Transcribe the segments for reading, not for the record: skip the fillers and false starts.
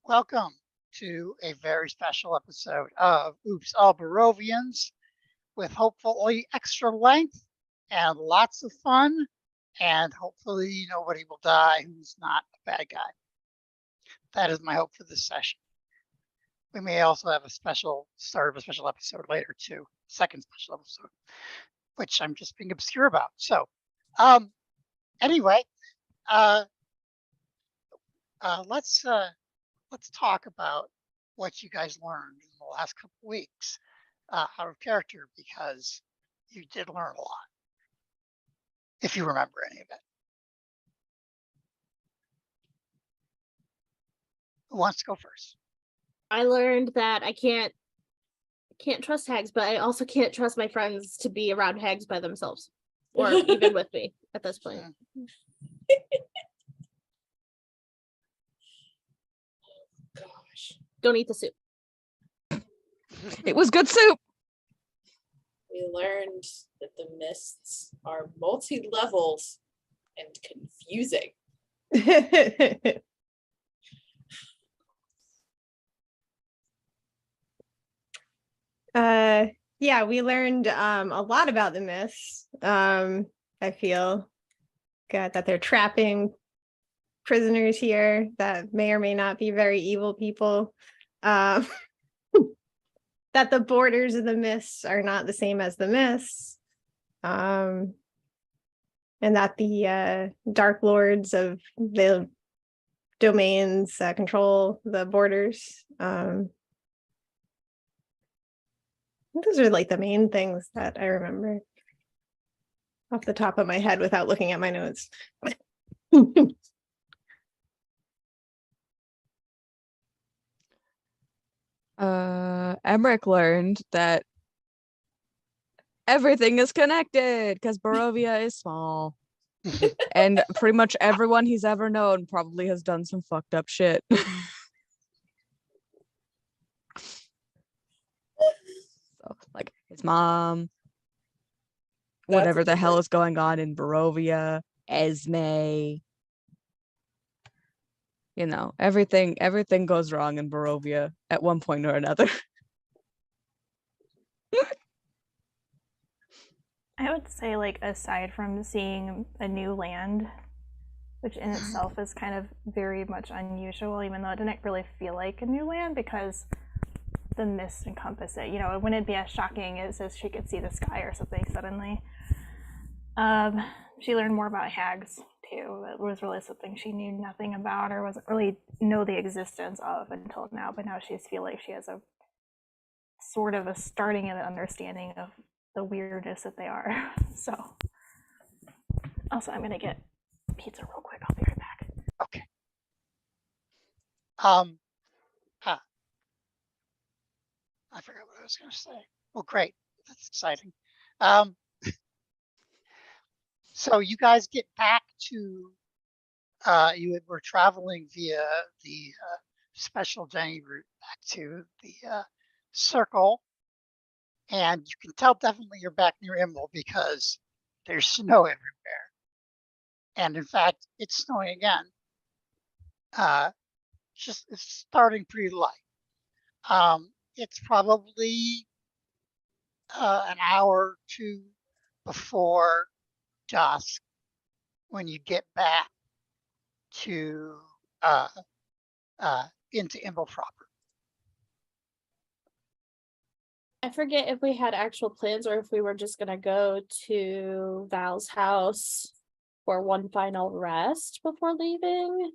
Welcome to a very special episode of Oops All Barovians with hopefully extra length and lots of fun, and hopefully nobody will die who's not a bad guy. That is my hope for this session. We may also have a special start of a special episode later too, second special episode, which I'm just being obscure about. So anyway, let's talk about what you guys learned in the last couple of weeks out of character, because you did learn a lot, if you remember any of it. Who wants to go first? I learned that I can't trust hags, but I also can't trust my friends to be around hags by themselves or even with me at this point. Gosh. Don't eat the soup. It was good soup. We learned that the mists are multi-leveled and confusing. Yeah, we learned a lot about the myths. I feel that they're trapping prisoners here that may or may not be very evil people. That the borders of the myths are not the same as the myths. And that the Dark Lords of the domains control the borders. Those are like the main things that I remember off the top of my head without looking at my notes. Emmerich learned that everything is connected because Barovia is small. And pretty much everyone he's ever known probably has done some fucked up shit. So, like his mom, whatever the hell is going on in Barovia, Esme. You know, everything goes wrong in Barovia at one point or another. I would say, like, aside from seeing a new land, which in itself is kind of very much unusual, even though it didn't really feel like a new land because the mist encompass it. You know, it wouldn't be as shocking as if she could see the sky or something suddenly. She learned more about hags too. It was really something she knew nothing about or wasn't really know the existence of until now, but now she feels like she has a sort of a starting of an understanding of the weirdness that they are. So also I'm gonna get pizza real quick. I'll be right back. Okay. I forgot what I was going to say. Well, great. That's exciting. So you guys get back to, you were traveling via the special journey route back to the circle. And you can tell definitely you're back near Immel because there's snow everywhere. And in fact, it's snowing again. It's starting pretty light. It's probably an hour or two before dusk when you get back to into Immel proper. I forget if we had actual plans or if we were just gonna go to Val's house for one final rest before leaving.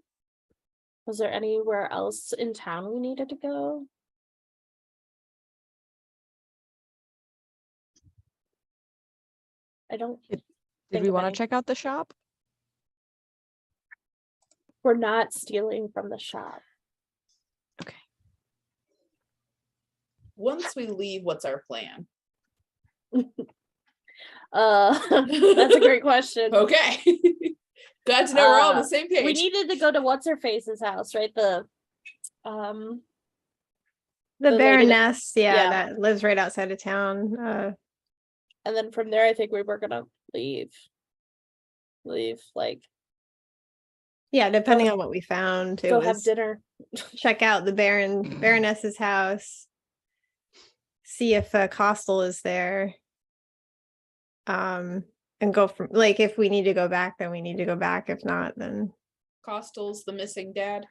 Was there anywhere else in town we needed to go? I don't. Did we want to check out the shop? We're not stealing from the shop. Okay. Once we leave, what's our plan? That's a great question. Okay. Glad to know we're all on the same page. We needed to go to what's her face's house, right? The Baroness, yeah, that lives right outside of town. And then from there, I think we were gonna leave. Like, Yeah, depending on what we found. It Go was have dinner. check out the Baroness's house, see if Costal is there. And go from, like, if we need to go back, then we need to go back. If not, then Costal's the missing dad.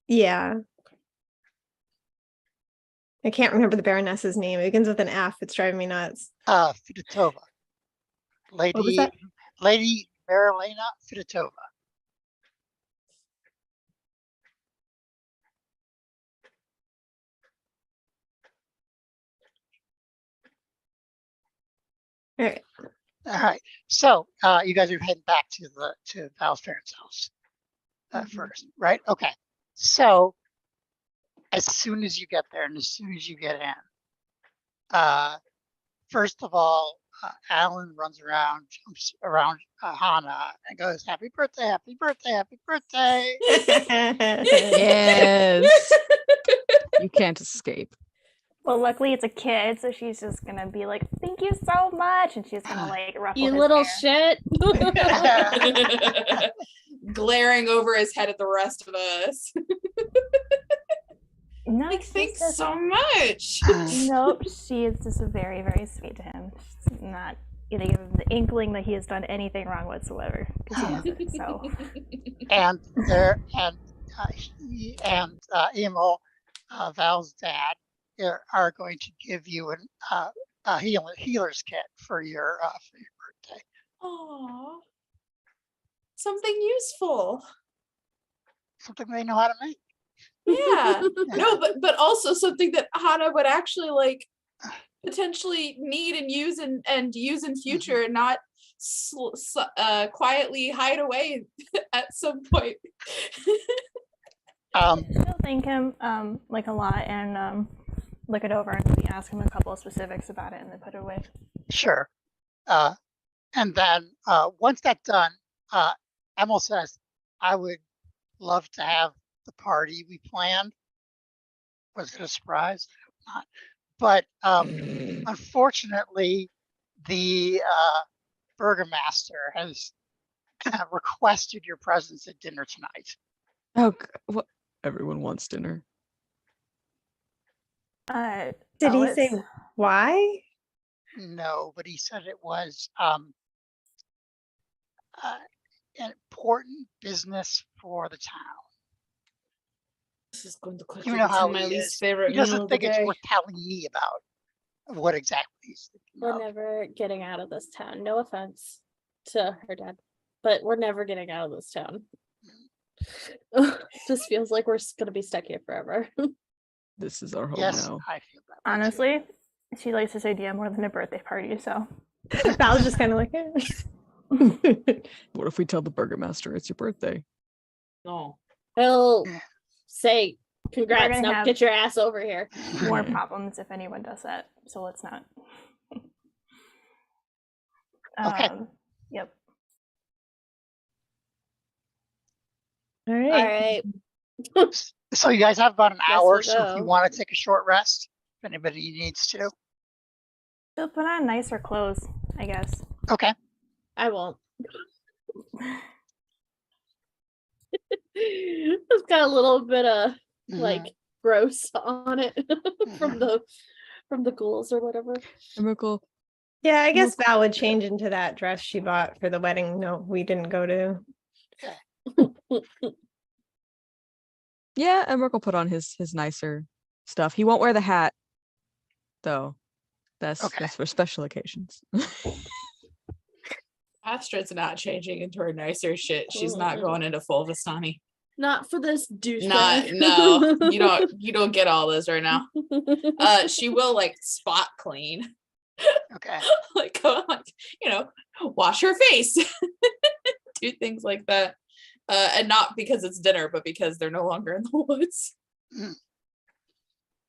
yeah. I can't remember the Baroness's name. It begins with an F. It's driving me nuts. Fidotova. What was Lady that? Lady Marilena Fidotova. All right. All right. So you guys are heading back to Val's parents' house first, right? Okay. So as soon as you get there and as soon as you get in, first of all, Alan runs around, jumps around Hannah and goes, "Happy birthday, happy birthday, happy birthday." Yes. You can't escape. Well, luckily it's a kid, so she's just gonna be like, "Thank you so much," and she's gonna like ruffle You his little hair. shit. Glaring over his head at the rest of us. No, Like, she's thanks just- so much. Nope, she is just very, very sweet to him. She's not gonna give him the inkling that he has done anything wrong whatsoever, because he hasn't. So And there he and Emil, Val's dad, are going to give you a healer's kit for your birthday. Aww. Something useful. Something they know how to make. Yeah. No, but also something that Hannah would actually like potentially need and use in future, and not quietly hide away at some point. she'll thank him like a lot and look it over and maybe ask him a couple of specifics about it and then put it away. Sure. And then once that's done, Emil says, "I would love to have the party we planned." Was it a surprise? I hope not. But unfortunately, the burgomaster has requested your presence at dinner tonight. Oh, what? Everyone wants dinner. Did he it's- say why? No, but he said it was an important business for the town. This is going to quickly You know how become my he least is. favorite He meal doesn't of the think it's day. worth telling me about what exactly he's thinking We're of. never getting out of this town. No offense to her dad, but we're never getting out of this town. Just feels like we're gonna be stuck here forever. This is our home Yes, now. I feel that way too. honestly, she likes this idea more than a birthday party. So Val's just kind of like, eh. What if we tell the burgomaster it's your birthday? No. He'll Yeah. say, "Congrats! gonna Now have- get your ass over here." more problems if anyone does that. So let's not. Okay. Yep. All All right. right. So you guys have about an Guess hour. we'll So if you go. want to take a short rest, if anybody needs to. She'll put on nicer clothes, I guess. Okay. I won't. It's got a little bit of Mhm. like gross on it from the ghouls or whatever. Emrakul, Yeah, I guess Val would change into that dress she bought for the wedding. No, we didn't go to. yeah, Emrakul put on his nicer stuff. He won't wear the hat, though. That's Okay. for special occasions. Astrid's not changing into her nicer shit. She's not Mm-mm. going into full Vistani. Not for this douchebag. No, you don't get all this right now. She will like spot clean. Okay. Like go like, wash her face. Do things like that. And not because it's dinner, but because they're no longer in the woods.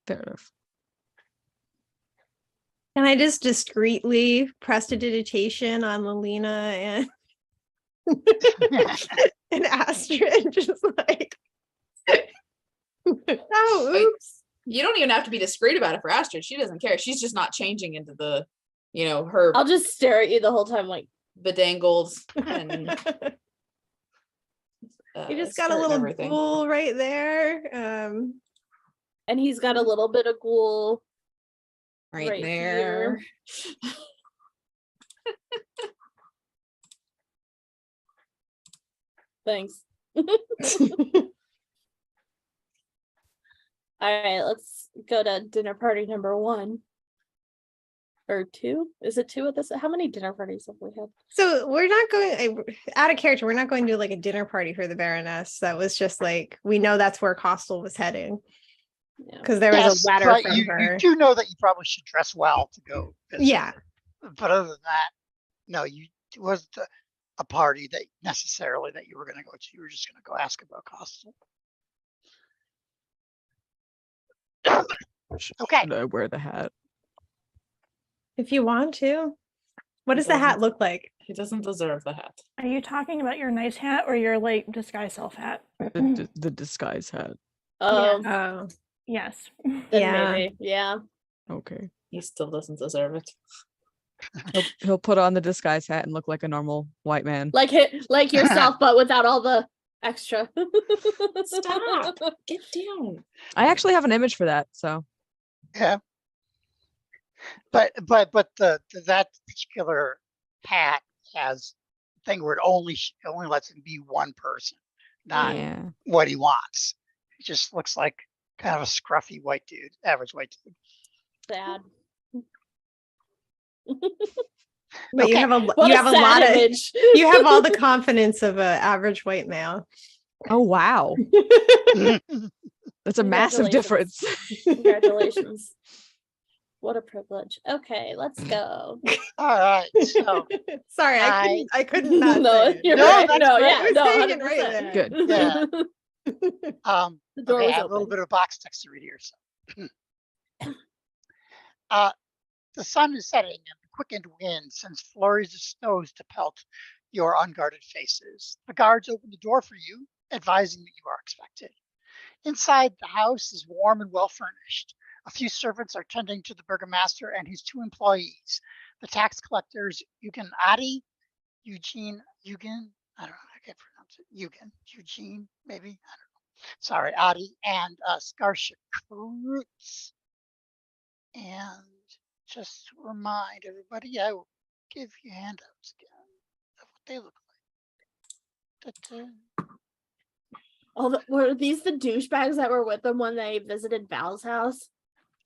Fair enough. And I just discreetly prestidigitation on Lelina and Astrid, just like, oh, Wait. oops. You don't even have to be discreet about it for Astrid. She doesn't care. She's just not changing into the, her I'll just stare at you the whole time like, bedangled and You just got a skirt and little everything. ghoul right there. And he's got a little bit of ghoul right, right there. here. Thanks. All right, let's go to dinner party number 1 or 2. Is it 2 at this? How many dinner parties have we had? So we're not going out of character. We're not going to like a dinner party for the Baroness. That was just like, we know that's where Costal was heading Yeah. because there was Yes, a letter but from you her. do know that you probably should dress well to go visit Yeah. her. But other than that, no, it wasn't a party that necessarily that you were going to go to. You were just going to go ask about Costal. Okay. Should I wear the hat? If you want to. What does the doesn't- hat look like? He doesn't deserve the hat. Are you talking about your nice hat or your like disguise self hat? The disguise hat. Oh, Oh, Yes. then yeah. maybe. Yeah. Okay. He still doesn't deserve it. He'll put on the disguise hat and look like a normal white man. Like yourself, but without all the extra. Stop. Get down. I actually have an image for that, so Yeah. But the that particular hat has a thing where it only lets him be one person, not yeah. what he wants. He just looks like kind of a scruffy white dude, average white dude. Sad. But you Okay. have a What you a have a sad lot of image. you have all the confidence of an average white male. Oh wow. That's a massive Congratulations. difference. Congratulations. What a privilege. Okay, let's go. All right. So Sorry, I- I couldn't not No, say it. you're No, right. that's No, great. yeah, It was no, hanging 100%. right there. Good. Yeah. The door okay, was I have a little open. bit of box text to read here. So. The sun is setting and the quickened wind sends flurries of snows to pelt your unguarded faces. The guards open the door for you, advising that you are expected. Inside, the house is warm and well furnished. A few servants are tending to the burgomaster and his 2 employees, the tax collectors Eugen Adi, Eugen, I don't know, I can't pronounce it, Eugene, maybe, I don't know. Sorry, Adi and Skarsha Krutz. And just to remind everybody, I will give you handouts again of what they look like. Ta-ta. Were these the douchebags that were with them when they visited Val's house?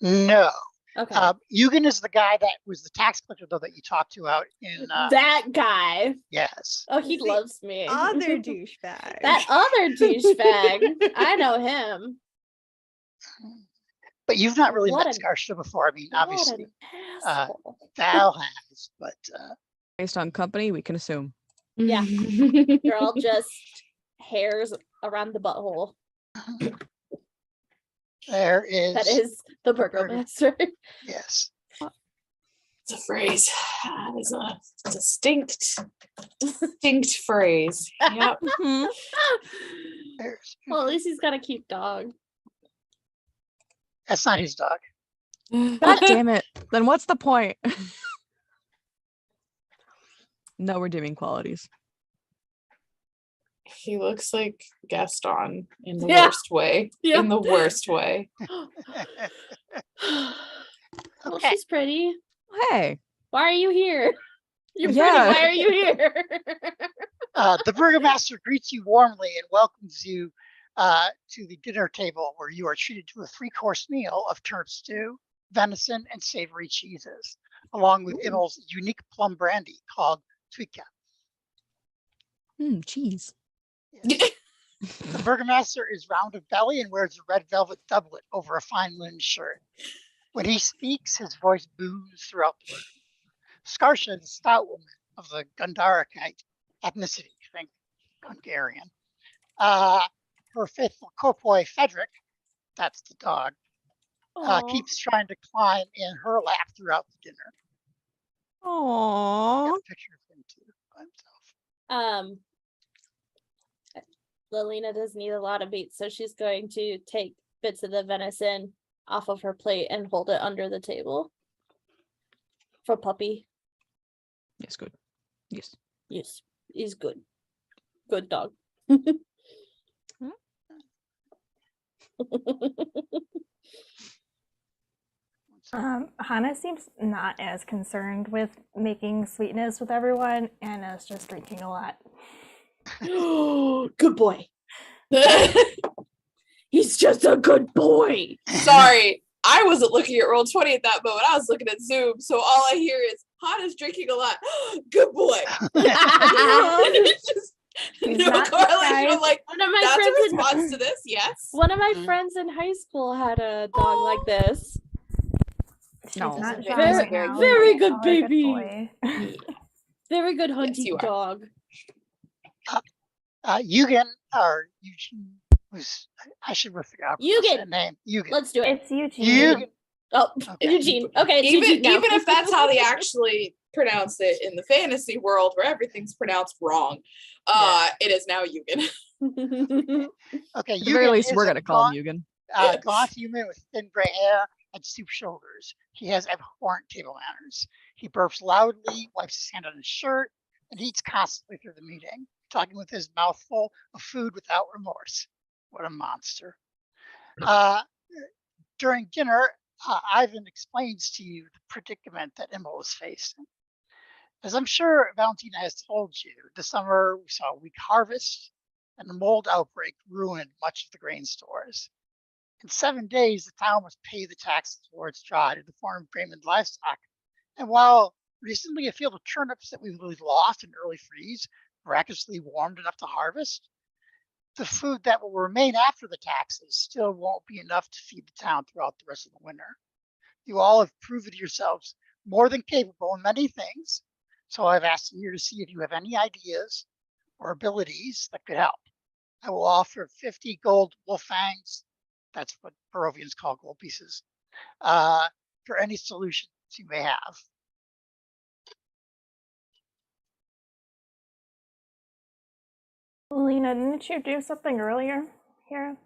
No. Okay. Eugen is the guy that was the tax collector, though, that you talked to out in. That guy. Yes. Oh, he The loves me. Other douchebag. That other douchebag. I know him. But you've not really What met an- Skarsha before. I mean, What obviously, an asshole. Val has, but Based on company, we can assume. Yeah. They're all just hairs around the butthole. there is. That is the burgomaster. Yes. It's a phrase. That is a distinct phrase. Yep. Mhm. There's. Well, at least he's got a cute dog. That's not his dog. God damn it. Then what's the point? No redeeming qualities. He looks like Gaston in the Yeah. worst way. Yeah. In the worst way. Well, Okay. she's pretty. Hey. Why are you here? You're pretty. Yeah. Why are you here? The burgomaster greets you warmly and welcomes you to the dinner table where you are treated to a 3-course meal of turnip stew, venison, and savory cheeses, along with Immel's unique plum brandy called Twika. Cheese. The burgomaster is round of belly and wears a red velvet doublet over a fine linen shirt. When he speaks, his voice booms throughout the room. Skarsha, the stout woman of the Gundarikite ethnicity, I think Hungarian. Her faithful kopoi Frederick, that's the dog, Aw. keeps trying to climb in her lap throughout the dinner. Aww. Got a picture of him too by himself. Lelina doesn't eat a lot of meat, so she's going to take bits of the venison off of her plate and hold it under the table for Puppy. Yes, good. Yes. Yes, he's good. Good dog. Hannah seems not as concerned with making sweetness with everyone and is just drinking a lot. Good boy. He's just a good boy. Sorry, I wasn't looking at Roll20 at that moment. I was looking at Zoom, so all I hear is Hannah's drinking a lot. Good boy. It's just He's no not correlation. I'm surprised. like, One of my that's a friends in response to this. Yes. one of my friends in high school had a dog like this. She's No. not Very- shy right very now. very Call good her a baby. boy. Very good hunting you are. dog. Eugen or Eugene was I should figure out Eugen. that name. Eugen. Let's do it. It's Eugene. Eugen. Oh, Okay. Eugene. Okay, it's Even Eugene now. even if that's how they actually pronounce it in the fantasy world, where everything's pronounced wrong, it is now Eugen. Okay, At the very least, is we're a gonna call him Eugen. gaunt human with thin gray hair and stooped shoulders. He has abhorrent table manners. He burps loudly, wipes his hand on his shirt, and eats constantly through the meeting, talking with his mouth full of food without remorse. What a monster. During dinner, Ivan explains to you the predicament that Emma was facing. As I'm sure Valentina has told you, this summer we saw a weak harvest and the mold outbreak ruined much of the grain stores. In 7 days, the town must pay the taxes towards dry to the farm grain and livestock. And while recently a field of turnips that we lost in early freeze miraculously warmed enough to harvest, the food that will remain after the taxes still won't be enough to feed the town throughout the rest of the winter. You all have proven yourselves more than capable in many things, so I've asked you to see if you have any ideas or abilities that could help. I will offer 50 gold wolf fangs, that's what Barovians call gold pieces, for any solutions you may have. Lena, didn't you do something earlier here?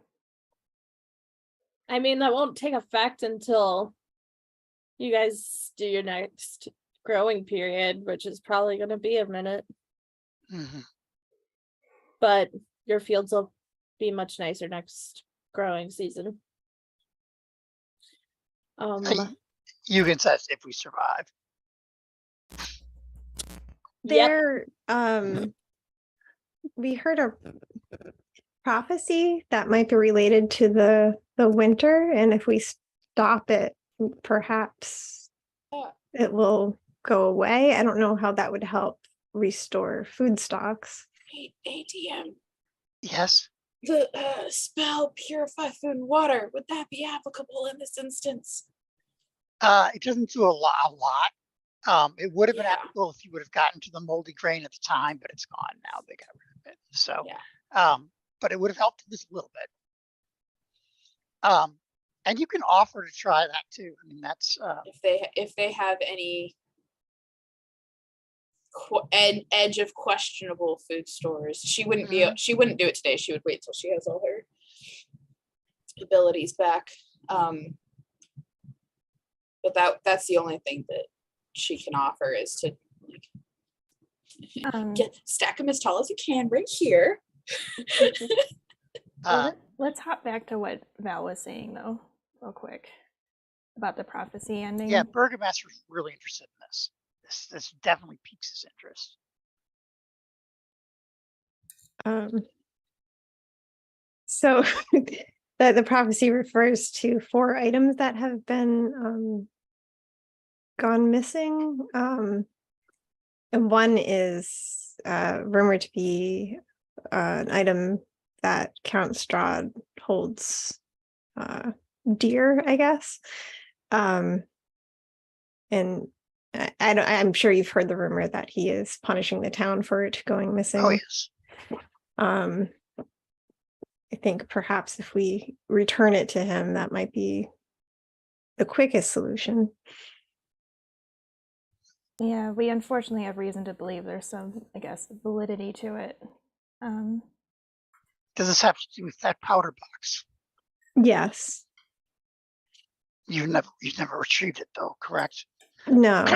I mean, that won't take effect until you guys do your next growing period, which is probably going to be a minute. Mhm. But your fields will be much nicer next growing season. Eugen says if we survive. There, we heard a prophecy that might be related to the winter, and if we stop it, perhaps it will go away. I don't know how that would help restore food stocks. ATM. Yes. The spell purify food and water, would that be applicable in this instance? It doesn't do a lot. It would have been Yeah. applicable if you would have gotten to the moldy grain at the time, but it's gone now. They got rid of it. So, Yeah. but it would have helped just a little bit. And you can offer to try that too. I mean, that's If they have any an edge of questionable food stores, she wouldn't be. She wouldn't do it today. She would wait till she has all her abilities back. But that's the only thing that she can offer is to like stack them as tall as you can right here. Let's hop back to what Val was saying though, real quick, about the prophecy ending. yeah, Burgomaster's really interested in this. This definitely piques his interest. So the prophecy refers to 4 items that have been gone missing. And one is rumored to be an item that Count Strahd holds dear, I guess. And I'm sure you've heard the rumor that he is punishing the town for it going missing. Oh yes. I think perhaps if we return it to him, that might be the quickest solution. Yeah, we unfortunately have reason to believe there's some, I guess, validity to it. Does this have to do with that powder box? Yes. You've never retrieved it though, correct? No.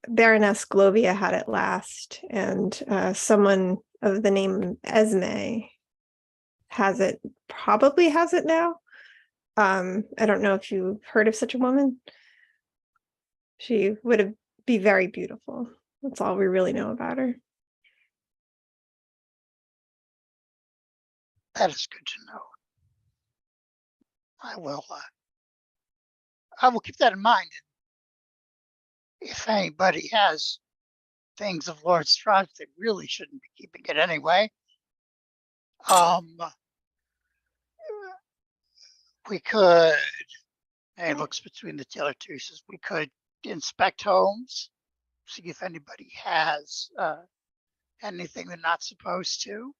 Baroness Glovia had it last, and someone of the name Esme probably has it now. I don't know if you've heard of such a woman. She would be very beautiful. That's all we really know about her. That is good to know. I will keep that in mind. If anybody has things of Lord Strahd, they really shouldn't be keeping it anyway. We could, and he looks between the tailor two, says we could inspect homes, see if anybody has anything they're not supposed to.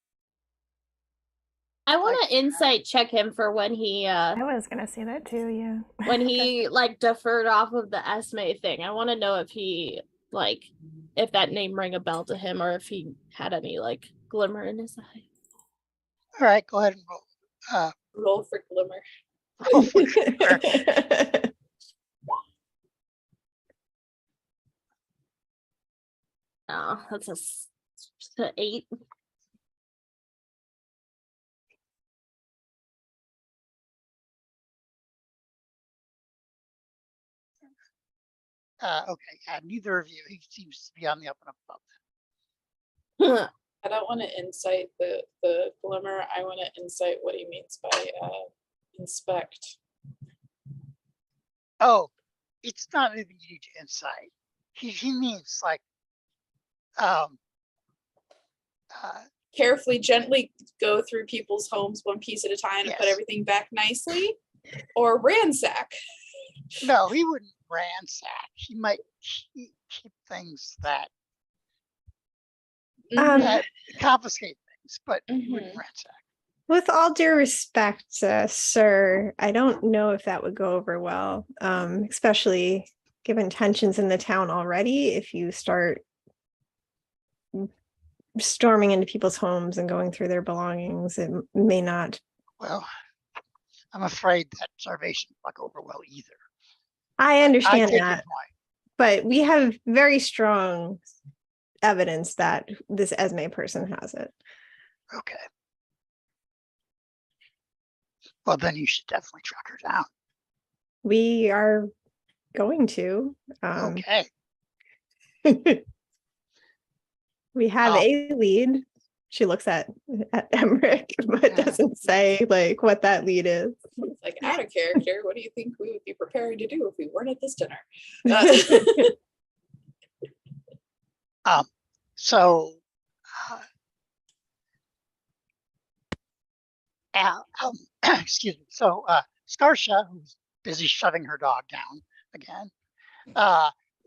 I want Like, to insight check him for when he I was gonna say that too. Yeah. when he like deferred off of the Esme thing. I want to know if he like if that name rang a bell to him or if he had any like glimmer in his eye. All right, go ahead and roll. Roll for glimmer. Roll for glimmer. Oh, that's a 8. Okay, yeah, neither of you. He seems to be on the up and up above. I don't want to incite the glimmer. I want to incite what he means by inspect. Oh, it's not anything you need to insight. He means like Carefully, gently go through people's homes one piece at a time and put Yes. everything back nicely, or ransack. no, he wouldn't ransack. He might keep things that confiscate things, but he wouldn't ransack. With all due respect, sir, I don't know if that would go over well, especially given tensions in the town already. If you start storming into people's homes and going through their belongings, it may not. Well, I'm afraid that starvation won't go over well either. I understand take your that, point. but we have very strong evidence that this Esme person has it. Okay. Well, then you should definitely track her down. We are going to. Okay. We have a lead. She looks at Emmerich, but doesn't say like what that lead is. It's like, out of character, what do you think we would be preparing to do if we weren't at this dinner? So excuse me. So Scarsha, who's busy shutting her dog down again,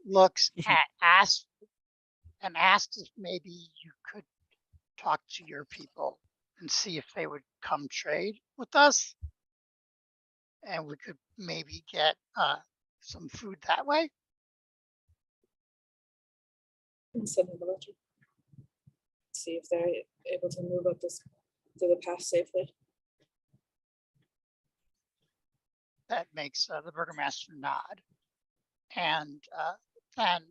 looks at asks if maybe you could talk to your people and see if they would come trade with us, and we could maybe get some food that way. And send them a letter. See if they're able to move up this to the pass safely. That makes the burgomaster nod, and then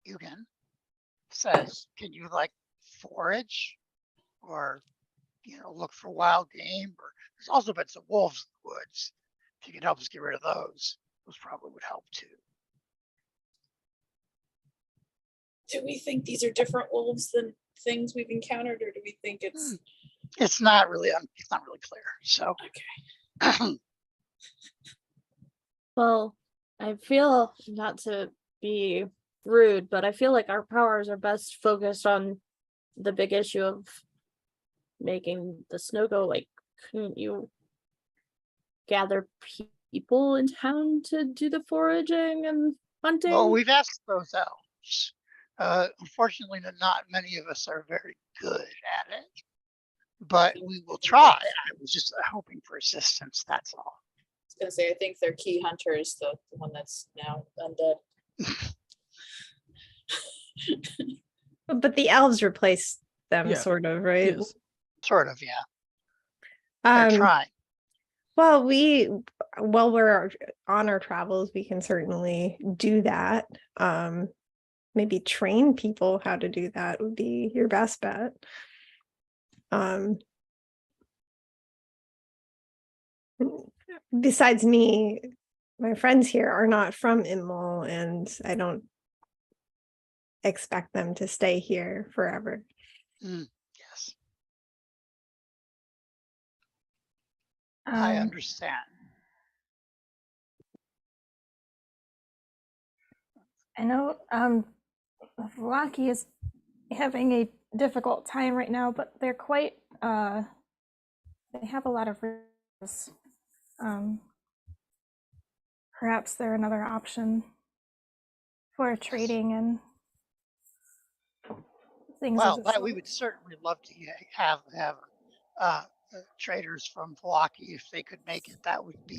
Eugen says, "Can you like forage, or look for wild game? Or there's also been some wolves in the woods. If you could help us get rid of those probably would help too." Do we think these are different wolves than things we've encountered, or do we think it's? It's not really clear. So. Okay. Well, I feel, not to be rude, but I feel like our powers are best focused on the big issue of making the snow go. Like, couldn't you gather people in town to do the foraging and hunting? Well, we've asked those elves. Unfortunately, not many of us are very good at it, but we will try. I was just hoping for assistance. That's all. I was gonna say, I think their key hunter is the one that's now undead. But the elves replace them, Yeah. sort of, right? Yes. Sort of, yeah. They're trying. Well, while we're on our travels, we can certainly do that. Maybe train people how to do that would be your best bet. besides me, my friends here are not from Immoll, and I don't expect them to stay here forever. Yes, I Um, understand. I know Vlaki is having a difficult time right now, but they're quite they have a lot of resources. Perhaps they're another option for trading and things Well, of the we sort. would certainly love to have traders from Milwaukee if they could make it. That would be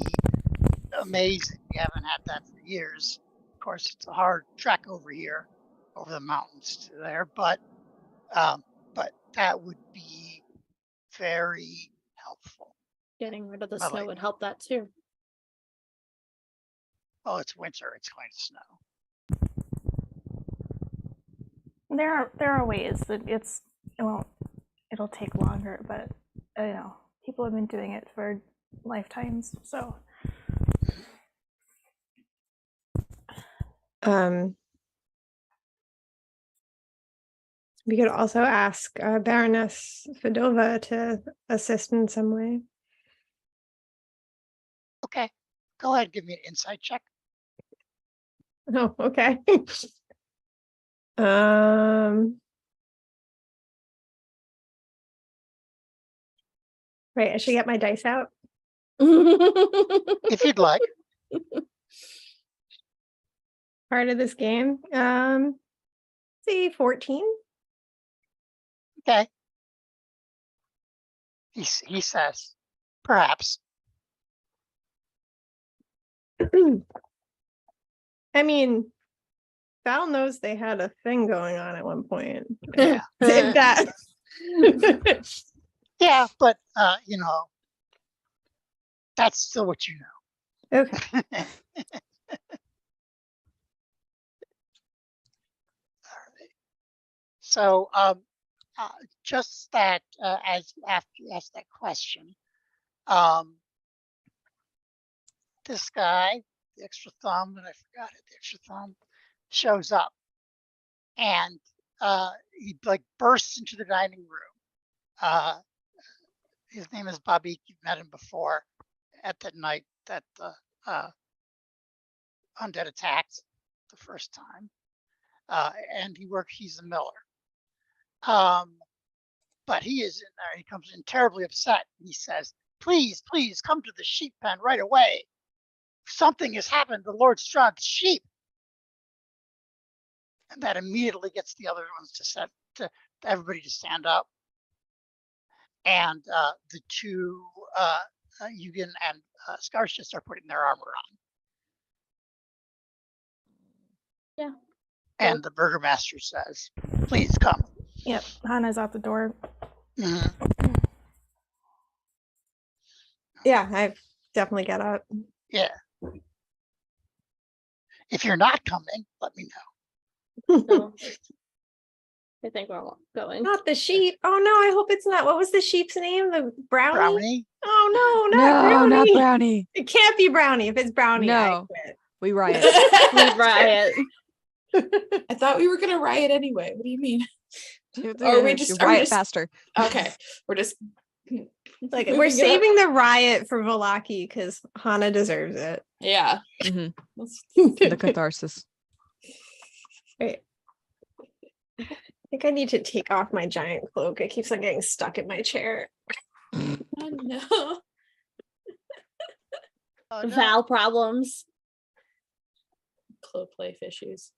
amazing. We haven't had that for years. Of course, it's a hard trek over here, over the mountains to there, but that would be very helpful. Getting rid of the I snow like- would help that too. Oh, it's winter. It's going to snow. There are ways that it'll take longer, but you know, people have been doing it for lifetimes, so We could also ask Baroness Fedova to assist in some way. Okay, go ahead. Give me an insight check. Oh, okay. Right, I should get my dice out. If you'd like. Part of this game. Say 14. Okay. He says, perhaps. I mean, Val knows they had a thing going on at one point. Yeah. That Yeah, but you know, that's still what you know. okay. So, just that as after you ask that question, this guy, the extra thumb, and I forgot it, the extra thumb, shows up, and he like bursts into the dining room. His name is Bobby. You've met him before at the night that the undead attacked the first time, and he's a miller. But he is in there. He comes in terribly upset. He says, please, please come to the sheep pen right away. Something has happened to Lord Strahd's sheep. And that immediately gets the other ones to everybody to stand up. And the two, Eugen and Skarsha start putting their armor on. Yeah. And the burgomaster says, please come. Yep, Hannah's out the door. Mhm. Yeah, I definitely get up. Yeah. If you're not coming, let me know. So, I think we're going. Not the sheep. Oh no, I hope it's not. What was the sheep's name? The brownie? Brownie? Oh no, No, not brownie. not brownie. It can't be brownie. If it's brownie, I No. quit. We riot. We riot. I thought we were gonna riot anyway. What do you mean? Or we you just- are we riot just- faster. Okay, we're just Like moving we're it up. saving the riot for Volaki because Hana deserves it. Yeah. Mhm. Let's- The catharsis. Wait. I think I need to take off my giant cloak. It keeps on getting stuck in my chair. Oh no. Oh, no. Val problems. Clo play issues.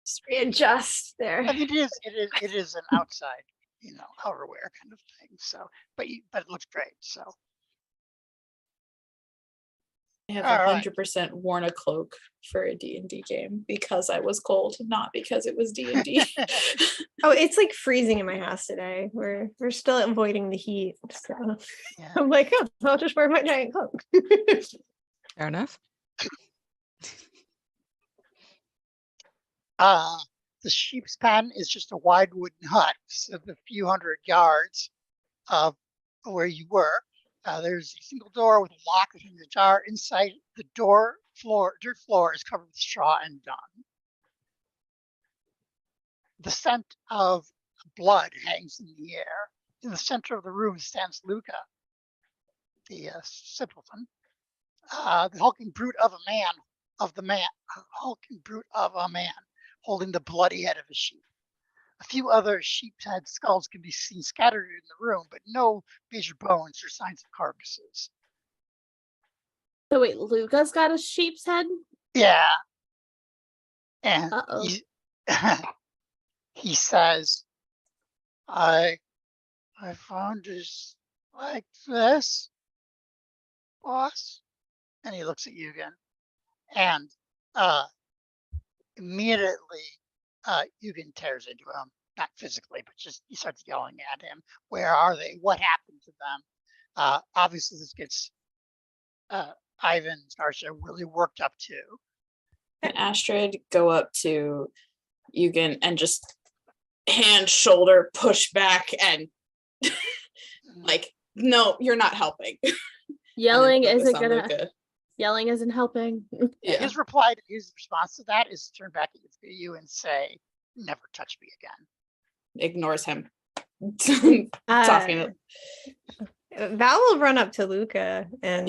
Just readjust there. I mean, it is an outside, outerwear kind of thing. So, but it looks great. So, I have All right. 100% worn a cloak for a D&D game because I was cold, not because it was D&D. Oh, it's like freezing in my house today. We're still avoiding the heat. So yeah. I'm like, oh, I'll just wear my giant cloak. Fair enough. The sheep's pen is just a wide wooden hut, so the few hundred yards of where you were, There's a single door with a lock that hangs ajar. Inside the dirt floor is covered with straw and dung. The scent of blood hangs in the air. In the center of the room stands Luca, the simpleton, the hulking brute of a man, holding the bloody head of a sheep. A few other sheep's head skulls can be seen scattered in the room, but no major bones or signs of carcasses. So wait, Luca's got a sheep's head? Yeah. And Uh-oh. he says, I found this like this, boss. And he looks at you again. And immediately Eugen tears into him, not physically, but just he starts yelling at him. Where are they? What happened to them? Obviously, this gets Ivan and Starsha really worked up to. And Astrid go up to Eugen and just hand, shoulder, push back, and like, no, you're not helping. Yelling And then isn't focus on gonna. Luca. Yelling isn't helping. Yeah. His response to that is to turn back at you and say, "Never touch me again." Ignores him. Talking. Val will run up to Luca and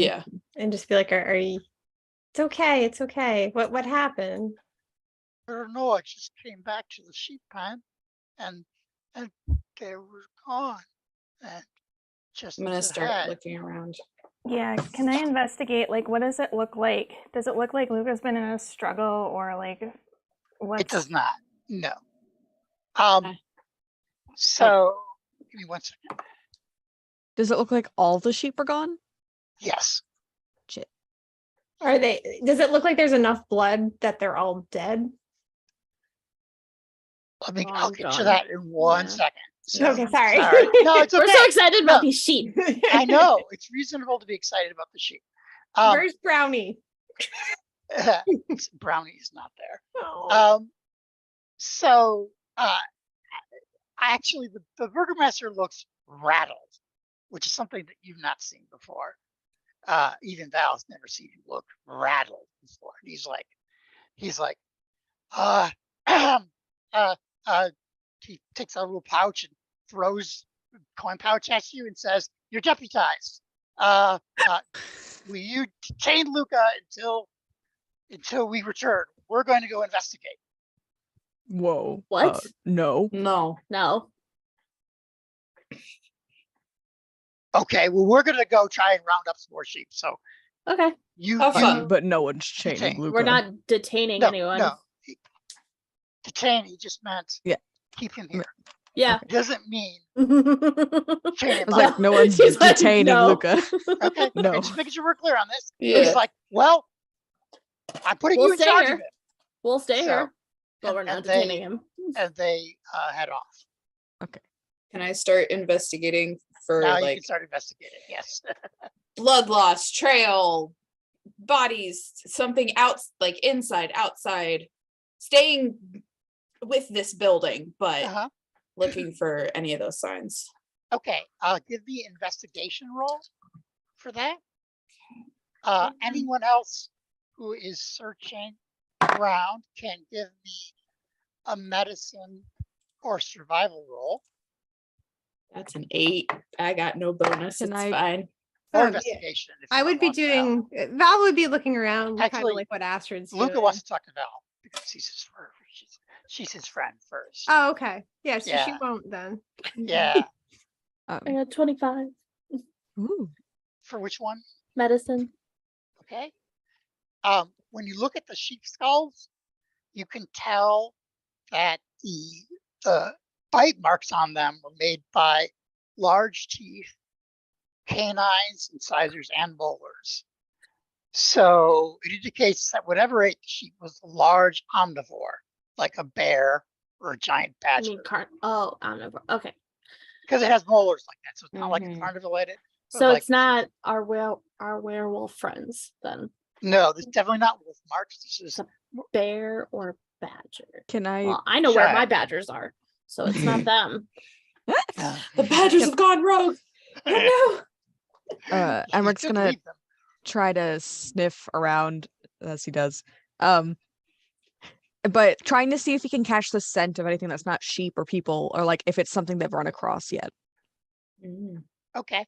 just be like, "Are you? It's okay. It's okay. What happened?" I don't know. I just came back to the sheep pen, and they were gone. And just I'm gonna start ahead. looking around. Yeah, can I investigate? Like, what does it look like? Does it look like Luca's been in a struggle, or like what? It does not. No. Okay. So give me 1 second. Does it look like all the sheep are gone? Yes. Shit. Are they? Does it look like there's enough blood that they're all dead? I'll get to gone. that in 1 Yeah. second. So, Okay, sorry. No, it's okay. We're so excited about No. these sheep. I know it's reasonable to be excited about the sheep. Where's Brownie? Brownie is not there. Oh. So actually the burgomaster looks rattled, which is something that you've not seen before. Even Val's never seen him look rattled before. And he's like, he takes out a little pouch and throws a coin pouch at you and says, "You're deputized. Will you detain Luca until we return? We're going to go investigate." Whoa. What? No. No. No. Okay, well, we're going to go try and round up some more sheep. So Okay. Have fun. But no one's chaining Detain. Luca. We're not detaining anyone. No. Detain, he just meant keep him here. Yeah. Doesn't mean chain him It's like up. no one's He's like, detaining no. Luca. Okay, No. just making sure we're clear on this. Yeah. He's like, well, I'm putting We'll you in stay charge here. of it. We'll stay So, here, but and- we're not and they- detaining him. And they head off. Can I start investigating for Now you like can start investigating. Yes. blood loss, trail, bodies, something out, like inside, outside, staying with this building, but Uh-huh. looking for any of those signs. Okay. Give me investigation roll for that. Anyone else who is searching around can give me a medicine or survival roll That's an 8. I got no bonus. Can It's I- fine. or Yeah. investigation. if I you would be want to know. doing. Val would be looking around, kind of Actually, like what Astrid's Luca doing. wants to talk to Val because she's his friend first. Oh, okay. Yeah, so she Yeah. won't then. Yeah. I got 25 Ooh. For which one? medicine. Okay. When you look at the sheep skulls, you can tell that the bite marks on them were made by large teeth, canines, incisors, and molars. So it indicates that whatever ate the sheep was a large omnivore, like a bear or a giant I badger, mean, oh, omnivore. Okay. because it has molars like that. So it's not like a Mhm. carnivore ate it. but So like- it's not our werewolf friends then. No, this is definitely not wolf marks. This is Bear or badger. Can I? Well, I know where Sure. my badgers are, so it's not them. uh, The badgers have gone rogue. Oh You Emmerich should gonna leave them. try to sniff around as he does. But trying to see if he can catch the scent of anything that's not sheep or people, or like if it's something they've run across yet. Okay.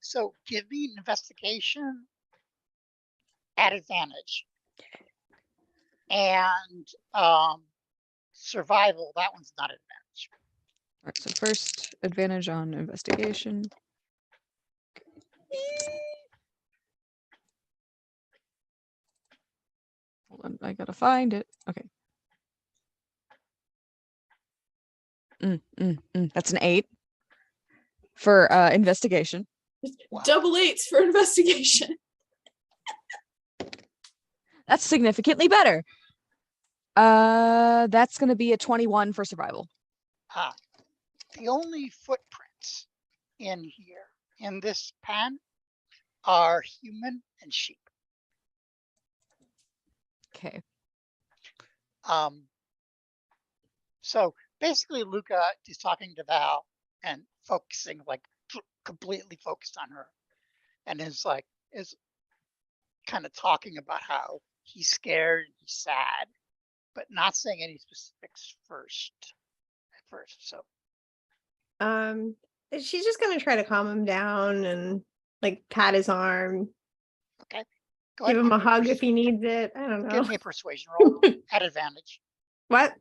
So give me an investigation at advantage. And survival, that one's not advantage. All right, so first advantage on investigation. Hold on, I gotta find it. Okay. That's an 8 for investigation. Wow. Double 8s for investigation. That's significantly better. That's gonna be a 21 for survival. The only footprints in here, in this pan, are human and sheep. Okay. So basically Luca is talking to Val and focusing, like completely focused on her, and is kind of talking about how he's scared, he's sad, but not saying any specifics at first. So She's just gonna try to calm him down and like pat his arm, okay, go give ahead. him a hug if he needs it. I don't know. Give me a persuasion roll at advantage. What?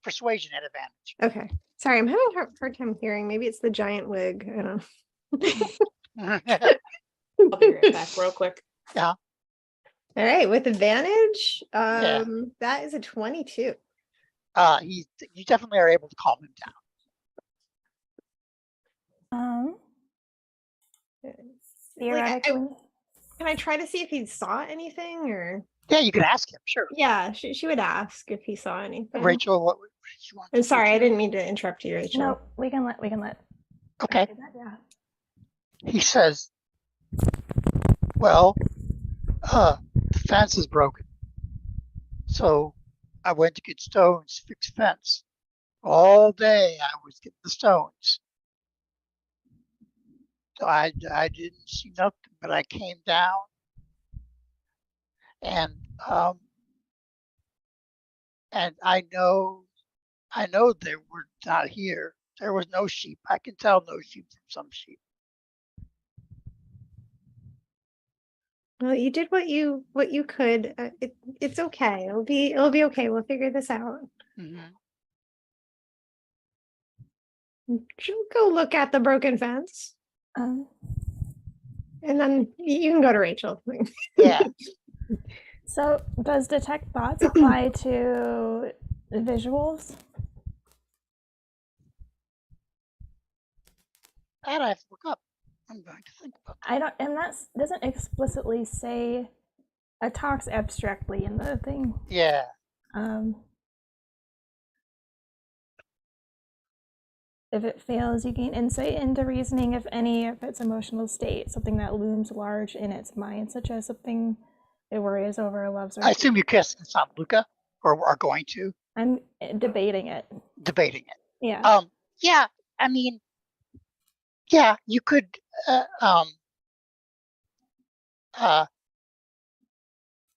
Persuasion at advantage. Okay. Sorry, I'm having a hard time hearing. Maybe it's the giant wig. I don't know. I'll be right back real quick. All right, with advantage, Yeah. that is a 22. You definitely are able to calm him down. Theoretically. Can I try to see if he saw anything or? Yeah, you can ask him, sure. Yeah, she would ask if he saw anything. Rachel, what would you want? I'm sorry, I didn't mean to interrupt you, Rachel. No, we can let. Okay. do that, yeah. He says, well, the fence is broken. So I went to get stones to fix fence. All day I was getting the stones. So I didn't see nothing, but I came down and I know they were not here. There was no sheep. I can tell no sheep from some sheep. Well, you did what you could. It's okay. It'll be okay. We'll figure this out. Mm-hmm. She'll go look at the broken fence, Um, and then you can go to Rachel. Yeah. so does detect thoughts apply to visuals? That I have to look up. I'm going to think about that. I don't, and that doesn't explicitly say. It talks abstractly in the thing. Yeah. If it fails, you gain insight into reasoning, if any, of its emotional state, something that looms large in its mind, such as something it worries over, loves, or I assume you kissed this on Luca, or are going to I'm debating it. debating it. Yeah. Yeah. I mean, yeah, you could.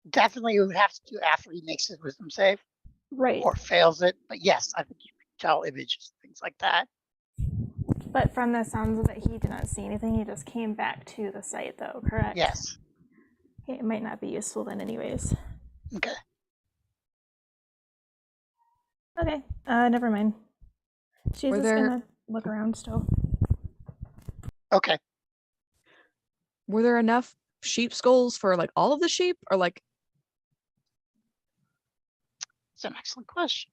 Definitely, you would have to do after he makes his wisdom save Right. or fails it. But yes, I think you can tell images, things like that. But from the sounds of it, he did not see anything. He just came back to the site, though, correct? Yes. Okay, it might not be useful then, anyways. Okay. Okay, never mind. She's Were just there- gonna look around still. Okay. Were there enough sheep skulls for like all of the sheep, or like It's an excellent question.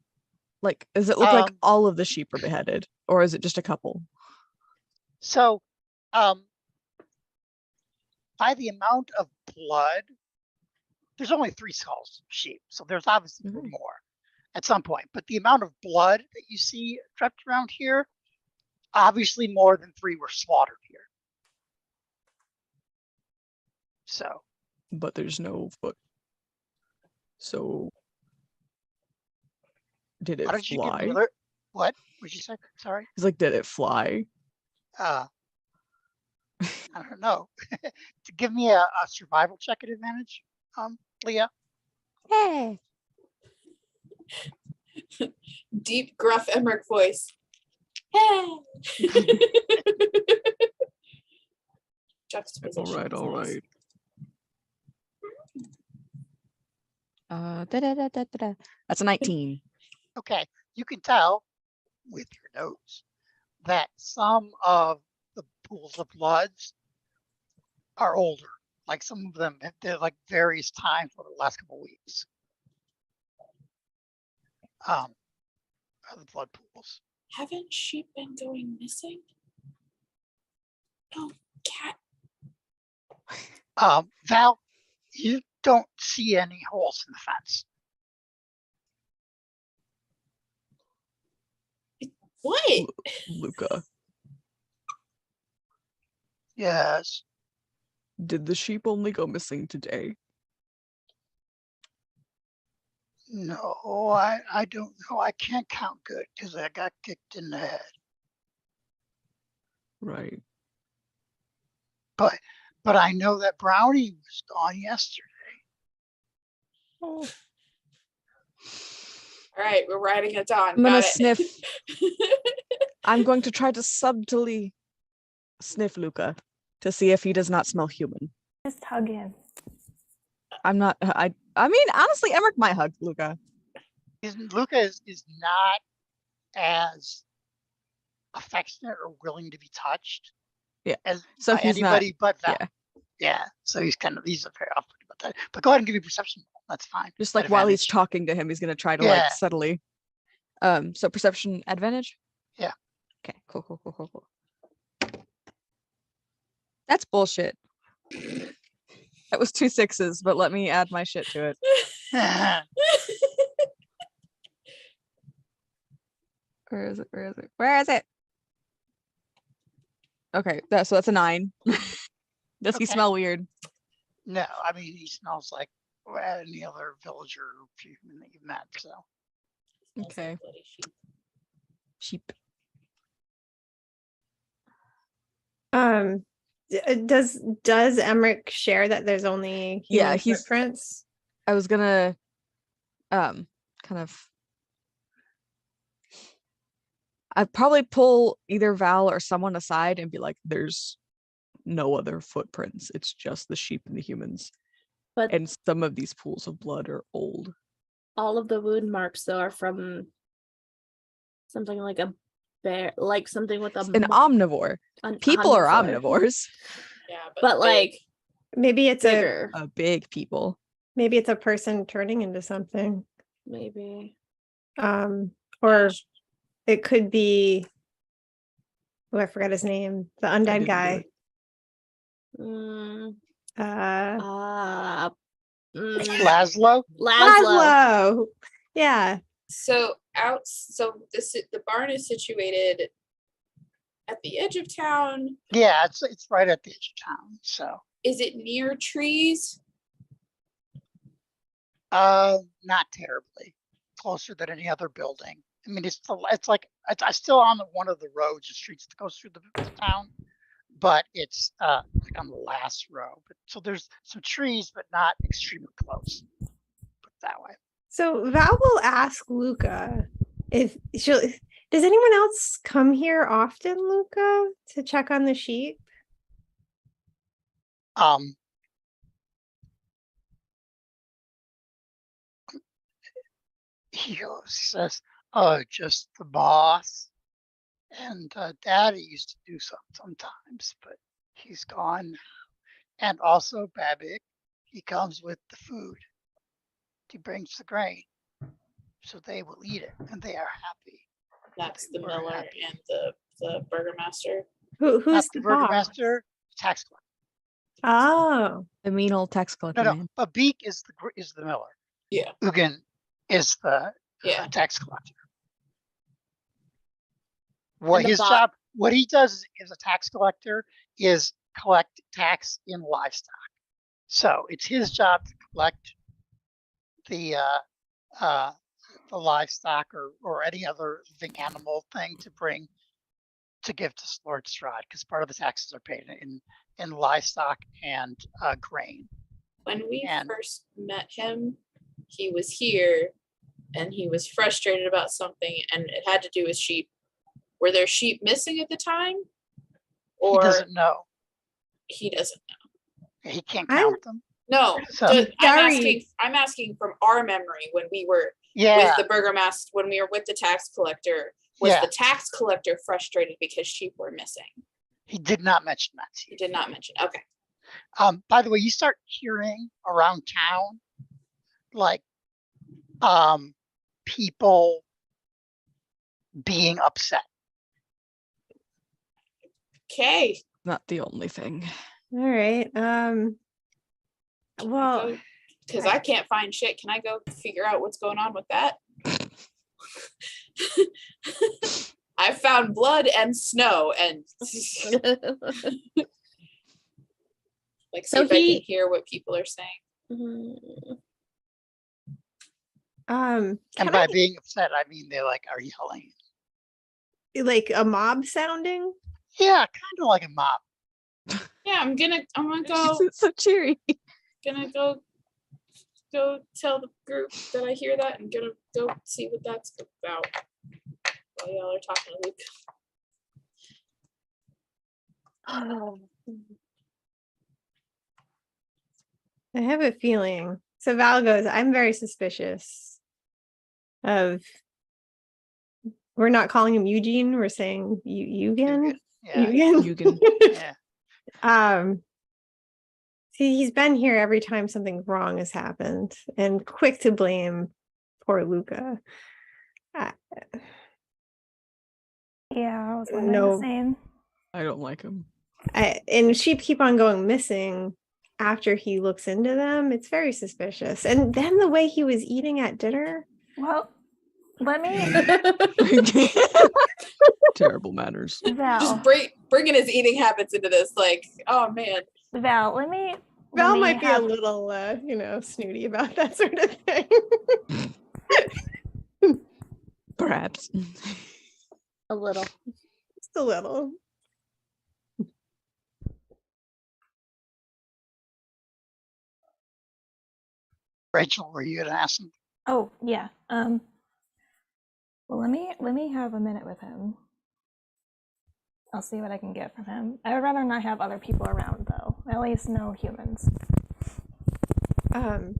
does it look like Um, all of the sheep are beheaded, or is it just a couple? So, by the amount of blood, there's only 3 skulls of sheep, so there's obviously more at some point. But the amount of blood that you see trapped around here, obviously more than 3 were slaughtered here. So, But there's no foot. So did it how did you give fly? me alert? What? What'd you say? Sorry. It's like, did it fly? I don't know. To give me a survival check at advantage, Leah. Hey. Deep, gruff Emmerich voice. Hey. Juxtaposition. All is nice. right. Da-da-da-da-da-da. That's a 19. Okay, you can tell with your nose that some of the pools of bloods are older. Like some of them, they're like various times over the last couple of weeks. Are the blood pools. Haven't sheep been going missing? Oh, cat. Val, you don't see any holes in the fence. What? Luca, Yes. did the sheep only go missing today? No, I don't know. I can't count good because I got kicked in the head. Right. But I know that Brownie was gone yesterday. Oh. All right, we're riding it on. I'm gonna Got it. sniff. I'm going to try to subtly sniff Luca to see if he does not smell human. Just hug him. I'm not. I mean, honestly, Emmerich might hug Luca. Luca is not as affectionate or willing to be touched. Yeah. As So by he's not. anybody but Val. Yeah. Yeah. So he's very off about that. But go ahead and give me a perception roll. That's fine. Just like At while he's advantage. talking to him, he's gonna try to Yeah. like subtly. So perception advantage. Yeah. Okay. Cool. That's bullshit. That was 2 6s, but let me add my shit to it. Where is it? Okay, so that's a 9. Does he Okay. smell weird? No, I mean he smells like any other villager or human that you've met. So Okay. Sheep. Does Emmerich share that there's only human footprints? I was gonna kind of I'd probably pull either Val or someone aside and be like, there's no other footprints. It's just the sheep and the humans. But And some of these pools of blood are old. all of the wound marks though are from something like a bear, like something with An omnivore. People are omnivores. Yeah, but like Maybe it's bigger. A big people. maybe it's a person turning into something. Maybe. Or it could be, oh, I forgot his name. The undead didn't do guy. Mm, Laszlo. Laszlo. Yeah. So the barn is situated at the edge of town. Yeah, it's right at the edge of town. So Is it near trees? not terribly. Closer than any other building. I mean, it's still on one of the roads or streets that goes through the town, but it's like on the last row. But so there's some trees, but not extremely close. Put it that way. So Val will ask Luca if does anyone else come here often, Luca, to check on the sheep? He says, "Oh, just the boss." And Daddy used to do sometimes, but he's gone now. And also Babbitt, he comes with the food. He brings the grain, so they will eat it, and they are happy. That's They the were miller happy. and the burgomaster. Who's Not the the boss? burgomaster, tax collector. Oh, The mean old tax collector No, man. but Beak is the miller. Yeah. Ugin is the Yeah. tax collector. What And the his job, what he does as a tax collector is collect tax in livestock. So it's his job to collect the livestock or any other living animal thing to bring to give to Lord Strahd because part of the taxes are paid in livestock and grain. When we And- first met him, he was here and he was frustrated about something, and it had to do with sheep. Were there sheep missing at the time? He Or doesn't know. he doesn't know? He can't I'm- count them. No, So- I'm asking from our memory when we were Yeah, with the burgomaster, when we were with the tax collector. Was Yeah. the tax collector frustrated because sheep were missing? he did not mention that to He you. did not mention. Okay. By the way, you start hearing around town, like, people being upset. Okay. Not the only thing. All right. Well, Because I can't find shit. Can I go figure out what's going on with that? I found blood and snow and like see So if I he- can hear what people are saying. Mm, And can by I, being upset, I mean they like are yelling. like a mob sounding? Yeah, kind of like a mob. Yeah, I'm gonna go It's so cheery. go tell the group that I hear that and gonna go see what that's about while y'all are talking to Luke. I have a feeling. So Val goes, I'm very suspicious of, we're not calling him Eugene, we're saying Eugen. Yeah, Eugen. Eugen. yeah. See, he's been here every time something wrong has happened and quick to blame poor Luca. Yeah, I was wondering No. the same. I don't like him. And sheep keep on going missing after he looks into them. It's very suspicious. And then the way he was eating at dinner. Well, let me, Terrible manners. Val, Just bringing his eating habits into this, like, oh man. Val, let me Val might be have- a little, snooty about that sort of thing. Perhaps. a little. Just a little. Rachel, were you gonna ask him? Oh, yeah. Well, let me have a minute with him. I'll see what I can get from him. I would rather not have other people around, though. At least no humans. You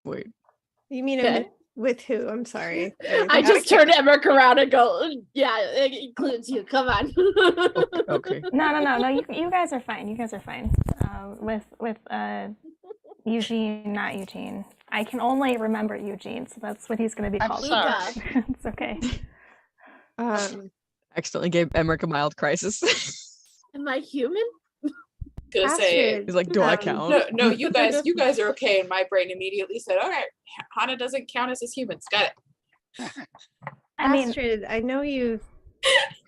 Wait. mean a Okay. minute with who? I'm sorry. I just turned Emmerich around and go, yeah, it includes you. Come on. Okay. No. You guys are fine. You guys are fine. With Eugene, not Eugene. I can only remember Eugene, so that's what he's going to be I'm called. sorry. It's okay. Accidentally gave Emmerich a mild crisis. Am I human? Gonna say Astrid, He's like, do I count? no, you guys are okay. And my brain immediately said, all right, Hana doesn't count us as humans. Got it. I mean, Astrid, I know you've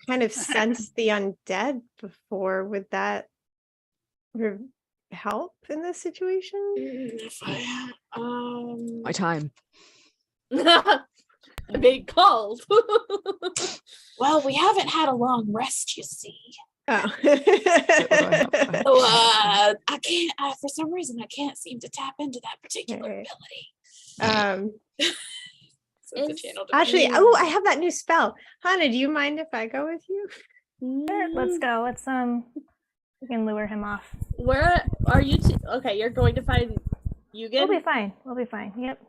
kind of sensed the undead before. Would that help in this situation? My time. Being called. Well, we haven't had a long rest, you see. Oh. So I can't. For some reason, I can't seem to tap into that particular Okay. ability. So the Is- channel Actually, depends. oh, I have that new spell. Hannah, do you mind if I go with you? sure, let's go. Let's we can lure him off. Where are you two? Okay, you're going to find Eugen? We'll be fine. We'll be fine. Yep.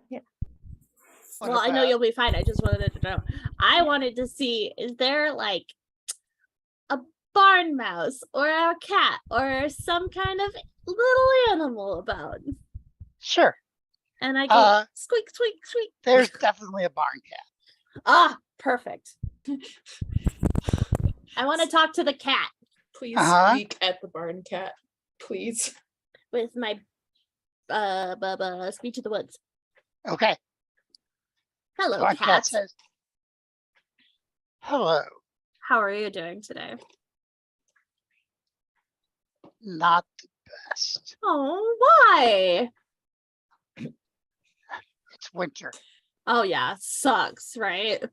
What Well, I know about- you'll be fine. I just wanted to know. I wanted to see, is there like a barn mouse or a cat or some kind of little animal about? Sure. And I go, squeak, squeak, squeak. There's definitely a barn cat. Ah, perfect. I want to talk to the cat Please speak at the barn cat, please. with my speech of the woods. Okay. Hello, Barn cat. cat says, "Hello. How are you doing today? Not the best. Oh, why? It's winter. Oh yeah, sucks, right?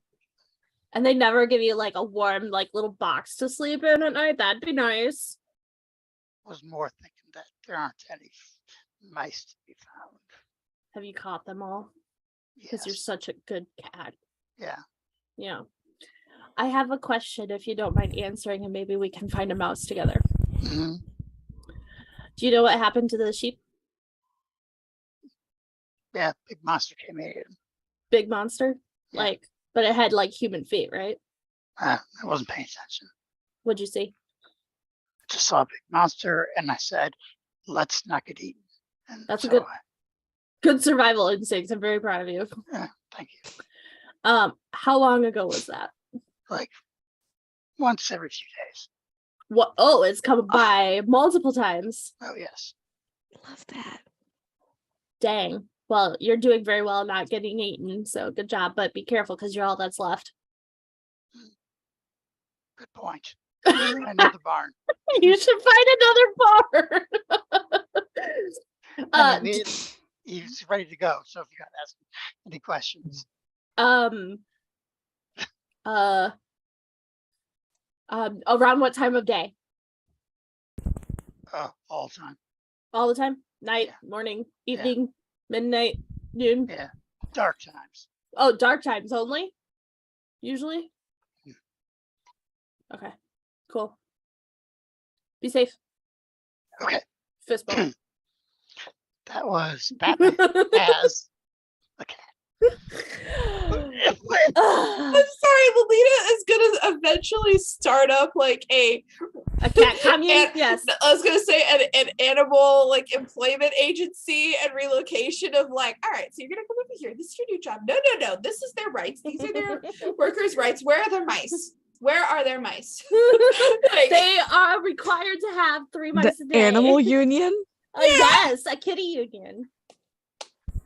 And they never give you like a warm, like little box to sleep in at night. That'd be nice. Was more thinking that there aren't any mice to be found. Have you caught them all? Because you're Yes. such a good cat. Yeah. Yeah. I have a question if you don't mind answering, and maybe we can find a mouse together. hmm Do you know what happened to the sheep? Yeah. Big monster came in. Big monster? Yeah. Like, but it had like human feet, right? I wasn't paying attention. What'd you see? I just saw a big monster, and I said, "Let's not get eaten." And That's a so good- Good survival instincts. I'm very proud of you. thank you. How long ago was that? Like once every few days. What? Oh, it's come by multiple times. Oh yes. Love that. Dang. Well, you're doing very well not getting eaten, so good job. But be careful because you're all that's left. Good point. Another barn. You should find another barn. I mean, he's ready to go. So if you got to ask any questions, around what time of day? all the time. All the time? Night, Yeah. morning, evening, midnight, noon? Yeah. Dark times. Oh, dark times only? Usually? Yeah. Okay, cool. Be safe. Okay. Fist bump. That was Batman as a cat. I'm sorry, Lolita is gonna eventually start up like a cat commune? an- Yes. I was gonna say an animal like employment agency and relocation of like, all right, so you're gonna come over here. This is your new job. No. This is their rights. These are their workers' rights. Where are their mice? Where are their mice? Like- They are required to have 3 mice The a day. animal union? Yes, a kitty union.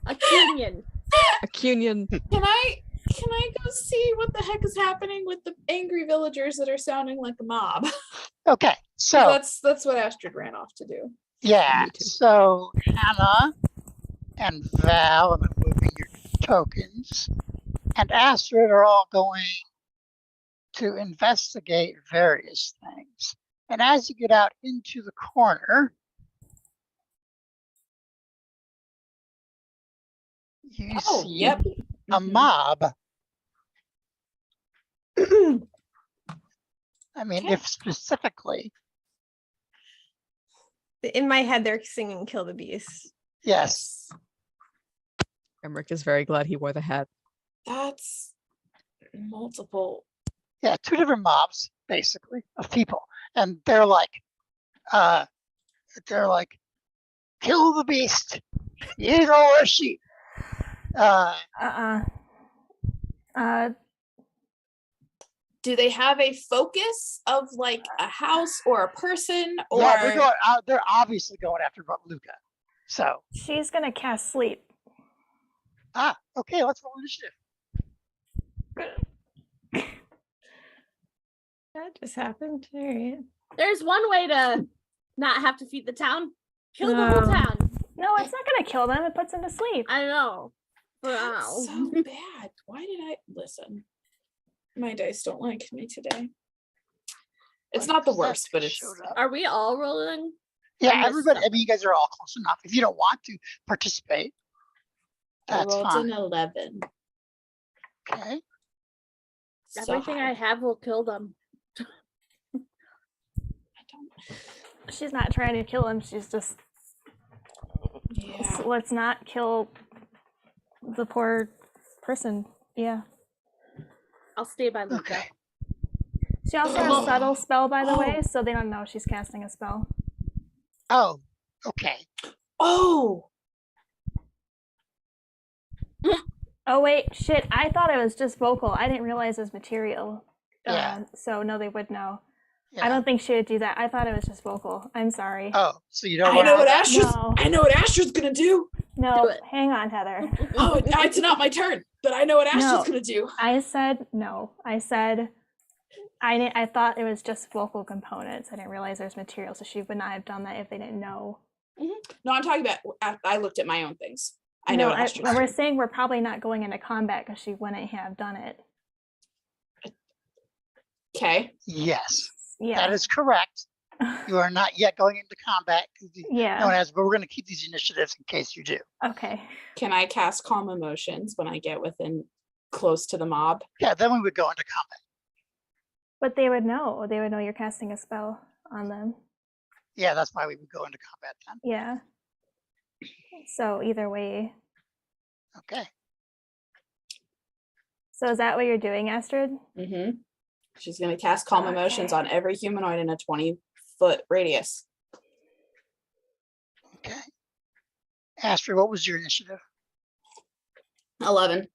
A union. A union. Can I go see what the heck is happening with the angry villagers that are sounding like a mob? Okay. So That's what Astrid ran off to do. yeah. Me too. So Hannah and Val, and I'm moving your tokens, and Astrid are all going to investigate various things. And as you get out into the corner, you Oh, see yep. a mob. I mean, Okay. if specifically, In my head, they're singing "Kill the Beast." yes. Emmerich is very glad he wore the hat. That's multiple. Yeah, two different mobs, basically, of people. And they're like, kill the beast, eat all the sheep. Do they have a focus of like a house or a person or Yeah, they're obviously going after Luca. So, She's gonna cast sleep. okay, let's roll initiative. That just happened. All right. There's one way to not have to feed the town. Kill the whole No. town. No, it's not gonna kill them. It puts them to sleep. I know. That's Wow. so bad. Why did I listen? My dice don't like me today. It's not the worst, but it's Showed up. Are we all rolling? Yeah, missed everybody. I something. mean, you guys are all close enough. If you don't want to participate, I that's rolled fine. an 11. Okay. So Everything high. I have will kill them. I don't. She's not trying to kill him. She's just Yeah. let's not kill the poor person. Yeah. I'll stay by Luca. Okay. She also has Oh. subtle spell, by the Oh. way, so they don't know she's casting a spell. Oh, okay. Oh, Oh wait, shit! I thought it was just vocal. I didn't realize it was material. Yeah. So no, they would know. Yeah. I don't think she would do that. I thought it was just vocal. I'm sorry. Oh, so you don't I want know what to. Astrid's. No. I know what Astrid's gonna do. No, Do it. hang on, Heather. Oh, it's not my turn, but I know what Astrid's No. gonna do. I said no. I said I thought it was just vocal components. I didn't realize there's material, so she would not have done that if they didn't know. No, I'm talking about. I looked at my own things. I know No, what Astrid's we're doing. saying we're probably not going into combat because she wouldn't have done it. Okay. Yes, Yeah. that is correct. You are not yet going into combat. Yeah. No one has, but we're going to keep these initiatives in case you do. Okay. Can I cast calm emotions when I get within close to the mob? Yeah, then we would go into combat. But they would know. They would know you're casting a spell on them. Yeah, that's why we would go into combat then. Yeah. So either way. Okay. So is that what you're doing, Astrid? Mm-hmm. She's gonna cast calm emotions Okay. on every humanoid in a 20-foot radius. Okay. Astrid, what was your initiative? 11.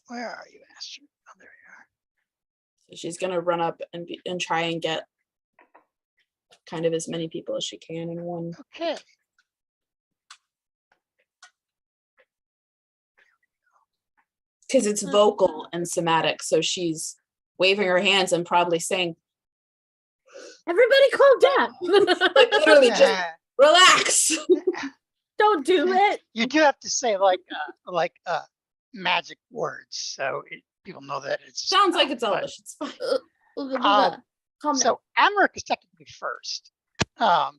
Where are you, Astrid? Oh, there you are. So she's gonna run up and try and get kind of as many people as she can in one. Okay. Because it's vocal and somatic, so she's waving her hands and probably saying, Everybody calm down. like literally just relax. Don't do it. You do have to say magic words, so people know that it's Sounds like it's but- Elvish. It's fine. Calm down. So Amric is technically first. What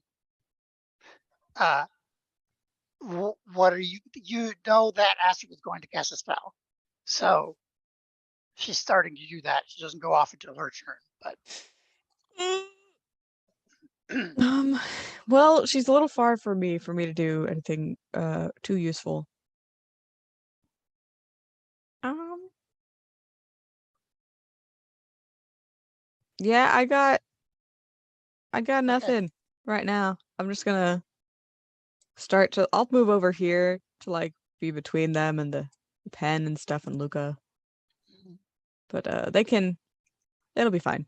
are you? You know that Astrid was going to cast a spell, so she's starting to do that. She doesn't go off until her turn, but Well, she's a little far for me to do anything too useful. Yeah, I got nothing right now. I'm just gonna I'll move over here to like be between them and the pen and stuff and Luca. But it'll be fine.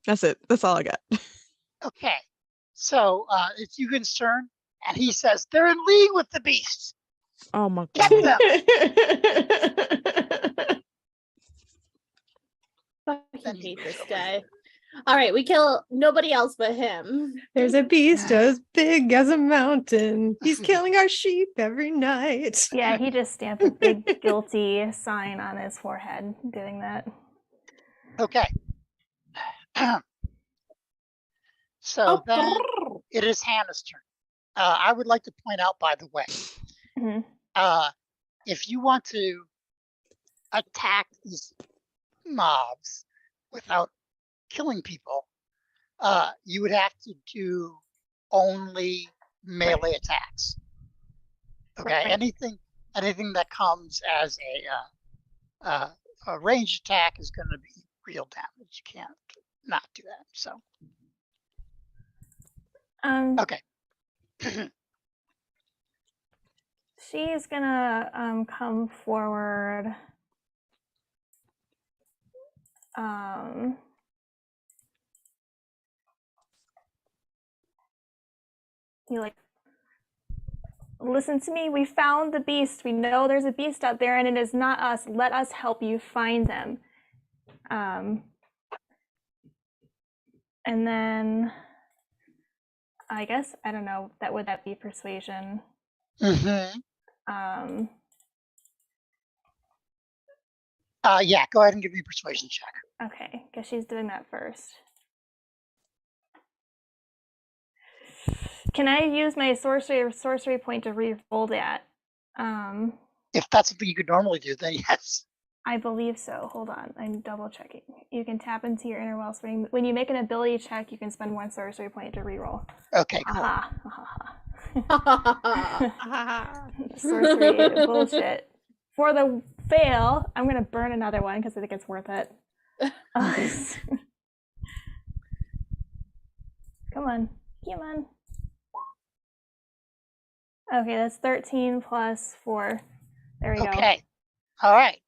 That's it. That's all I got. okay. So it's Eugen's turn, and he says they're in league with the beasts. Oh my Get god. them! Fucking Then he hate moves this over guy. here. All right, we kill nobody else but him. There's a beast as big as a mountain. He's killing our sheep every night. Yeah, he just stamped a big guilty sign on his forehead doing that. Okay. So then it is Hannah's turn. I would like to point out, by the way, Mhm. if you want to attack these mobs without killing people, you would have to do only melee attacks. Okay, Right. anything that comes as a ranged attack is going to be real damage. You can't not do that. So okay. She's gonna come forward. You like, listen to me. We found the beast. We know there's a beast out there, and it is not us. Let us help you find them. And then I guess I don't know. Would that be persuasion? Mm-hmm. Yeah, go ahead and give me a persuasion check. Okay, because she's doing that first. Can I use my sorcery point to re-roll that? If that's something you could normally do, then yes. I believe so. Hold on, I'm double checking. You can tap into your inner wellspring. When you make an ability check, you can spend 1 sorcery point to re-roll. Okay, cool. Sorcery bullshit. For the fail, I'm gonna burn another one because I think it's worth it. Come on. Okay, that's 13 plus 4. There we go. Okay. All right.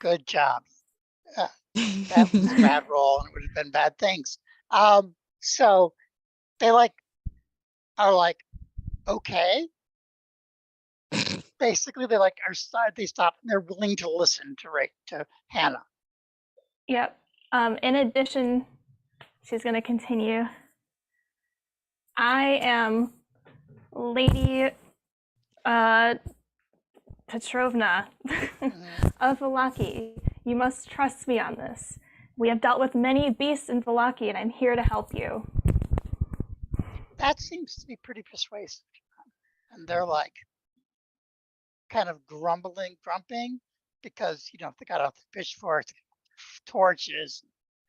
Good job. That was a bad roll, and it would have been bad things. So they are like, okay. Basically, they they stop and they're willing to listen to Hannah. Yep. In addition, she's gonna continue. I am Lady Petrovna Mhm. of Vallaki, you must trust me on this. We have dealt with many beasts in Vallaki, and I'm here to help you. That seems to be pretty persuasive. And they're like kind of grumping because they got out the pitchforks, torches.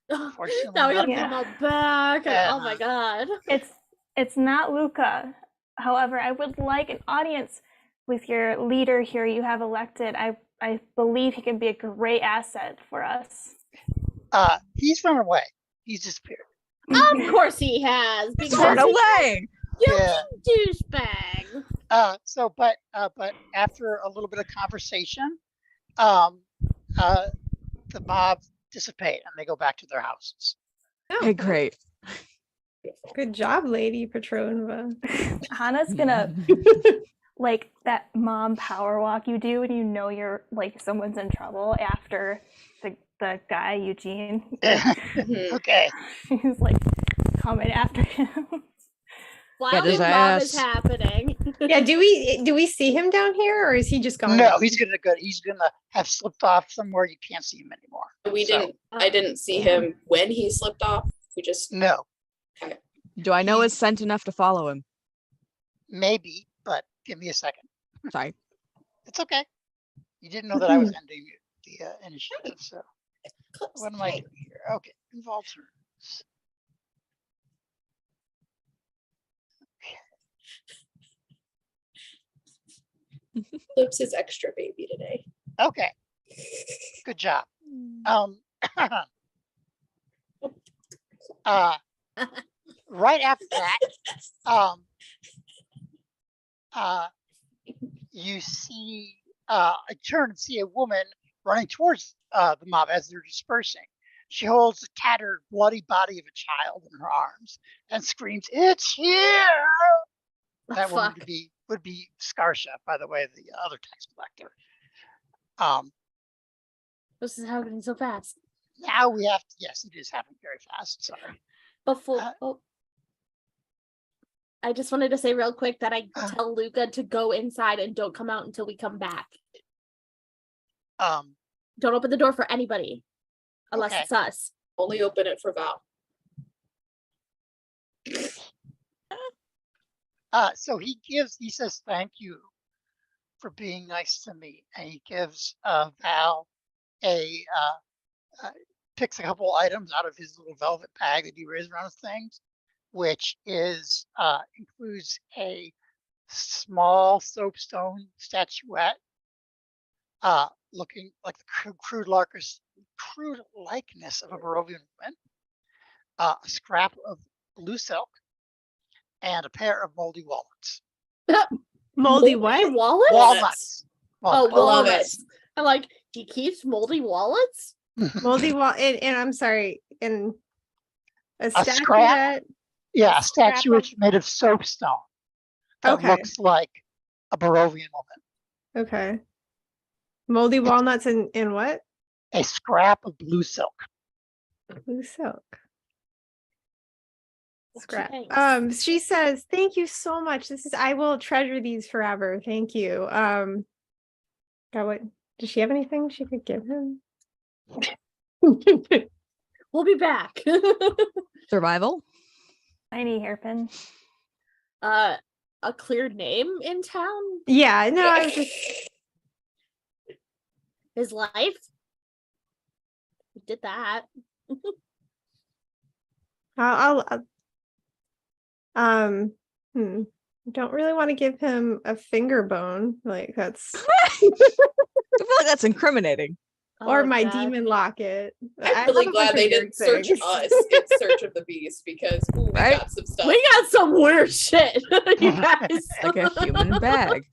Unfortunately, Now we gotta nothing. put them all back. And, oh my Uh-huh. god. It's not Luca. However, I would like an audience with your leader here you have elected. I believe he can be a great asset for us. He's run away. He's disappeared. Of course he has. He's Because run away. you Yeah. douchebag. But after a little bit of conversation, the mob dissipate and they go back to their houses. Okay, great. Good job, Lady Petrovna. Hannah's gonna like that mom power walk you do when you know you're like someone's in trouble after the guy Eugene. Okay. He's like coming after him. While his the mob is ass. happening. Yeah, do we see him down here, or is he just gone? No, he's gonna have slipped off somewhere you can't see him anymore. We So, didn't. I didn't see him when he slipped off. We just. No, Do I know his scent enough to follow him? maybe, but give me a second. Sorry. It's okay. You didn't know that I was ending the initiative, so what am I doing here? Okay, involve turns. Lips is extra baby today. Okay, good job. Right after that, you see, I turn and see a woman running towards the mob as they're dispersing. She holds the tattered, bloody body of a child in her arms and screams, "It's here!" That woman Fuck. would be Scarsha, by the way, the other tax collector. This is happening so fast. Now we have to, yes, it is happening very fast. Sorry. Before I just wanted to say real quick that I tell Luca to go inside and don't come out until we come back. Don't open the door for anybody unless Okay. it's us. Only open it for Val. So he says thank you for being nice to me, and he gives Val picks a couple items out of his little velvet bag that he wears around his things, which is includes a small soapstone statuette, looking like the crude likeness of a Barovian woman, a scrap of blue silk, and a pair of moldy walnuts. Moldy what? Wallets? Walnuts. Oh, I love walnuts. I'm like, he keeps moldy wallets? Moldy wall, and I'm sorry, and a scrap? statuette. Yeah, a Scrap of- statuette made of soapstone that Okay. looks like a Barovian woman. Okay. Moldy walnuts and what? A scrap of blue silk. Blue silk. Scrap. Thanks. She says, "Thank you so much. I will treasure these forever. Thank you." God, what does she have anything she could give him? We'll be back. Survival? Tiny hairpin. A clear name in town? Yeah, no, I was just His life? We did that. Don't really want to give him a finger bone. Like that's I feel like that's incriminating. or Oh, my God. demon locket. I I'm have really a glad bunch of they weird didn't search things. us in search of the beast because ooh, we Right? got some stuff. We got some weird shit, you guys. Like a human bag.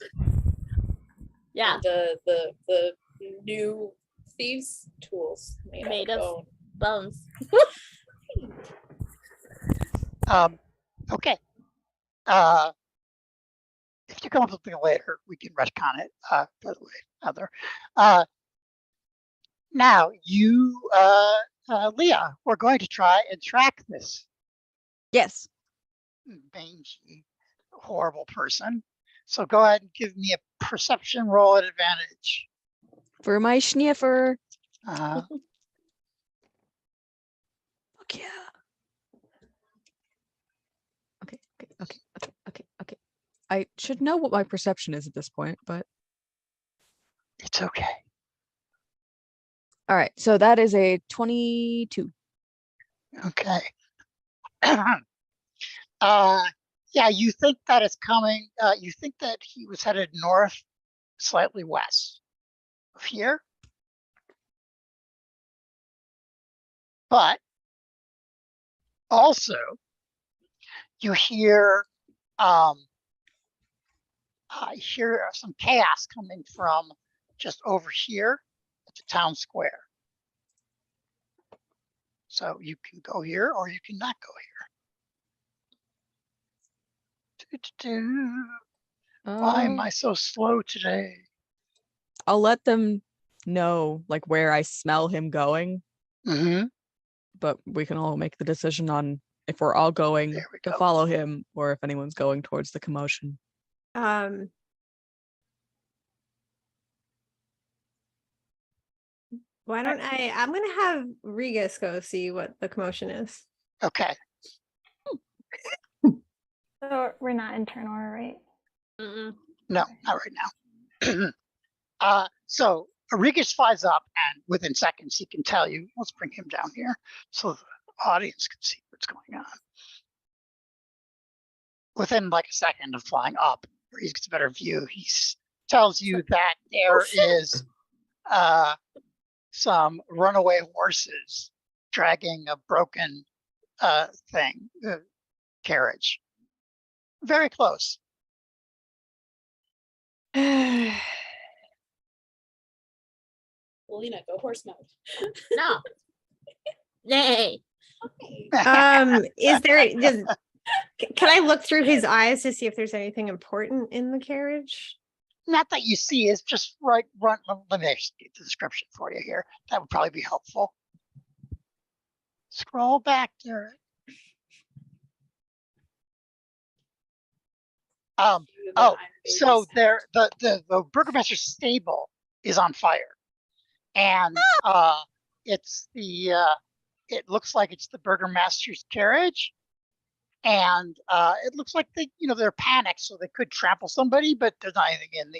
Yeah, The new thieves tools Made out of- bone. bones. Okay. If you come up with something later, we can retcon it. By the way, Heather. Now you, Leah, we're going to try and track this Yes. mangy, horrible person So go ahead and give me a perception roll at advantage. For my schniffer. Uh, Fuck yeah. Okay, okay. I should know what my perception is at this point, but it's okay. all right. So that is a 22. Okay. Yeah, you think that it's coming. You think that he was headed north, slightly west of here. But also, you hear some chaos coming from just over here at the town square. So you can go here or you can not go here. Why am I so slow today? I'll let them know like where I smell him going, Mm-hmm. but we can all make the decision on if we're all going There we to go. follow him or if anyone's going towards the commotion. Why don't I'm gonna have Regus go see what the commotion is. Okay. So we're not in turn order, right? Mm-mm. No, not right now. So Arigas flies up and within seconds he can tell you, let's bring him down here so the audience can see what's going on. Within like a second of flying up, where he gets a better view, he tells you that there is some runaway horses dragging a broken carriage. Very close. Lena, go horse mode. No. Nay. Is there can I look through his eyes to see if there's anything important in the carriage? Not that you see, it's just right. Let me actually get the description for you here. That would probably be helpful. Scroll back there. So there, the burgomaster's stable is on fire, and it's the it looks like it's the burgomaster's carriage, and it looks like they're panicked, so they could trample somebody, but there's not anything in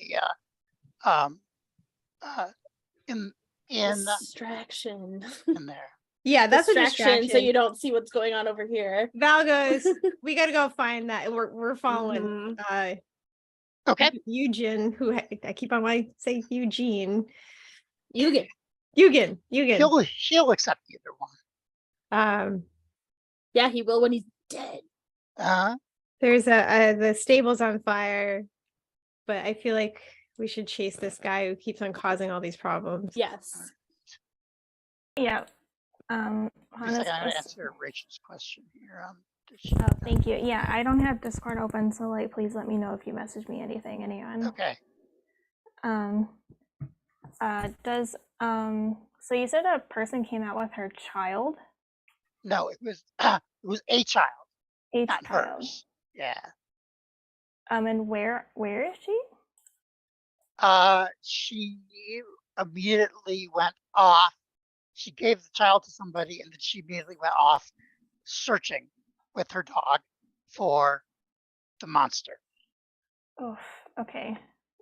the Distraction. in there. Yeah, that's a distraction, so you don't see what's going on over here. Val goes, we gotta go find that. We're following Okay. Eugen, who I keep on wanting to say Eugene. Eugen. He'll accept either one. Yeah, he will when he's dead. There's the stable's on fire, but I feel like we should chase this guy who keeps on causing all these problems. Yes. Yeah. I'm Hannah's gonna answer Rachel's question here. Oh, thank you. Yeah, I don't have Discord open, so like, please let me know if you message me anything, anyone. Okay. So you said a person came out with her child? No, it was a child, not child. hers. Yeah. And where is she? She immediately went off. She gave the child to somebody, and then she immediately went off searching with her dog for the monster. Oh, okay.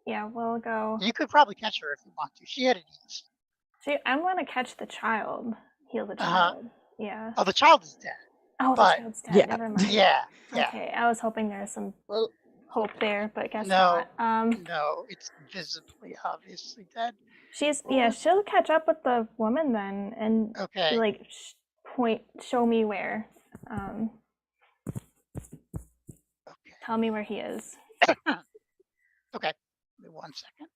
Yeah, we'll go. You could probably catch her if you want to. She had it easy. See, I'm gonna catch the child. Heal the child. Yeah. Oh, the child is dead. Oh, the child's dead. Yeah. Never mind. Yeah. Okay, I was hoping there was some hope there, but guess No. not. No, it's visibly, obviously dead. She'll catch up with the woman then, and Okay. like show me where. Okay. Tell me where he is. Okay. Give me 1 second.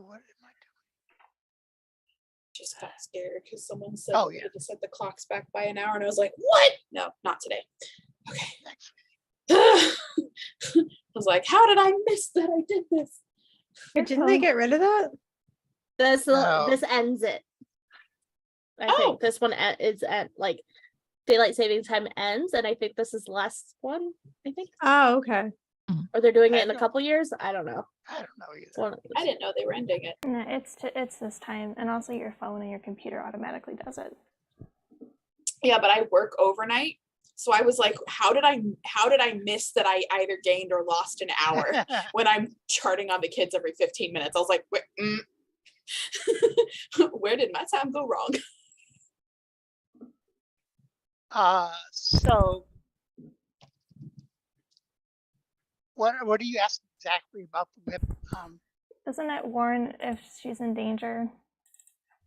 What am I Just got scared because someone said Oh, we yeah. had to set the clocks back by an hour, and I was like, "What? No, not today." Okay. doing next week? I was like, "How did I miss that? I did this." Didn't they get rid of that? No. This ends it. I Oh. think this one is at like daylight saving time ends, and I think this is the last one. I think. Oh, okay. Or they're doing I it in a don't- couple years? I don't know. I don't know either. One of I those. didn't know they were ending it. No, it's this time, and also your phone and your computer automatically does it. Yeah, but I work overnight. So I was like, how did I miss that I either gained or lost an hour when I'm charting on the kids every 15 minutes? I was like, where did my time go wrong? So what do you ask exactly about the whip? Doesn't it warn if she's in danger?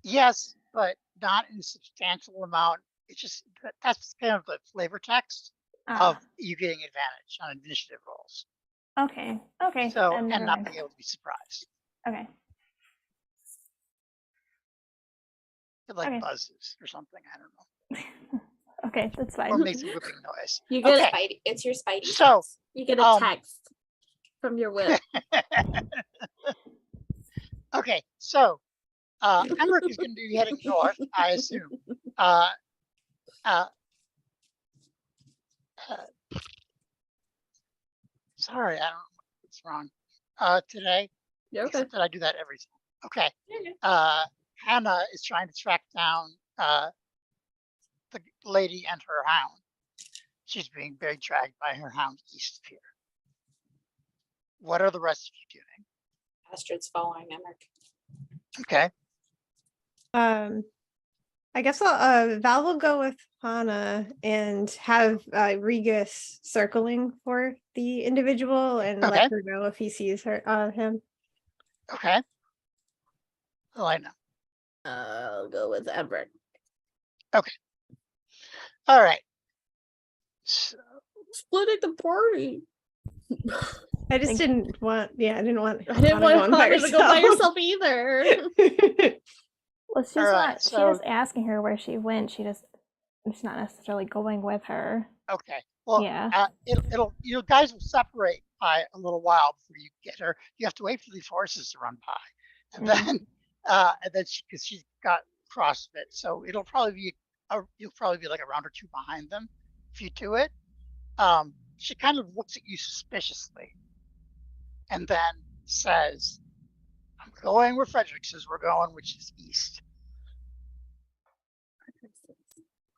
Yes, but not in a substantial amount. It's just that's kind of the flavor text of you getting advantage on initiative rolls. Okay. Okay. So then and never not mind. being able to be surprised. Okay. It like Okay. buzzes or something. I don't know. Okay, that's fine. Or makes a whipping noise. You get Okay. Spidey, it's your Spidey. So you get a text from your whip. okay, so Emmerich is going to be heading north, I assume. Sorry, I don't know what's wrong today. You're okay. Except that I do that every time. Okay. Yeah. Hannah is trying to track down the lady and her hound. She's being very dragged by her hound east of here. What are the rest of you doing? Astrid's following Emmerich. Okay. I guess Val will go with Hana and have Regis circling for the individual and Okay. let her know if he sees him. Okay. Oh, I know. I'll go with Everett. All right. So, Splitting the party. I just Thank- didn't want. Yeah, I didn't want. I didn't Hana want going by Hana to go by herself. herself either. Well, she's Alright, not. so- She was asking her where she went. She's not necessarily going with her. okay. Well, Yeah. it'll you guys will separate by a little while before you get her. You have to wait for these horses to run by, and then because she's got CrossFit, so it'll probably be you'll probably be like a round or two behind them if you do it. She kind of looks at you suspiciously, and then says, "I'm going where Frederick says we're going, which is east."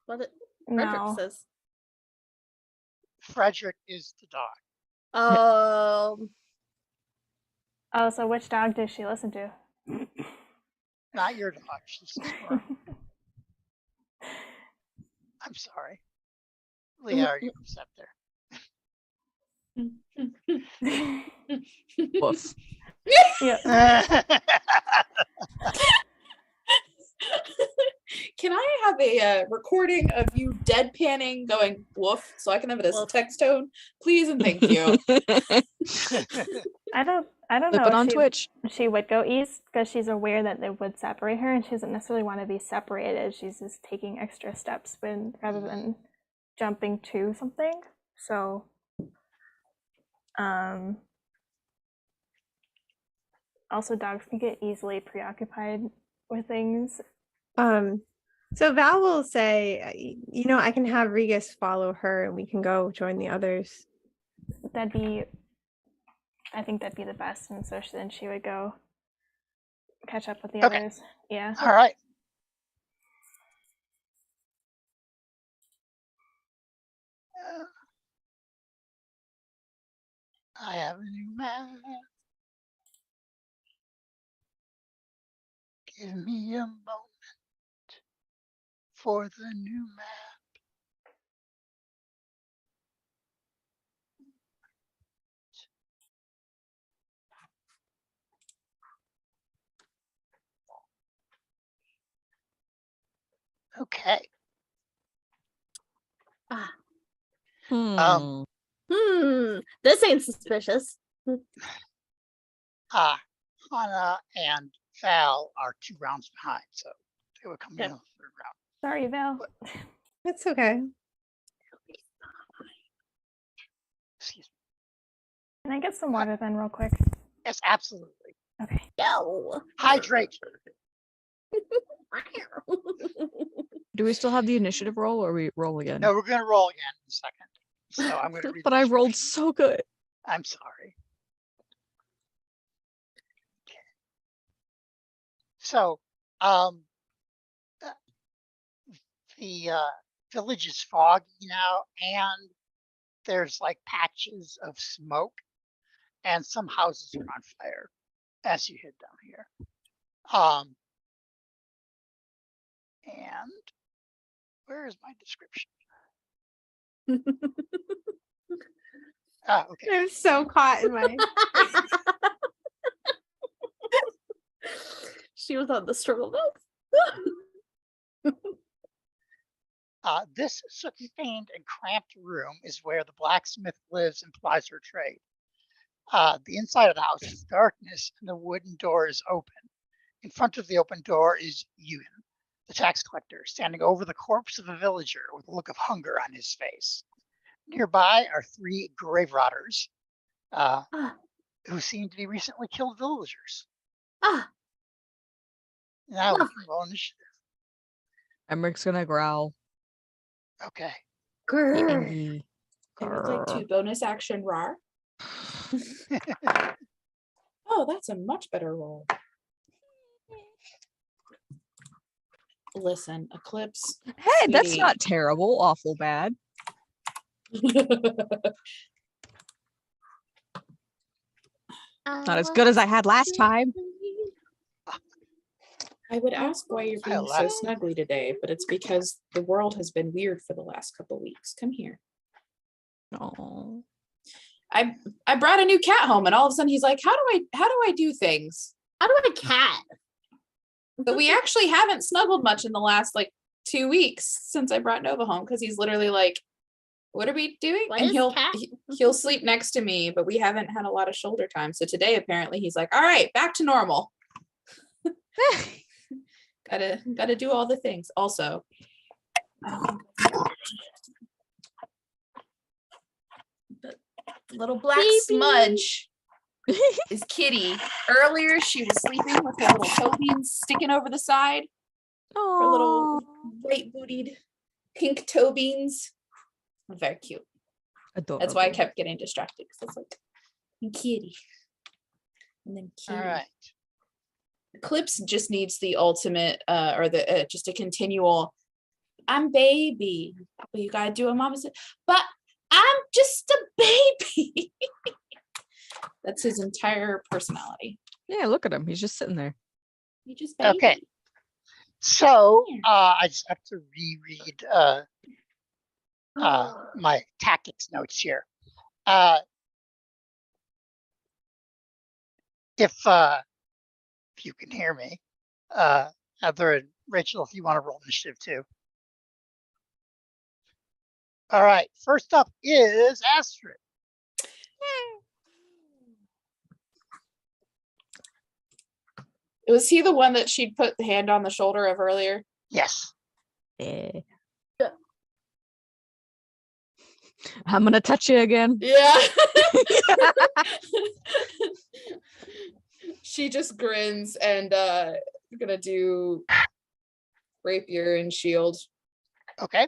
What it Frederick No. says. Frederick is the dog. Oh, so which dog does she listen to? Not your dog. She's a squirrel. I'm sorry. Leah, are you upset there? Woof. Yeah. Can I have a recording of you deadpanning going woof so I can have it as a Woof. text tone, please and thank you. I don't Flip know it on if Twitch. she would go east because she's aware that they would separate her, and she doesn't necessarily want to be separated. She's just taking extra steps rather than jumping to something. So, also dogs can get easily preoccupied with things. So Val will say, I can have Regis follow her and we can go join the others. I think that'd be the best, and so then she would go catch up with the Okay. others. Yeah. All right. I have a new map. Give me a moment for the new map. Okay. Hmm. This ain't suspicious. Hana and Val are 2 rounds behind, so they would come in Okay. on the 3rd round. Sorry, Val. That's okay. Excuse me. Can I get some water then, real quick? Yes, absolutely. Okay. Go. Hydrate. Do we still have the initiative roll or we roll again? No, we're going to roll again in a second. So I'm going to read But the I rolled description. so good. I'm sorry. Okay. So, um, uh, the village is foggy now, and there's like patches of smoke, and some houses are on fire as you head down here. And where is my description? Okay. I'm so caught in my. She was on the struggle bus. This soot-stained and cramped room is where the blacksmith lives and plies her trade. The inside of the house is darkness, and the wooden door is open. In front of the open door is Ewan, the tax collector, standing over the corpse of a villager with a look of hunger on his face. Nearby are 3 grave rotters, who seem to be recently killed villagers. Now we can roll initiative. Emmerich's gonna growl. Okay. Angry. I would like to bonus action RAR. Oh, that's a much better roll. Listen, Eclipse. Hey, that's sweetie. not terrible. Awful bad. Not as good as I had last time. I would ask why you're being so laugh. snuggly today, but it's because the world has been weird for the last couple weeks. Come here. Oh. I brought a new cat home, and all of a sudden he's like, how do I do things? How do I cat? But we actually haven't snuggled much in the last like 2 weeks since I brought Nova home, because he's literally like, what are we doing? What and is cat? he'll sleep next to me, but we haven't had a lot of shoulder time. So today apparently he's like, all right, back to normal. gotta do all the things. Also, the little black Baby. smudge is Kitty. Earlier she was sleeping with her little toe beans sticking over the side. Her little white bootied pink toe beans. Very cute. Adorable. That's why I kept getting distracted, because it's like, and Kitty. And then Kitty. All right. Eclipse just needs the ultimate, or the just a continual, I'm baby. But you gotta do what mama said. But I'm just a baby. That's his entire personality. Yeah, look at him. He's just sitting there. You just baby. Okay. So I just have to reread my tactics notes here. If you can hear me, Heather and Rachel, if you want to roll initiative too. All right. First up is Astrid. Was he the one that she'd put the hand on the shoulder of earlier? Yes. I'm gonna touch you again. Yeah. She just grins and gonna do rapier and shield. Okay.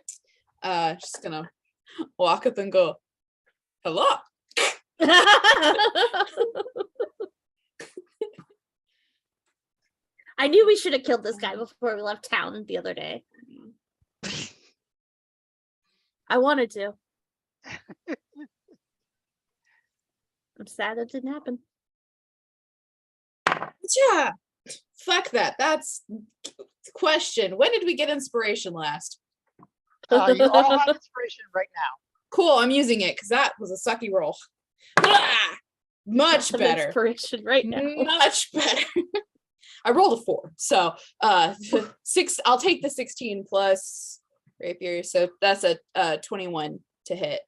Just gonna walk up and go, hello. I knew we should have killed this guy before we left town the other day. I wanted to. I'm sad it didn't happen. Yeah. Fuck that. That's question. When did we get inspiration last? You all have inspiration right now. Cool. I'm using it because that was a sucky roll. Ah, much Some better. inspiration right now. Much better. I rolled a 4. So 6. I'll take the 16 plus rapier. So that's a 21 to hit.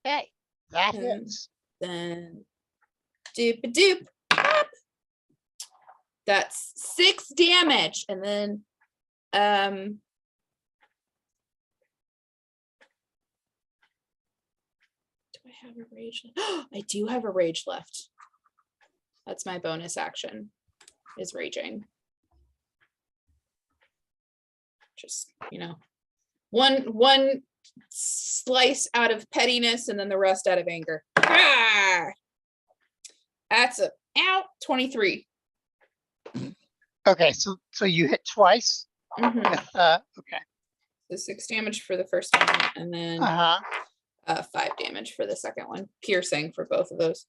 Okay. That Hmm. hits. Then doop doop. Pop. That's 6 damage. And then do I have a rage left? I do have a rage left. That's my bonus action, is raging. Just, one slice out of pettiness and then the rest out of anger. Ah! That's a 23. Okay, so you hit twice Mhm. with okay. So 6 damage for the first one, and then Uh-huh. 5 damage for the second one. Piercing for both of those.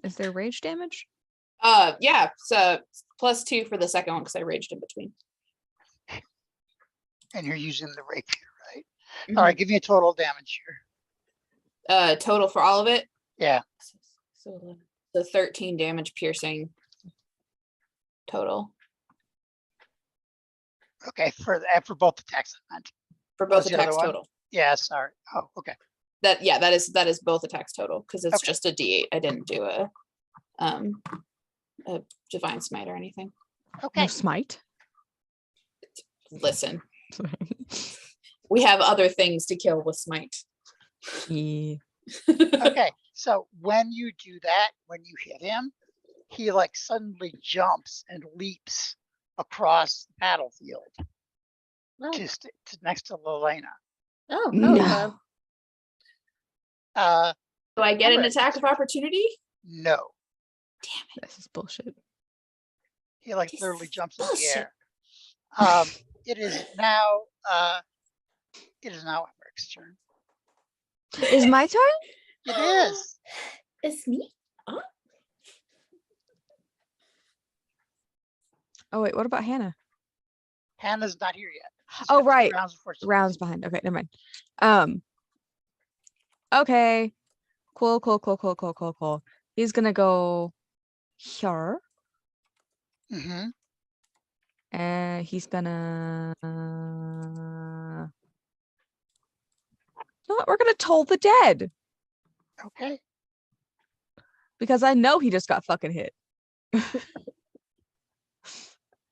Is there rage damage? Yeah, so +2 for the second one because I raged in between. And you're using the rapier, right? Mhm. All right, give me a total damage here. Total for all of it. Yeah. So 13 damage piercing total Okay, for both attacks I meant. for What was both the other attacks one? total. Yeah, sorry. Oh, okay. That is both attacks total because it's Okay. just a D8. I didn't do a divine smite or anything. Okay. No smite. Listen, we have other things to kill with smite. Yeah. Okay. So when you do that, when you hit him, he like suddenly jumps and leaps across the battlefield Oh, to next to Lelena. oh, No. Do I get an Alright, attack of opportunity? No, This is bullshit. he like This literally is jumps in the bullshit. air. It is now Eric's turn. Is my turn? It is. It's me. Oh wait, what about Hannah? Hannah's not here yet. She's Oh, got 2 right. rounds before she Rounds leaves. behind. Okay, never mind. Okay. Cool. He's gonna go here. Mhm. And he's gonna no, we're gonna toll the dead. Okay. Because I know he just got fucking hit.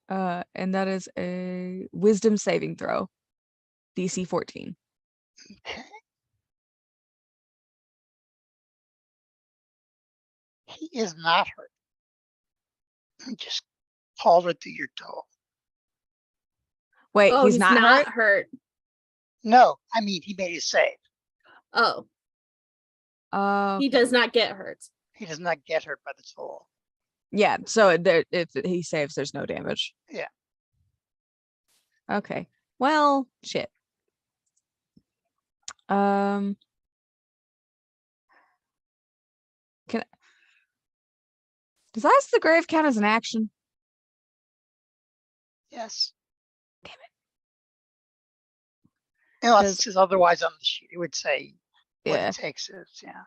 And that is a wisdom saving throw. DC 14. Okay. He is not hurt. You just hauled it to your toe. Wait, oh, he's not hurt? hurt. No, I mean he made his save. Oh, he Okay. does not get hurt. He does not get hurt by the toll. Yeah, so there, if he saves, there's no damage. Yeah. Okay. Well, shit. Can does Ice the Grave count as an action? Yes. Damn it. Unless 'Cause- it says otherwise on the sheet, it would say what Yeah. it takes is, yeah.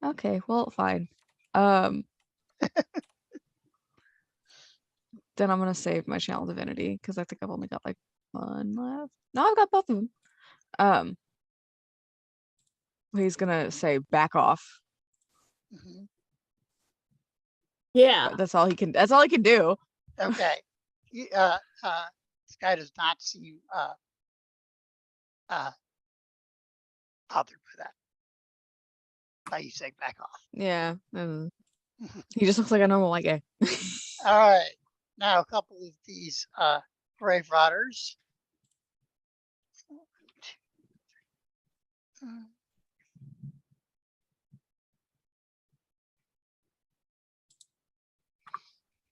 Okay, well, fine. Then I'm gonna save my channel divinity because I think I've only got like 1 left. No, I've got both of them. He's gonna say back off. Mhm. Yeah. That's all he can. That's all he can do. Okay. This guy does not seem bothered by that. By you saying back off. Yeah. He just looks like a normal white guy. All right. Now a couple of these grave rotters.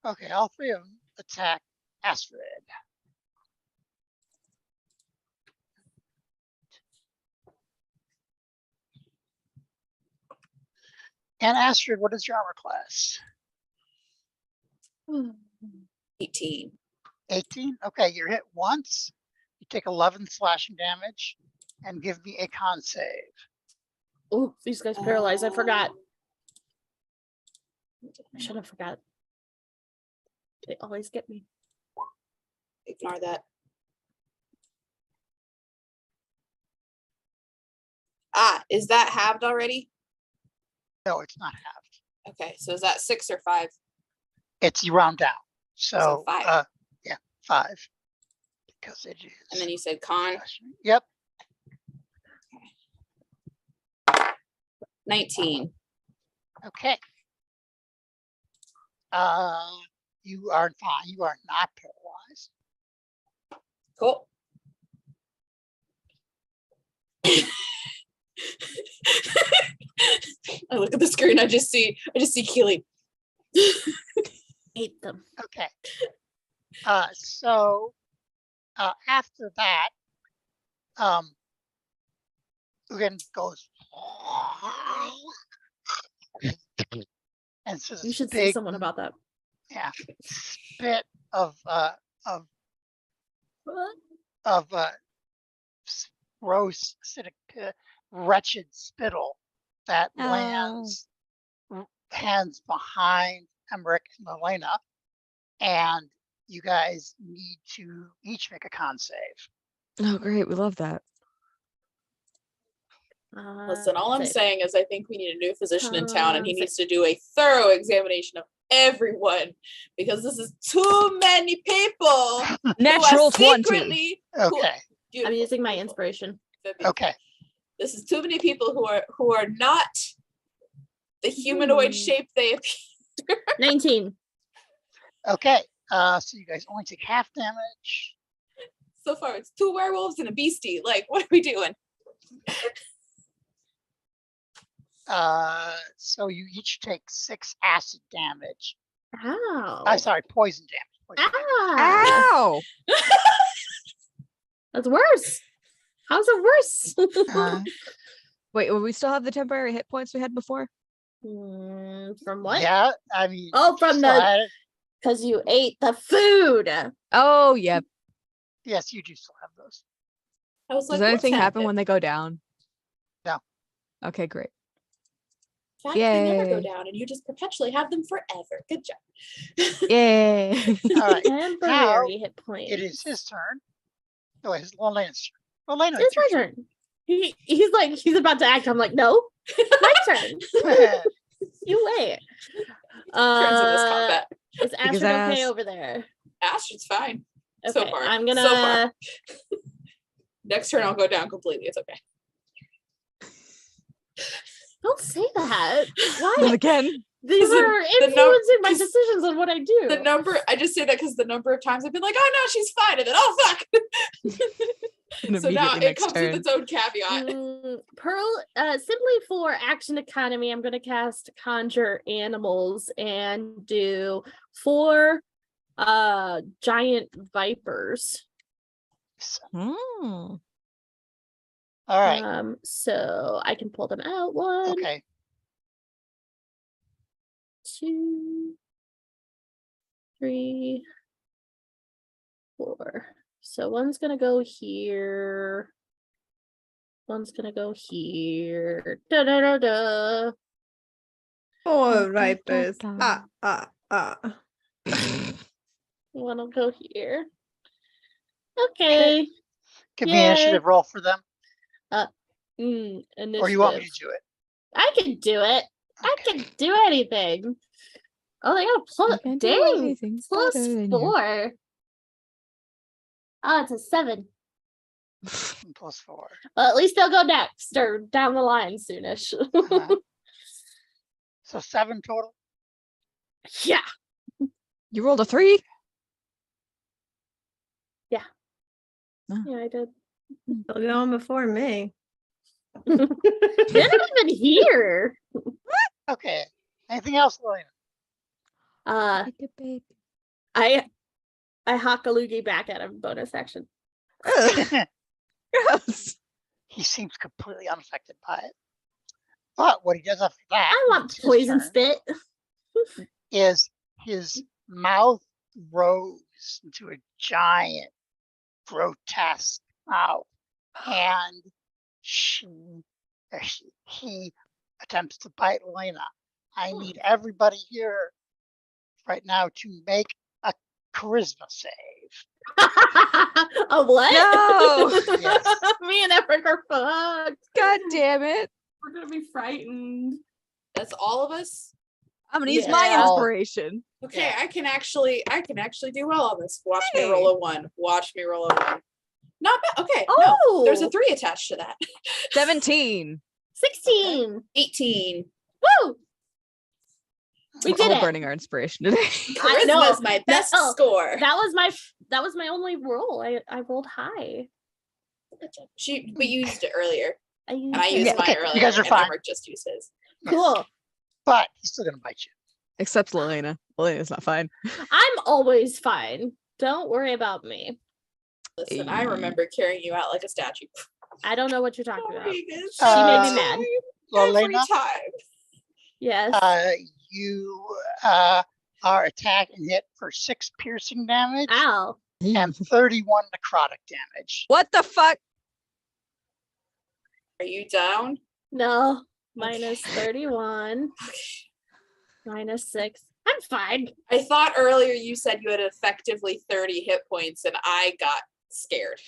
Okay, all 3 of them attack Astrid. And Astrid, what is your armor class? 18. 18? Okay, you're hit once. You take 11 slashing damage and give me a con save. Oh, these guys paralyzed. I forgot. I should have forgot. They always get me. Ignore that. Is that halved already? No, it's not halved. Okay, so is that 6 or 5? It's you round down. So, 5. yeah, 5. Because it is. And then you said con Yep. 19. Okay. You are fine. You are not paralyzed. Cool. I look at the screen. I just see Keely. Ate them. Okay. So after that, Ugin goes and so You this should see big someone about that. spit of gross, acidic, wretched spittle that lands hands behind Emmerich and Elena, and you guys need to each make a con save. Oh, great. We love that. Listen, all I'm Save. saying is I think we need a new physician in town, and he Save. needs to do a thorough examination of everyone because this is too many people. Natural who are 20. secretly- who- Okay. I'm Beautiful, using my beautiful. inspiration. Okay. This is too many people who are not the humanoid Hmm. shape they appear. 19. Okay. So you guys only take half damage. So far, it's 2 werewolves and a beastie. Like, what are we doing? So you each take 6 acid damage. Ow. I'm sorry, poison damage. Poison damage. Ah. Ow! That's worse. How's it worse? Wait, will we still have the temporary hit points we had before? From what? Yeah, I mean. Oh, from still the- had it. Because you ate the food. Oh, yep. Yes, you do still have those. I was Does like, anything what's happen when happening? they go down? No. Okay, great. In fact, they never go Yay. down, and you just perpetually have them forever. Good job. Yay. All right. Temporary hit point. It is his turn. No, it's Elena's turn. Elena, It's my turn. He's like, he's about to act. I'm like, no, my turn. turn. You wait. Turns in this combat. Is Because Astrid okay ass. over there? Astrid's fine. Okay, So far. I'm gonna. So far. Next turn, I'll go down completely. It's okay. Don't say that. Not Why? again. These the- are the influencing my 'cause decisions on what I do. The number, I just say that because the number of times I've been like, oh no, she's fine. And then, oh fuck. And So now immediately it next comes turn. with its own caveat. Pearl, simply for action economy, I'm going to cast Conjure Animals and do 4 giant vipers. Hmm. All right. So I can pull them out. 1, Okay. 2, 3, 4. So one's gonna go here. One's gonna go here. Da da da da. Poor vipers. Ah. One will go here. Okay. Give me an initiative roll for them, Initiative. or you want me to do it? I can do it. I Okay. can do anything. Oh, they got a plus. can do Dang, anything plus better than you. 4. Oh, it's a 7. Plus 4. Well, at least they'll go next or down the line soonish. Uh-huh. So 7 total. Yeah. You rolled a 3? Yeah, I did. Still going before me. They're not even here. Okay. Anything else, Elena? I hock a loogie back at him. Bonus action. Gross. He seems completely unaffected by it. But what he does after that I want it's his poison turn, spit. is his mouth grows into a giant, grotesque mouth, and he attempts to bite Elena. I need everybody here right now to make a charisma save. A what? No. Yes. Me and Eric are fucked. God damn it. We're gonna be frightened. That's all of us. I'm gonna use my Yeah. inspiration. Okay, Yeah. I can actually do well on this. Watch me Hey. roll a 1. Watch me roll a 1. Not bad. Okay, Oh, no, there's a 3 attached to that. 17. 16. 18. Woo! We We're did all it. burning our inspiration today. I know. Charisma is my best No, score. That was my only roll. I rolled high. But you used it earlier. And I used Yeah, mine okay, you earlier, guys are and fine. Emmerich just used his. Cool. But he's still gonna bite you. Except Lelena. Lena's not fine. I'm always fine. Don't worry about me. Listen, I remember carrying you out like a statue. I don't know what you're talking about. Regan, She made me Uh, mad. every Lelena, time. Yes. you are attacked and hit for 6 piercing damage Ow. and 31 necrotic damage. What the fuck? Are you down? No. Minus 31. Okay. Minus 6. I'm fine. I thought earlier you said you had effectively 30 hit points, and I got scared.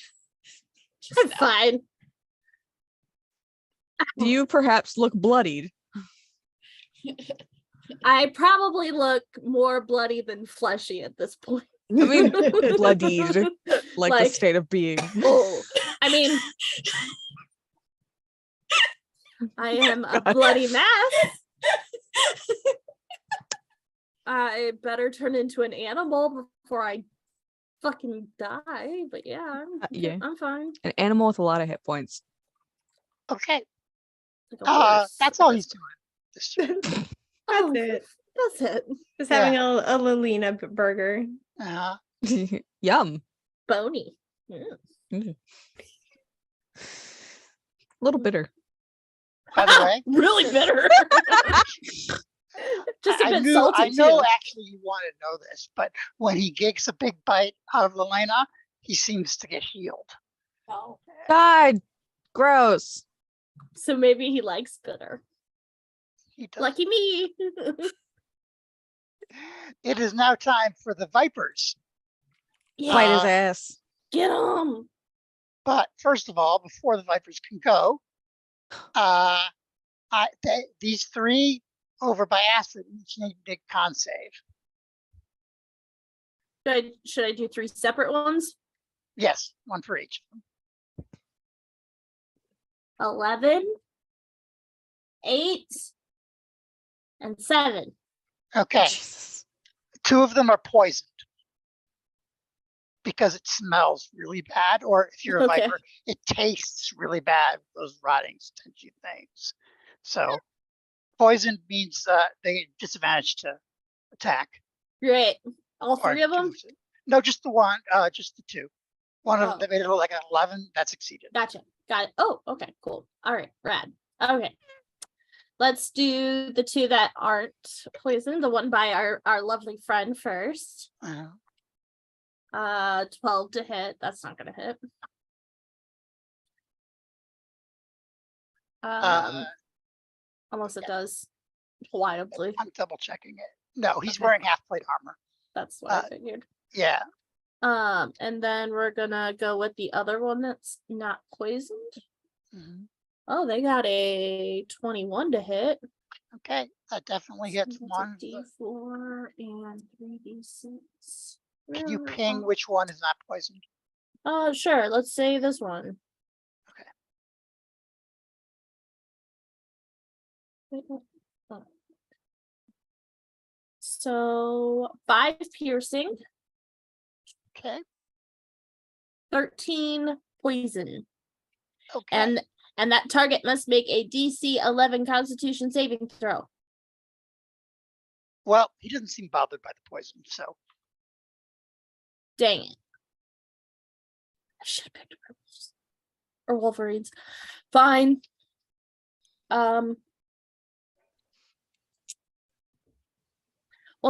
Just I'm now. fine. Do you perhaps look bloodied? I probably look more bloody than fleshy at this point. I mean, bloodied, like the Like- state of being. Oh, I mean, I am a God. bloody mess. I better turn into an animal before I fucking die. But yeah, Yeah. I'm fine. An animal with a lot of hit points. Okay, Like a horse that's at all this he's doing. This turn. That's Oh, it. That's it. Just having a Lelena burger. Uh, Yum. Bony. A little bitter. by the way, Really bitter. Just a I bit knew, salty I know too. actually you want to know this, but when he gigs a big bite out of Lelena, he seems to get healed. Oh. God, gross. So maybe he likes bitter. He does. Lucky me. It is now time for the Vipers. Yeah, Bite his ass. get him. But first of all, before the Vipers can go, these 3 over by acid each need to make con save. Should I do 3 separate ones? Yes, 1 for each. 11, 8, and 7. Okay, Jesus. 2 of them are poisoned because it smells really bad, or if you're a Okay. Viper, it tastes really bad. Those rotting, stingy things. So, poisoned means they get disadvantage to attack. Great. All or 3 of them? to- No, just the one. Just the 2. One of Oh. them that made it look like an 11. That succeeded. Gotcha. Got it. Oh, okay, cool. All right, rad. Okay. Let's do the 2 that aren't poisoned. The one by our lovely friend first. 12 to hit. That's not gonna hit. Unless it does wildly. I'm double checking it. No, he's wearing half plate armor. That's what I uh, figured. Yeah. And then we're gonna go with the other one that's not poisoned. Mhm. Oh, they got a 21 to hit. Okay, that definitely hits So that's one. a D4 and 3d6. Can you Where ping are- which one is not poisoned? Sure. Let's say this one. Okay. So 5 piercing, Okay. 13 poison, Okay. and that target must make a DC 11 Constitution saving throw. Well, he doesn't seem bothered by the poison, so Dang it! I should have picked werewolves or Wolverines. Fine. Well,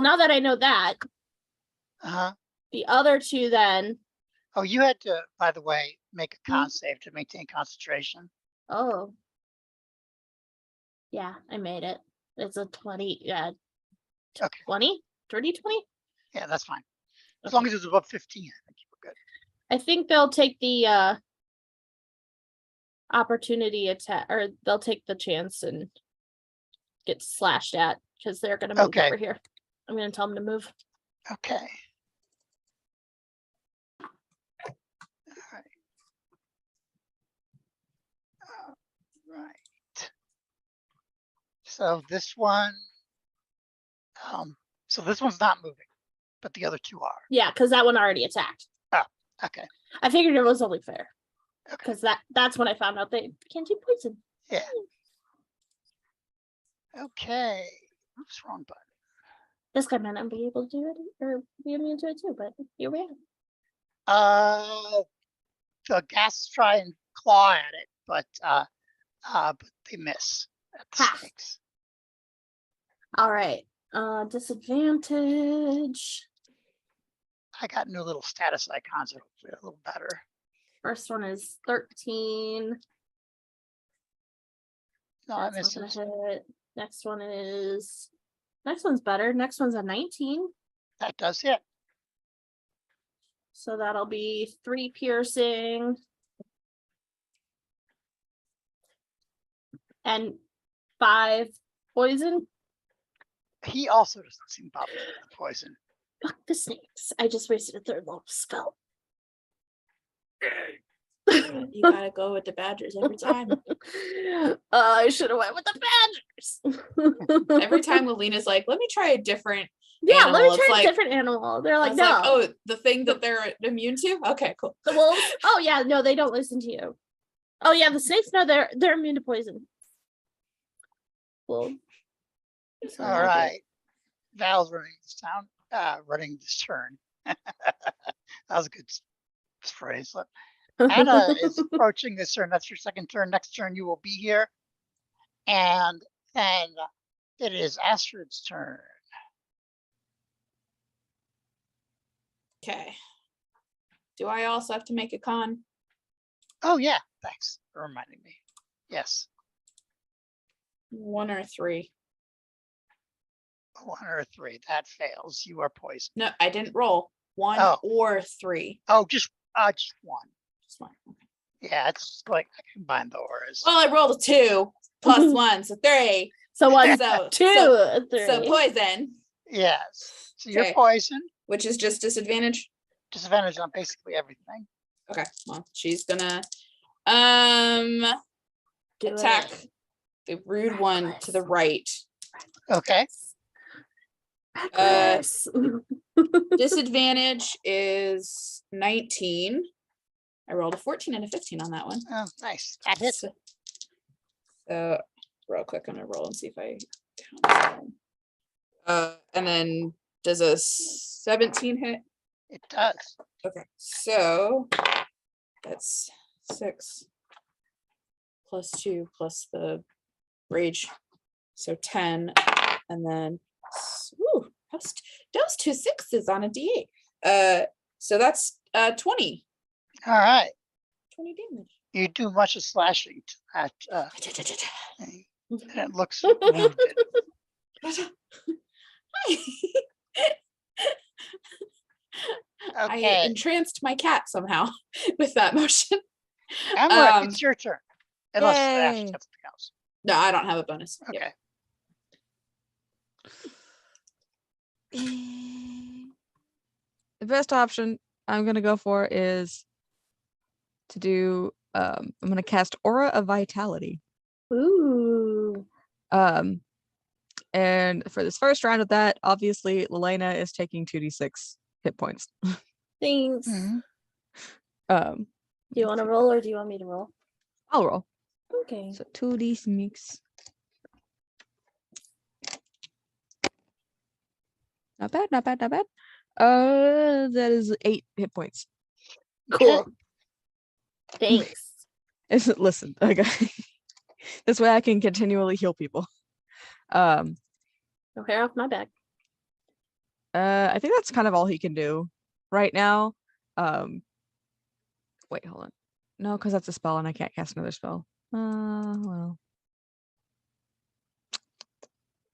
now that I know that, the other 2 then. Oh, you had to, by the way, make a Hmm? con save to maintain concentration. Oh. Yeah, I made it. It's a 20. Yeah. Okay. 20? 30, 20? Yeah, that's fine. As long as it's above 15, I think you were good. I think they'll take the opportunity attack, or they'll take the chance and get slashed at because they're gonna move Okay. over here. I'm gonna tell them to move. Okay. All right. Right. So this one, so this one's not moving, but the other 2 are. Yeah, because that one already attacked. Okay. I figured it was only fair. Okay. because that's when I found out they can't do poison. Yeah. Okay. Oops, wrong button. This guy might not be able to do it or be immune to it too, but here we are. The gas try and claw at it, but they miss at the Ha. snakes. All right. Disadvantage. I got new little status icons that hopefully are a little better. First one is 13. No, it That's not misses. gonna hit. Next one's better. Next one's a 19. That does hit. So that'll be 3 piercing. And 5 poison. He also doesn't seem bothered with the poison. Fuck the snakes. I just wasted a 3rd level spell. You gotta go with the Badgers every time. I should have went with the Badgers. Every time Lalena's like, let me try a different Yeah, let animal, me it's try like- a different animal. They're like, it's no. like, oh, the thing that they're immune to? Okay, cool. The wolves? Oh yeah, no, they don't listen to you. Oh yeah, the snakes, no, they're immune to poison. Well, so All right. Val's running this turn. That was a good phrase. Anna is approaching this turn. That's your second turn. Next turn you will be here. And then it is Astrid's turn. Okay. Do I also have to make a con? Oh yeah, thanks for reminding me. Yes, 1 or 3? 1 or 3. That fails. You are poisoned. No, I didn't roll. 1 Oh. or 3. Oh, just 1. Just 1. Yeah, it's like I combine the auras. Well, I rolled a 2 plus 1, so 3. So one, So 2, so, 3. so poison, Yes. So you're Okay. poisoned. which is just disadvantage. Disadvantage on basically everything. Okay, well, she's gonna Do attack it. the rude one to the right. Okay. Reckless. Disadvantage is 19. I rolled a 14 and a 15 on that one. Oh, nice. That hits. So real quick, I'm gonna roll and see if I count that. And then does a 17 hit? It does. Okay, so that's 6 plus 2 plus the rage, so 10, and then ooh, those 2 6s on a d8. So that's 20 All right. damage. You do much of slashing to that thing, and it looks wounded. I Okay. entranced my cat somehow with that motion. Emmerich, it's your turn. Unless Ash Yay. has something else. No, I don't have a bonus. Okay. Yep. The best option I'm gonna go for is to do I'm gonna cast Aura of Vitality. Ooh. And for this first round of that, obviously Lelena is taking 2d6 hit points. Thanks. Mhm. Do you want to roll or do you want me to roll? I'll roll. Okay. So 2d6. Not bad, not bad, not bad. That is 8 hit points. Cool. Thanks. Listen, okay. This way I can continually heal people. No hair off my back. I think that's kind of all he can do right now. Wait, hold on. No, because that's a spell and I can't cast another spell. Well.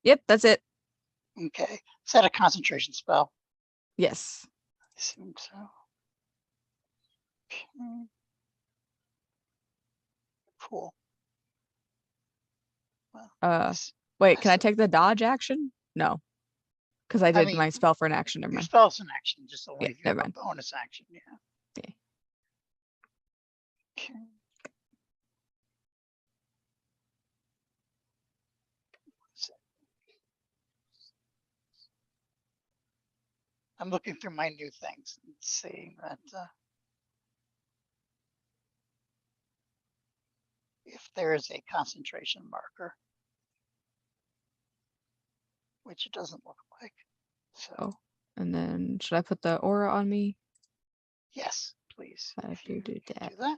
Yep, that's it. Okay. Is that a concentration spell? Yes. I assume so. Okay. Cool. Well, Wait, can I That's- take the dodge action? No. Because I did mean, my spell for an action. Never your mind. spell's an action, just only Yeah, if you have never a mind. bonus action. Yeah. Yeah. Okay. I'm looking through my new things and seeing that if there is a concentration marker, which it doesn't look like. So, Oh, and then should I put the aura on me? yes, please. I if you do can that. do that.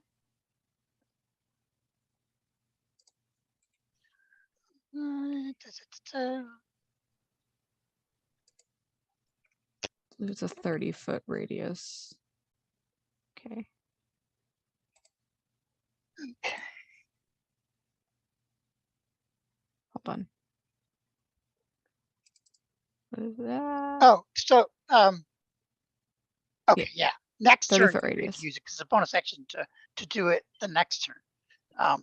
There's a 30-foot radius. Okay. Okay. Hold on. What is that? Oh, so okay, yeah. Next 30 turn foot you could radius. use it because it's a bonus action to do it the next turn.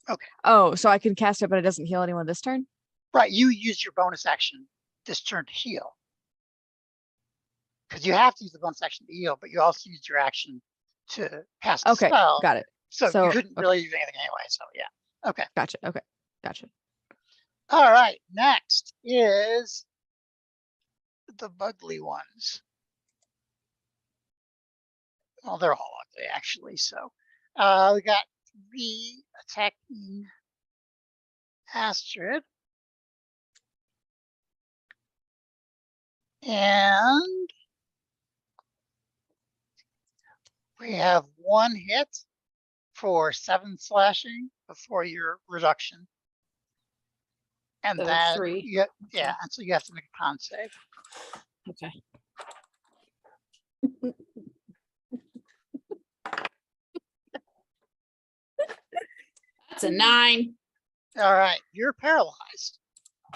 Okay. Oh, so I can cast it, but it doesn't heal anyone this turn? Right, you use your bonus action this turn to heal. Because you have to use the bonus action to heal, but you also used your action to cast a Okay, spell. got it. So you So, couldn't okay. really use anything anyway. So yeah. Okay. Gotcha. Okay, gotcha. All right. Next is the Bugly ones. Well, they're all ugly actually. So we got 3 attacking Astrid. And we have 1 hit for 7 slashing before your reduction. And So then 3. yeah, and so you have to make a con save. Okay. That's a 9. All right, you're paralyzed.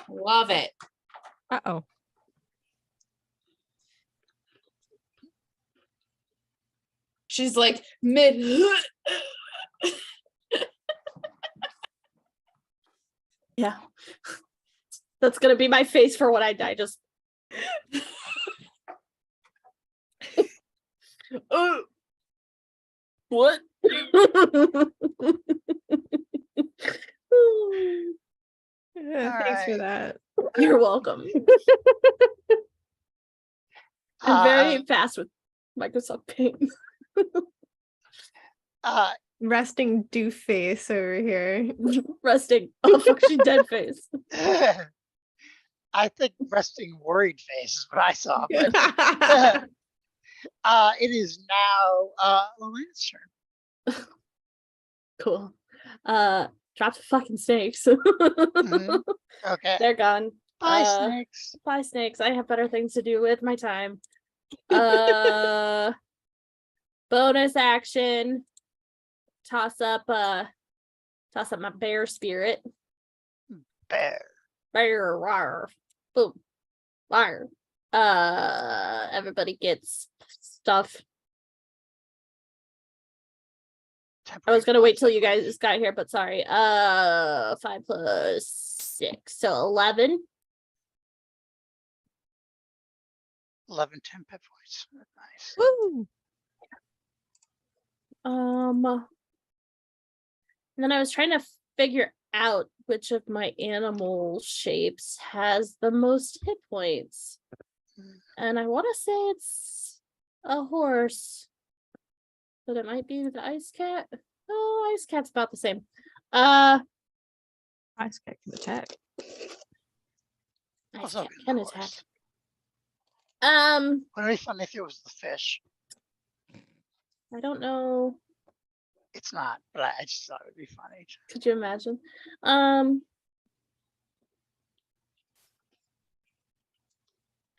Love it. Uh-oh. She's like mid. Yeah. That's gonna be my face for when I die. Just. Oh. What? Yeah, thanks for right. that. You're welcome. I'm very fast with Microsoft Paint. Resting doof face over here. Resting. Oh fuck, she dead face. I think resting worried face is what I saw. But it is now Lorena's turn. Cool. Drop the fucking snakes. Mhm. Okay. They're gone. Bye, snakes. Bye, snakes. I have better things to do with my time. Bonus action. Toss up my bear spirit. Bear. Bear, rawr. Boom. Rawr. Everybody gets stuff. I was gonna wait till you guys got here, but sorry. 5 plus 6, so 11. 11, 10 pet points. Nice. Woo! And then I was trying to figure out which of my animal shapes has the most hit points. And I want to say it's a horse. But it might be the ice cat. Oh, ice cat's about the same. Ice cat can attack. Ice Also cat be can the attack. horse. Um, Wouldn't it be fun if it was the fish? I don't know. It's not, but I just thought it would be funny. Could you imagine?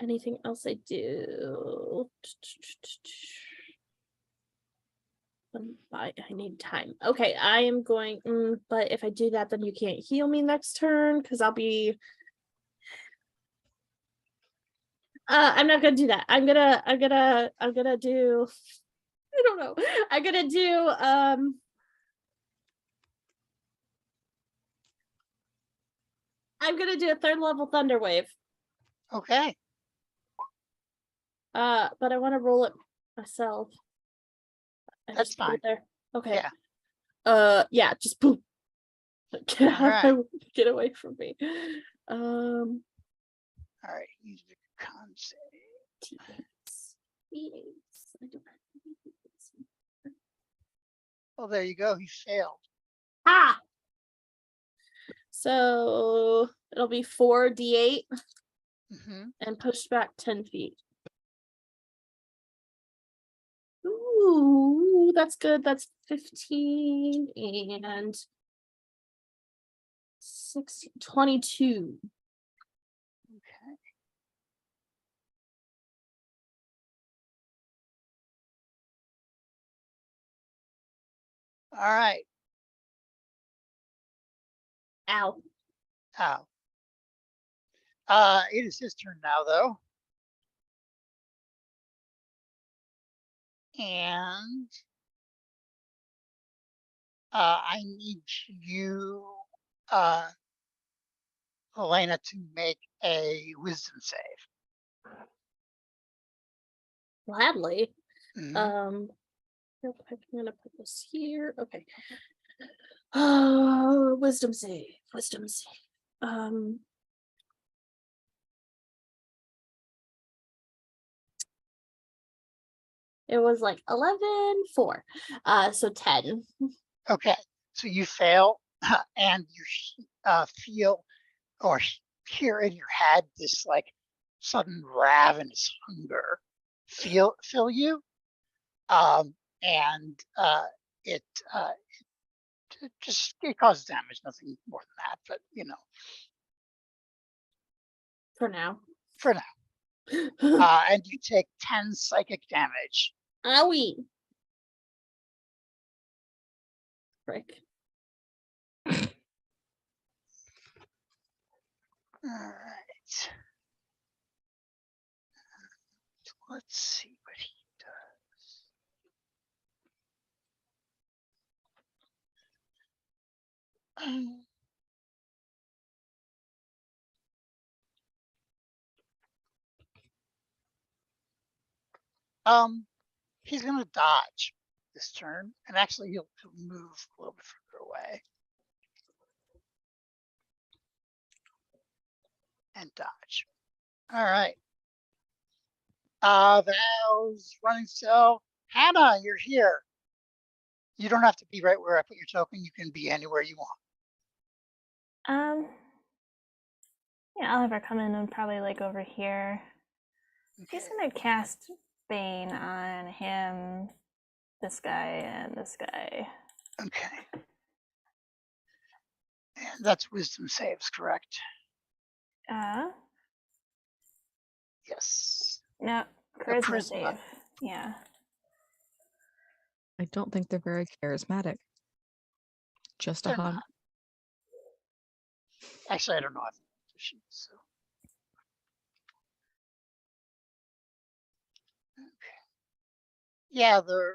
Anything else I do? I need time. Okay, I am going, but if I do that, then you can't heal me next turn because I'll be. I'm not gonna do that. I'm gonna do. I don't know. I'm gonna do I'm gonna do a 3rd level thunder wave. Okay. But I want to roll it myself. I That's just put fine. it there. Okay. Yeah. Yeah, just boom. Get out Alright. get away from me. All right. Use the con save. T8s. I don't have Well, there you go. He failed. Ah! So it'll be 4d8 Mm-hmm. and pushed back 10 feet. Ooh, that's good. That's 15 and 16, 22. Okay. All right. Ow. Ow. It is his turn now, though. And I need you, Elena, to make a wisdom save. Gladly. Mhm. Real quick, I'm gonna put this here. Okay. Wisdom save. Wisdom save. It was like 11, 4. So 10. Okay, so you fail, and you feel or hear in your head this like sudden ravenous hunger fill you, and it it causes damage, nothing more than that, but you know, For now. for now. And you take 10 psychic damage. Owie. Frick. All right. Let's see what he does. He's gonna dodge this turn, and actually he'll move a little bit further away and dodge. All right. Val's running still. Hannah, you're here. You don't have to be right where I put your token. You can be anywhere you want. Yeah, I'll have her come in and probably like over here. Okay. She's gonna cast Bane on him, this guy, and this guy. Okay. And that's wisdom saves, correct? Yes. No, charisma charisma. save. Yeah. I don't think they're very charismatic. Just a They're hunch. not. Actually, I don't know. So. Okay. Yeah, the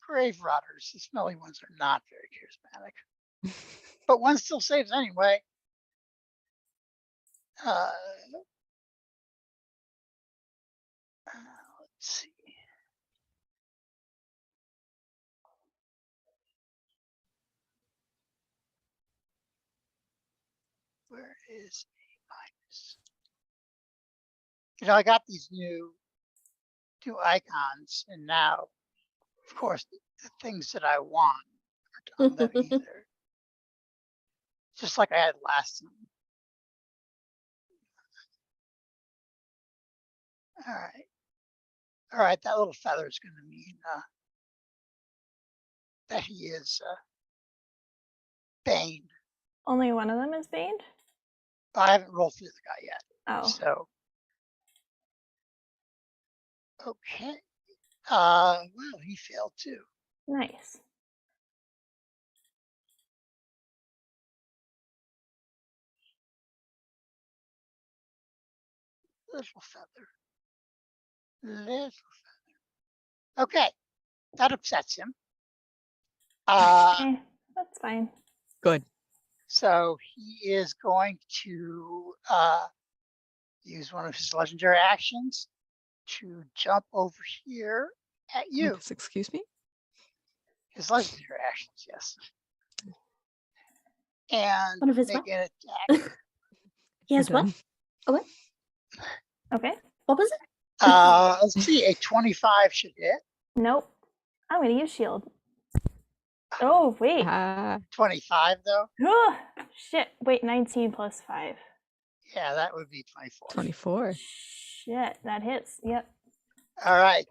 grave rotters, the smelly ones, are not very charismatic. But one still saves anyway. Let's see. Where is A minus? You know, I got these new icons, and now, of course, the things that I want aren't on them either. Just like I had last time. All right. All right, that little feather is going to mean that he is Bane. Only one of them is Baned? I haven't rolled through the guy yet. Oh. So, okay. Well, he failed too. Nice. Little feather. Little feather. Okay, that upsets him. That's fine. Good. So he is going to use one of his legendary actions to jump over here at you. Lucas, excuse me? His legendary actions, yes. And One of his make what? an attack. He has what? Done. Oh, what? Okay. What was it? Let's see, a 25 should hit. Nope. I'm gonna use shield. Oh, wait. Ah, 25 though. Ugh, shit. Wait, 19 plus 5. Yeah, that would be 24. 24. Shit, that hits. Yep. All right.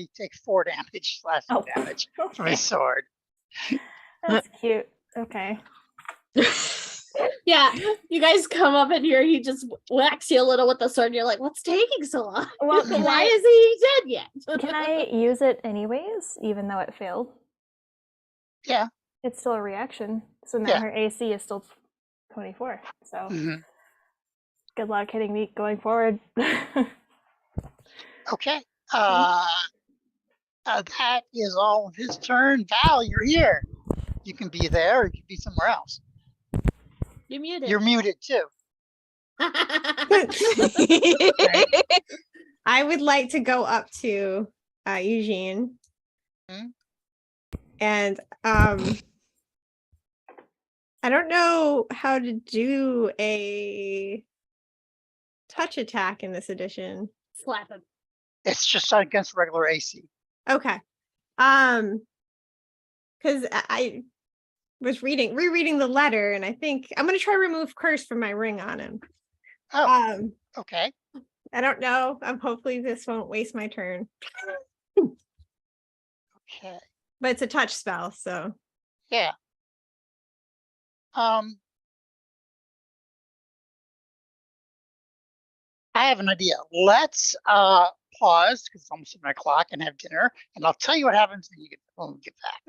You take 4 damage, slashing Oh, damage from okay. his sword. That's cute. Okay. Yeah, you guys come up in here, he just whacks you a little with the sword, and you're like, what's taking so long? Well, can Why I- is he dead yet? Can I use it anyways, even though it failed? Yeah. It's still a reaction. So now Yeah. her AC is still 24. So Mhm. good luck hitting me going forward. Okay. That is all of his turn. Val, you're here. You can be there or you can be somewhere else. You muted. You're muted too. I would like to go up to Eugene. Hmm? And I don't know how to do a touch attack in this edition. Slap him. It's just against regular AC. Okay. Because I was rereading the letter, and I think I'm gonna try to remove curse from my ring on him. Oh, okay. I don't know. Hopefully this won't waste my turn. Okay. But it's a touch spell, so Yeah. I have an idea. Let's pause because it's almost 7 o'clock and have dinner, and I'll tell you what happens when we get back.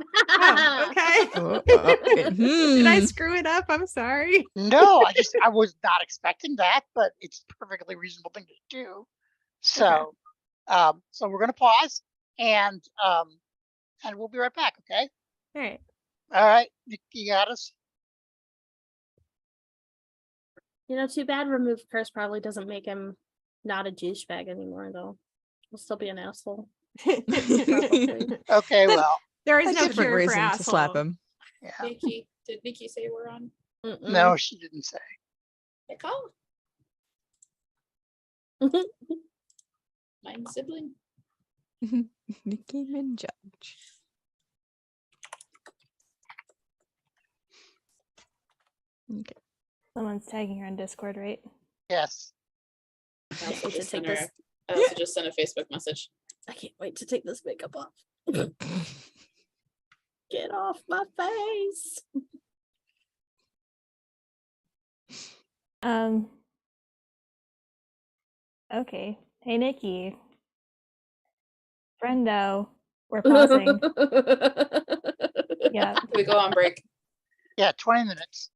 oh, okay. Did I screw it up? I'm sorry. No, I was not expecting that, but it's a perfectly reasonable thing to do. So, so we're gonna pause and we'll be right back. Okay. All right. All right, you got us. You know, too bad remove curse probably doesn't make him not a douchebag anymore, though. He'll still be an asshole. Probably. Okay, well, There A is no different cure for reason to slap asshole. him. yeah. Nikki, did Nikki say we're on? No, she didn't say. I call my sibling. Nikki Minjudge. Okay. Someone's tagging her on Discord, right? Yes. I also, Wait to just take sent her, this. I also just sent a Facebook message. I can't wait to take this makeup off. Get off my face. Okay. Hey, Nikki. Friendo. We're pausing. Yeah. We go on break. Yeah, 20 minutes.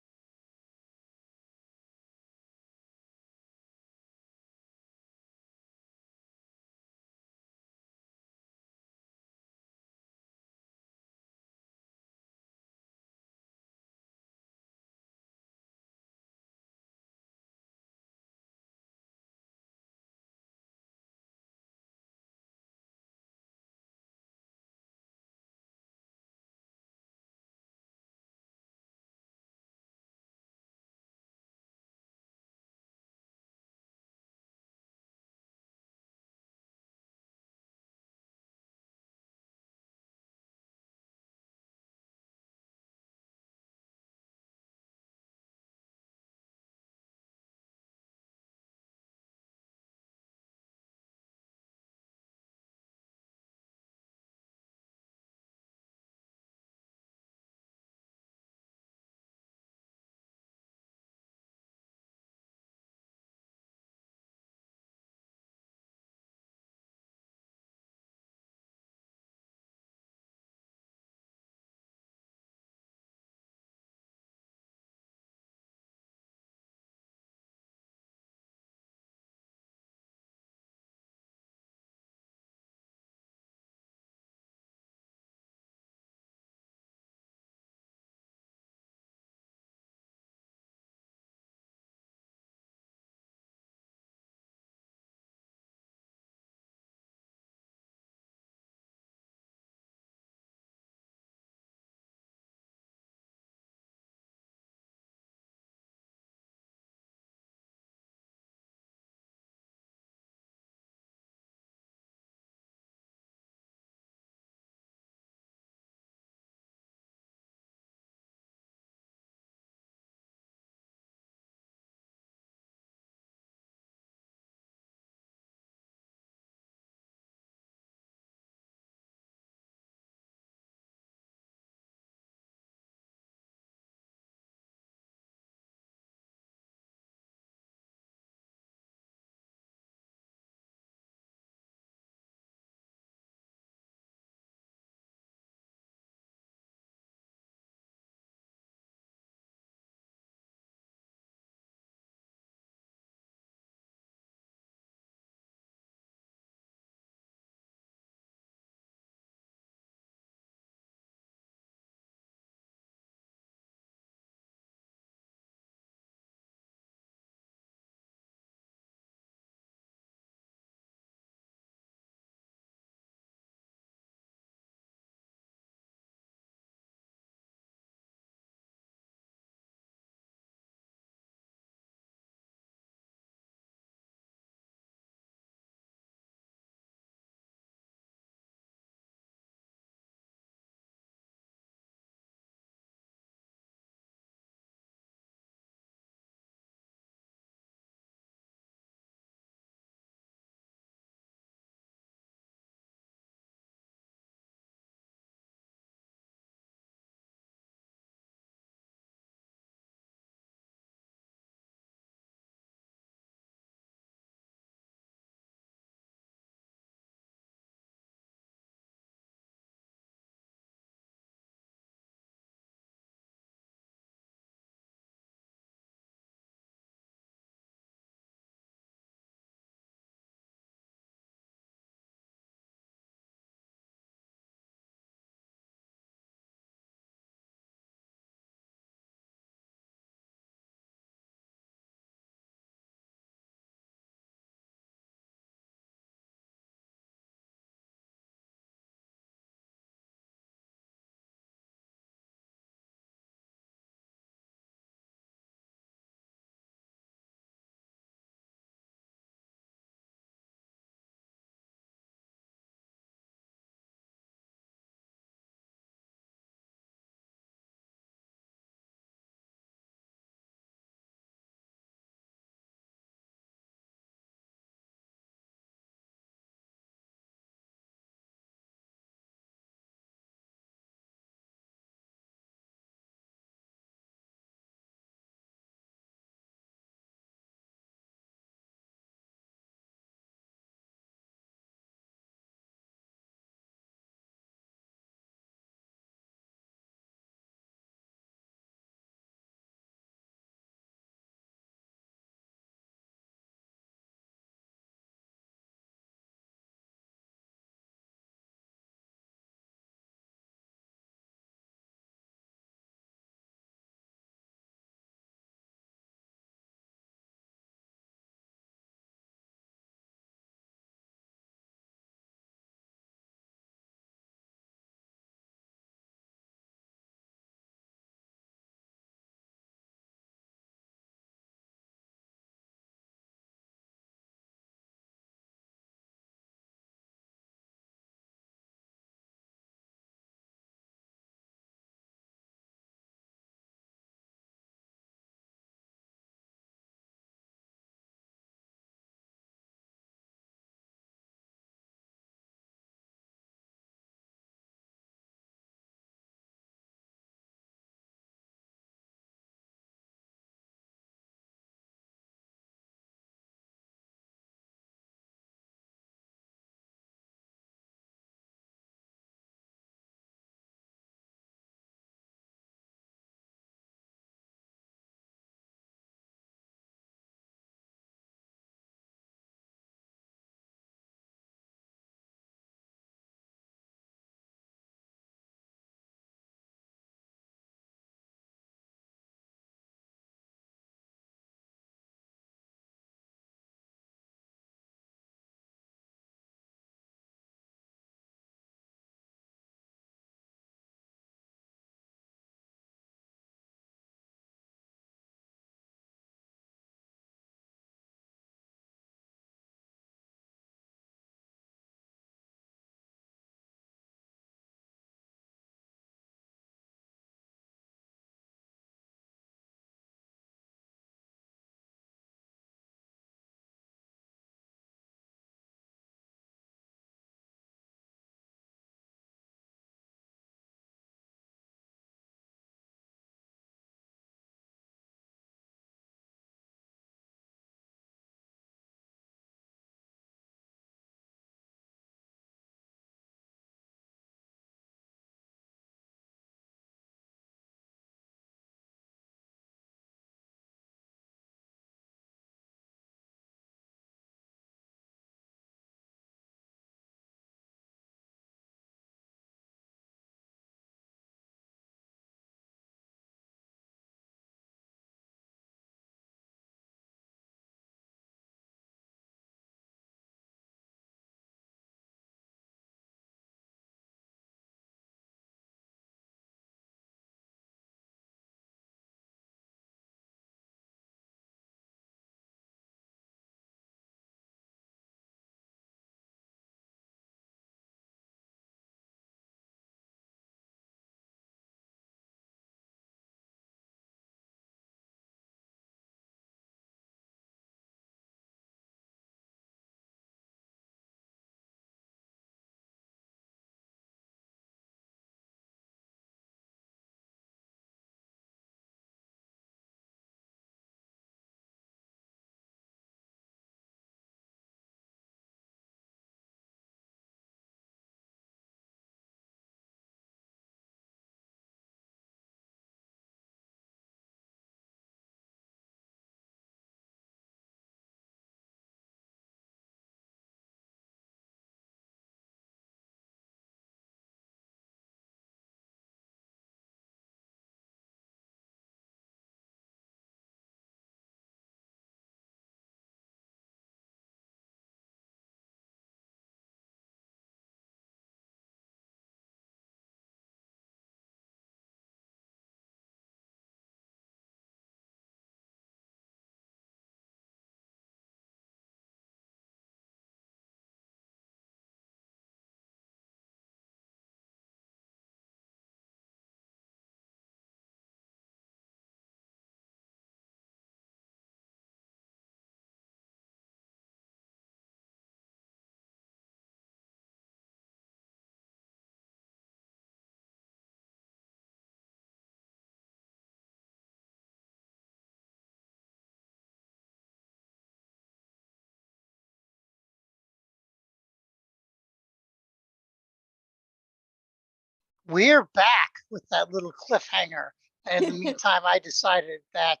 we're back with that little cliffhanger. And in the meantime, I decided that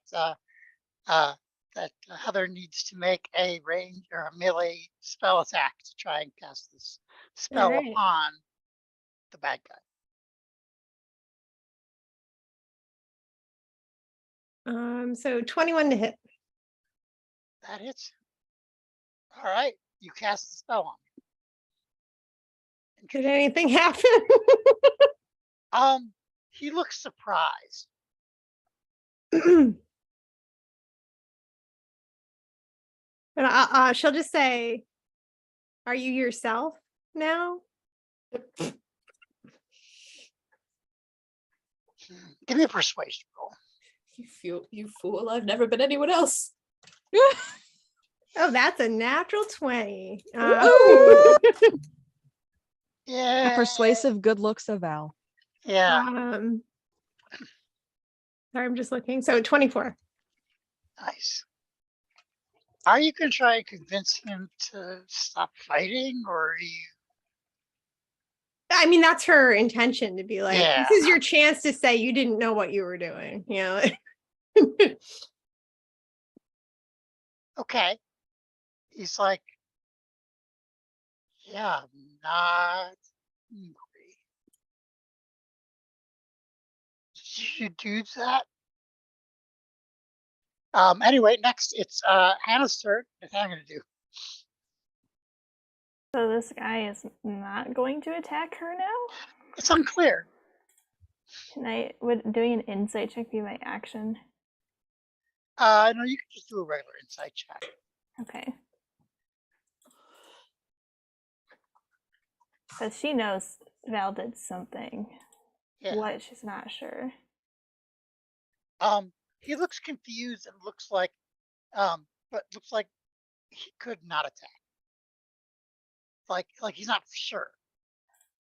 Heather needs to make a range or a melee spell attack to try and cast this spell Alright. upon the bad guy. So 21 to hit. That hits. All right, you cast the spell on Did anything happen? him. He looks surprised. And she'll just say, "Are you yourself now?" Give me a persuasion roll. You fool! I've never been anyone else. Oh, that's a natural 20. Yeah. The persuasive good looks of Val. Yeah. Sorry, I'm just looking. So 24. Nice. Are you going to try and convince him to stop fighting, or are you? I mean, that's her intention to be like, Yeah. this is your chance to say you didn't know what you were doing. You know. Okay. He's like, yeah, I'm not angry. Did you do that? Anyway, next it's Hannah's turn. What's Hannah gonna do? So this guy is not going to attack her now? It's unclear. Would doing an insight check be my action? No, you can just do a regular insight check. Okay. Because she knows Val did something. Yeah. What, she's not sure. He looks confused and looks like he could not attack. Like he's not sure.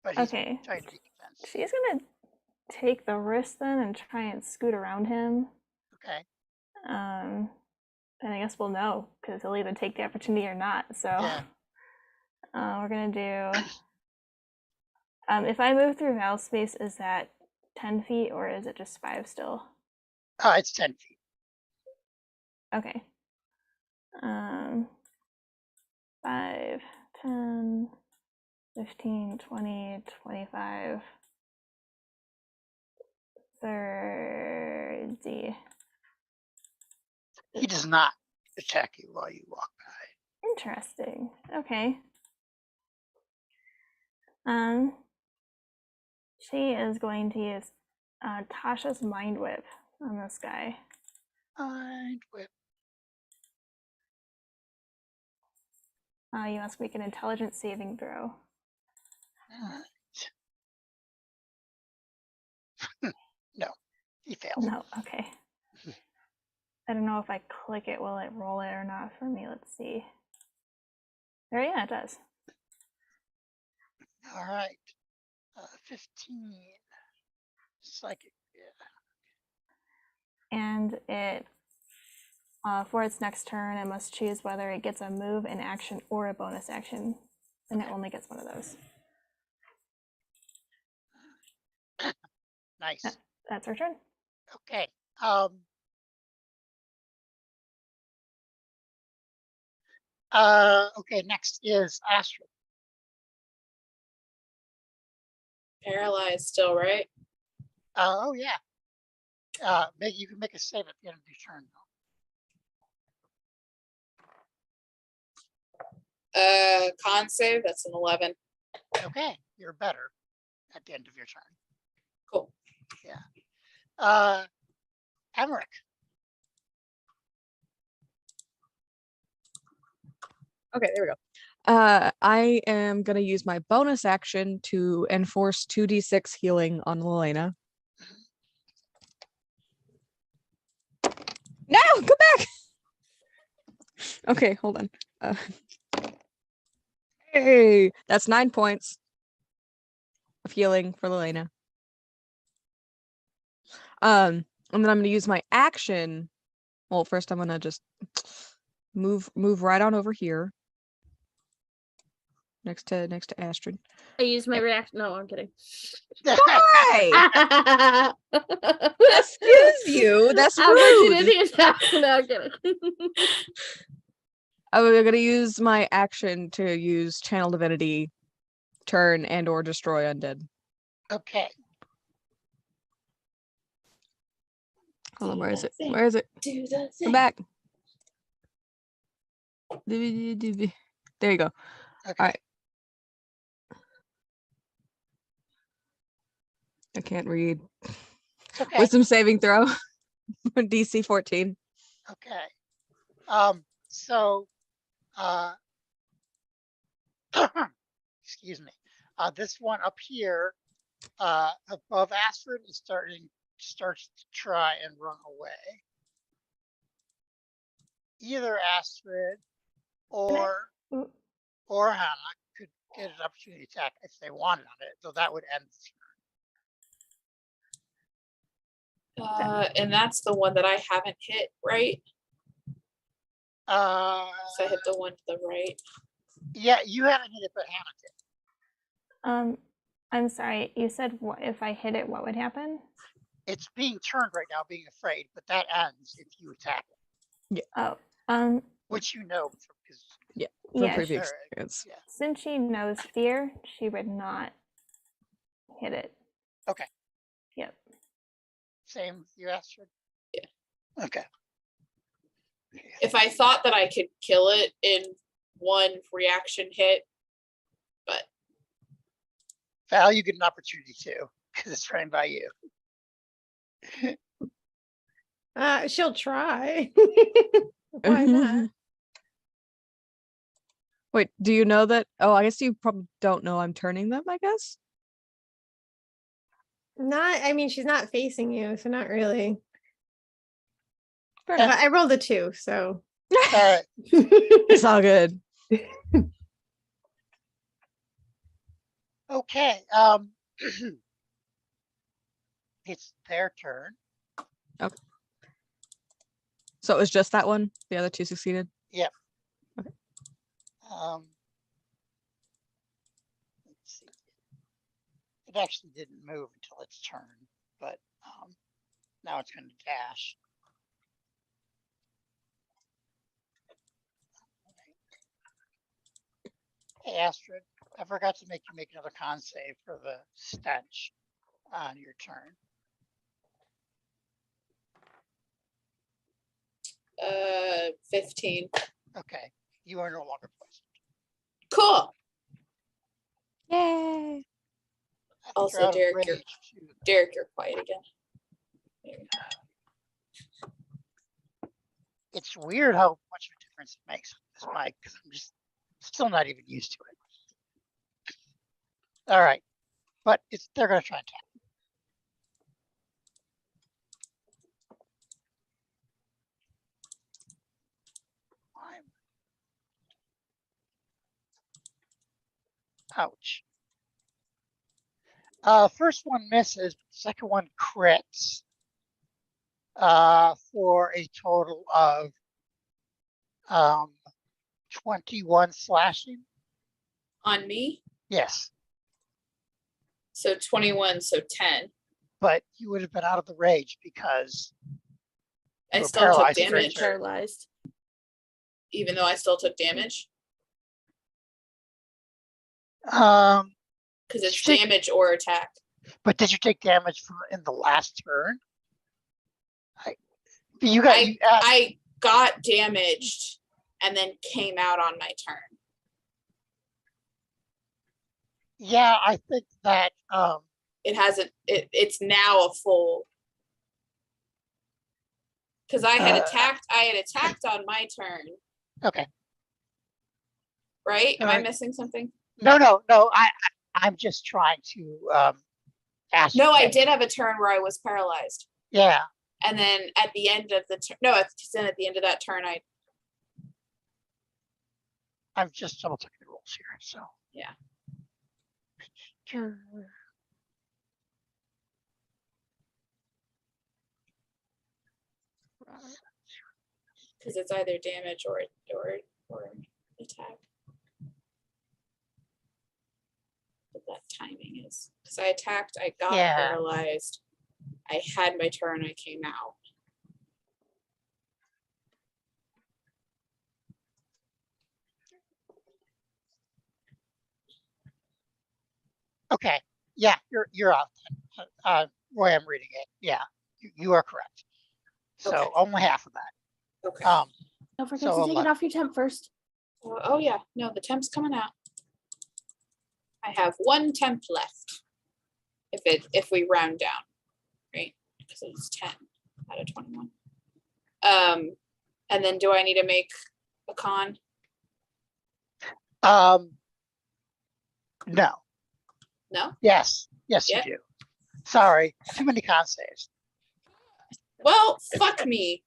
But he's Okay. trying to be defensive. She's gonna take the risk then and try and scoot around him. Okay. And I guess we'll know because he'll either take the opportunity or not. So Yeah. we're gonna do. If I move through Val's space, is that 10 feet or is it just 5 still? It's 10 feet. Okay. 5, 10, 15, 20, 25, 30. He does not attack you while you walk by. Interesting. Okay. She is going to use Tasha's Mind Whip on this guy. Mind whip. You must make an intelligence saving throw. No, he failed. No, okay. I don't know if I click it, will it roll it or not for me? Let's see. There, yeah, it does. All right. 15. Psychic. Yeah. And it, for its next turn, it must choose whether it gets a move, an action, or a bonus action. And it only gets one of those. Nice. That's her turn. Okay. Okay, next is Astrid. Paralyzed still, right? Oh yeah. You can make a save at the end of your turn though. Con save, that's an 11. Okay, you're better at the end of your turn. Cool. Yeah. Emmerich. Okay, there we go. I am gonna use my bonus action to enforce 2d6 healing on Lelena. No, come back. Okay, hold on. Hey, that's 9 points of healing for Lelena. And then I'm gonna use my action. Well, first I'm gonna just move right on over here. next to Astrid. I used my reaction. No, I'm kidding. Why? Excuse you. That's rude. Opportunity attack. No, I'm kidding. I'm gonna use my action to use Channel Divinity, turn and or destroy undead. Okay. Hold on, where is it? Where is it? Come back. There you go. Okay. All right. I can't read. It's okay. Wisdom saving throw. DC 14. Okay. So, excuse me. This one up here, above Astrid is starts to try and run away. Either Astrid or Hannah could get an opportunity attack if they wanted on it, though that would end the turn. And that's the one that I haven't hit, right? So I hit the one to the right. Yeah, you haven't hit it, but Hannah did. I'm sorry. You said what if I hit it? What would happen? It's being turned right now, being afraid, but that ends if you attack it, Oh, which you know because From yeah. previous sure. experience. Yeah. Since she knows fear, she would not hit it. Okay. Yep. Same with you, Astrid? Yeah. Okay. If I thought that I could kill it in one reaction hit, but Val, you get an opportunity too, because it's running by you. She'll try. Why not? Wait, do you know that? Oh, I guess you probably don't know I'm turning them, I guess. Not, I mean, she's not facing you, so not really. Fair But enough. I rolled a 2, so. All right. It's all good. Okay. It's their turn. So it was just that one? The other two succeeded? Let's see. It actually didn't move until its turn, but now it's going to dash. Hey, Astrid, I forgot to make you make another con save for the stench on your turn. 15. Okay, you are no longer poisoned. Cool. Yay! I think Also, you're out of Derek, you're- rage, too. Derek, you're quiet again. It's weird how much of a difference it makes with this mic because I'm just still not even used to it. All right, but they're going to try and attack. Ouch. First one misses, second one crits. For a total of 21 slashing. On me? Yes, So 21, so 10. but you would have been out of the rage because I You were still took paralyzed for a damage, turn. Paralyzed. even though I still took damage. Because it's Shit. damage or attack. But did you take damage from in the last turn? You got I got damaged and then came out on my turn. yeah, I think that It hasn't, it's now a full. Because I had attacked on my turn, okay. right? Am I Alright. missing something? No. I'm just trying to ask. No, I did have a turn where I was paralyzed. Yeah. And then at the end of the turn, no, at the end of that turn, I'm just double checking the rules here. So Yeah. because it's either damage or attack. that timing is. Because I attacked, I got Yeah. paralyzed. I had my turn, I came out. Okay. Yeah, you're out. Roy, I'm reading it. Yeah, you are correct. So Okay. only half of that. Okay. Don't forget So to take it 11. off your temp first. Oh yeah, no, the temp's coming out. I have 1 temp left. If we round down, right? Because it's 10 out of 21. And then do I need to make a con? No. No? Yes, Yeah. you do. Sorry, too many con saves. Well, fuck me.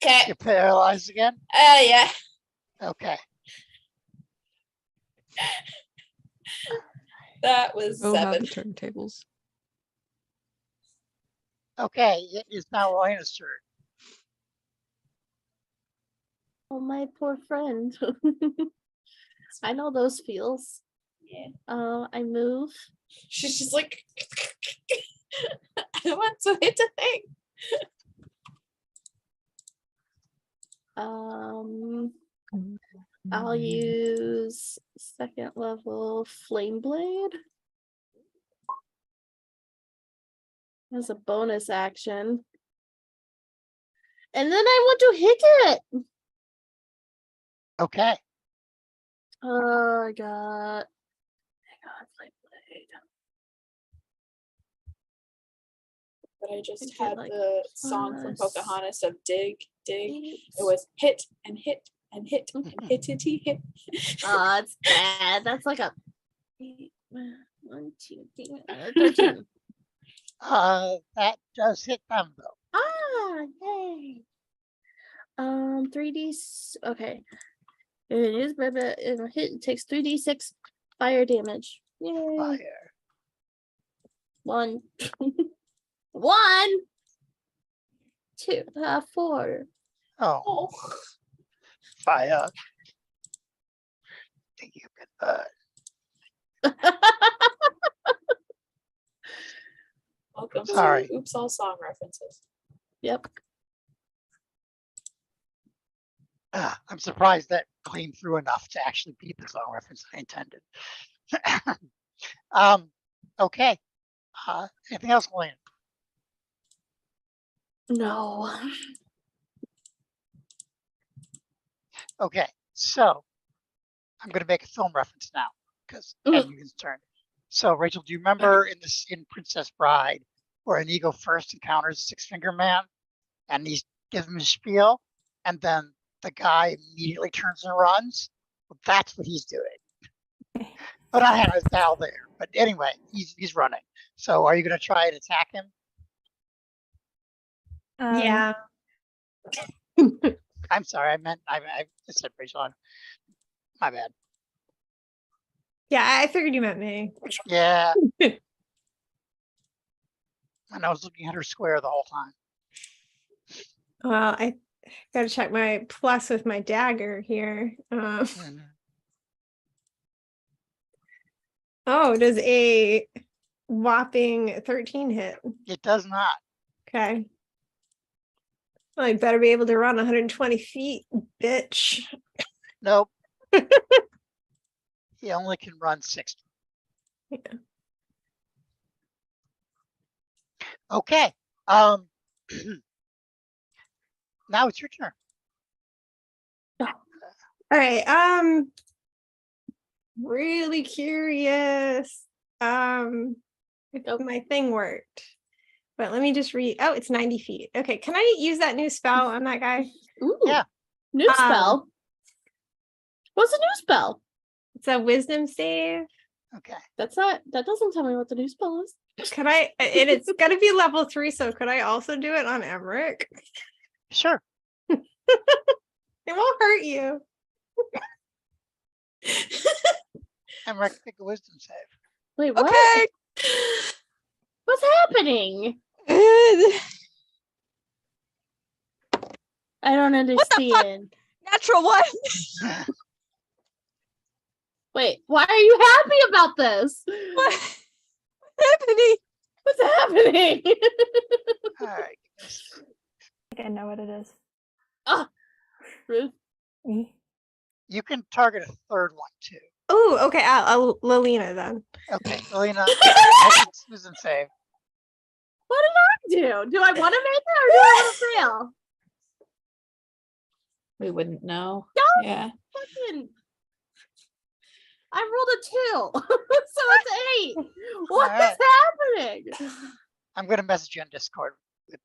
Okay. You're paralyzed again? Yeah. Okay. That was We'll have 7. the turntables. Okay, it is now Royna's turn. Oh, my poor friend. I know those feels. Yeah. I move. She's just like, I don't want to hit a thing. I'll use 2nd level Flame Blade as a bonus action. And then I want to hit it. Okay. I got Flame Blade. But I just I had did, like, the song from plus Pocahontas of dig, dig. 8. It was hit and hit and hit and hit and hit. Oh, it's bad. That's like a 1, 2, 13. That does hit them though. Ah, yay. 3D. Okay. It is, but if a hit, it takes 3d6 fire damage. Yay. Fire. 1. 1. 2. 4. Oh, Oh, fire. Think you can welcome Sorry. to Oops All Song References. Yep. I'm surprised that came through enough to actually be the song reference I intended. Okay. Anything else, Lynn? No. Okay, so I'm going to make a film reference now because Ugh. Edmund's turn. So, Rachel, do you remember in Princess Bride where Inigo first encounters Six Finger Man and he's gives him his spiel, and then the guy immediately turns and runs? Well, that's what he's doing. But I have his pal there. But anyway, he's running. So, are you going to try and attack him? Yeah. I'm sorry, I said Rachel. My bad. Yeah, I figured you meant me. Yeah. And I was looking at her square the whole time. Well, I gotta check my plus with my dagger here. Oh, does a whopping 13 hit? It does not. Okay. Well, I better be able to run 120 feet, bitch. Nope. He only can run 60. Yeah. Okay. Now it's your turn. All right. Really curious. If my thing worked. But let me just read. Oh, it's 90 feet. Okay, can I use that new spell on that guy? Ooh. Yeah. New spell. What's a new spell? It's a wisdom save. Okay. That doesn't tell me what the new spell is. Could I? And it's gonna be level 3, so could I also do it on Emmerich? Sure. It won't hurt you. Emmerich, make a wisdom save. Wait, what? Okay. What's happening? I don't the fuck? understand. Natural one. Wait, why are you happy about this? What's happening? What's happening? All right. I think I know what it is. Ruth, Eh. You can target a third one too. Oh, okay. I'll Lilina then. Okay, Elena, I can Susan save. what did I do? Do I want to make it or do I want to fail? We wouldn't know. Don't Yeah. fucking. I rolled a 2, so it's 8. What is Alright. happening? I'm gonna message you on Discord.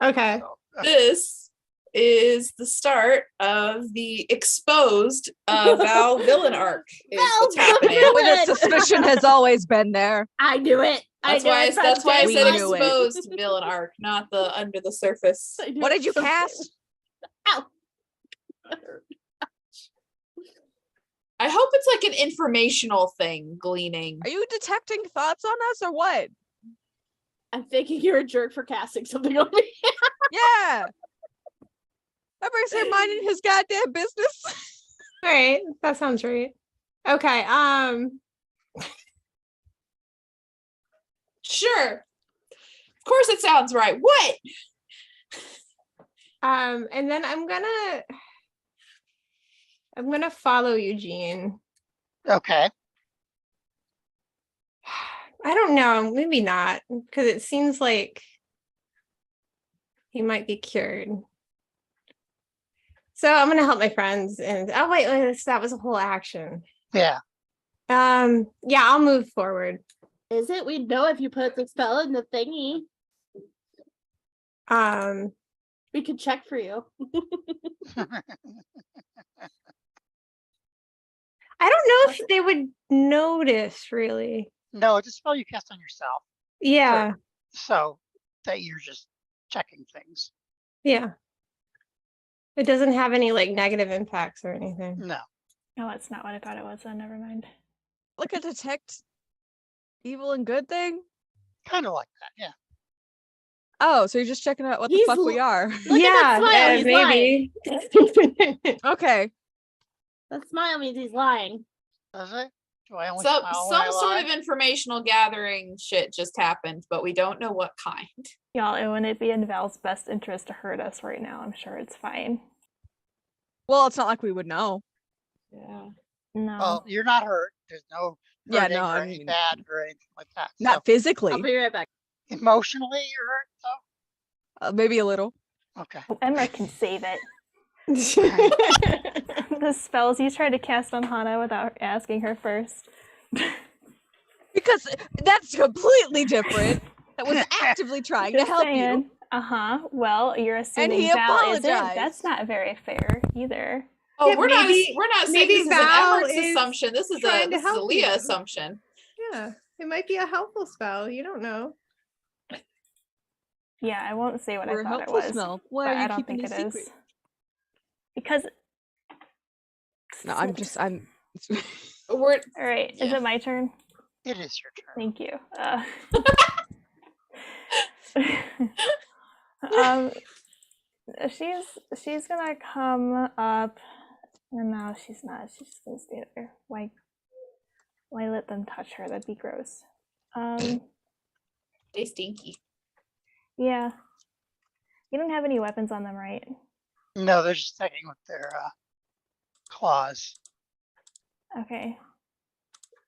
Okay. So, This is the start of the exposed Val villain arc. Is what's Val's the happening. villain! When the suspicion has always been there. I knew it. That's why I We said knew it. exposed villain arc, not the under the surface. What did you cast? Ow. I hope it's like an informational thing, gleaning. Are you detecting thoughts on us or what? I'm thinking you're a jerk for casting something on me. Yeah. Everybody's here minding his goddamn business. All right. That sounds right. Okay. Sure. Of course it sounds right. What? And then I'm gonna follow Eugene. okay. I don't know, maybe not, because it seems like he might be cured. So I'm gonna help my friends and oh wait, that was a whole action. Yeah. Yeah, I'll move forward. Is it? We know if you put the spell in the thingy. We could check for you. I don't know if they would notice really. No, it's a spell you cast on yourself. Yeah, So that you're just checking things. yeah. It doesn't have any like negative impacts or anything. No. No, that's not what I thought it was. So never mind. Like a detect evil and good thing? Kind of like that, yeah. Oh, so you're just checking out what the He's fuck we l- are. Look at that smile, he's maybe. Okay. That smile means he's lying. Does it? Do I only Some smile when I sort lie? of informational gathering shit just happened, but we don't know what kind. Y'all, it wouldn't be in Val's best interest to hurt us right now. I'm sure it's fine. Well, it's not like we would know. Yeah. No. Well, you're not hurt. There's no Yeah, hurting no, or I any mean, bad or anything like that. not So, physically. I'll be right back. emotionally you're hurt Maybe a little. though? Okay. Oh, Emma can save it. The spells you tried to cast on Hana without asking her first. Because that's completely different. That was actively trying to Just help you. saying. Well, you're assuming he Val isn't. apologized. That's not very fair either. Oh, Yeah, we're maybe- not saying maybe this is an Val Everett's is assumption. This is trying to a help Leah you. assumption. Yeah, it might be a helpful spell. You don't know. Yeah, I won't say what Or I a thought it helpful was. smell. Why But are you I don't keeping think it it secret? is. Because No, I'm. We're all right. Is Yeah. it my turn? It is your turn. Thank you. She's gonna come up, and no, she's not. She's just gonna stay there. Why let them touch her? That'd be gross. they stinky. Yeah. You don't have any weapons on them, right? No, they're just attacking with their claws. Okay.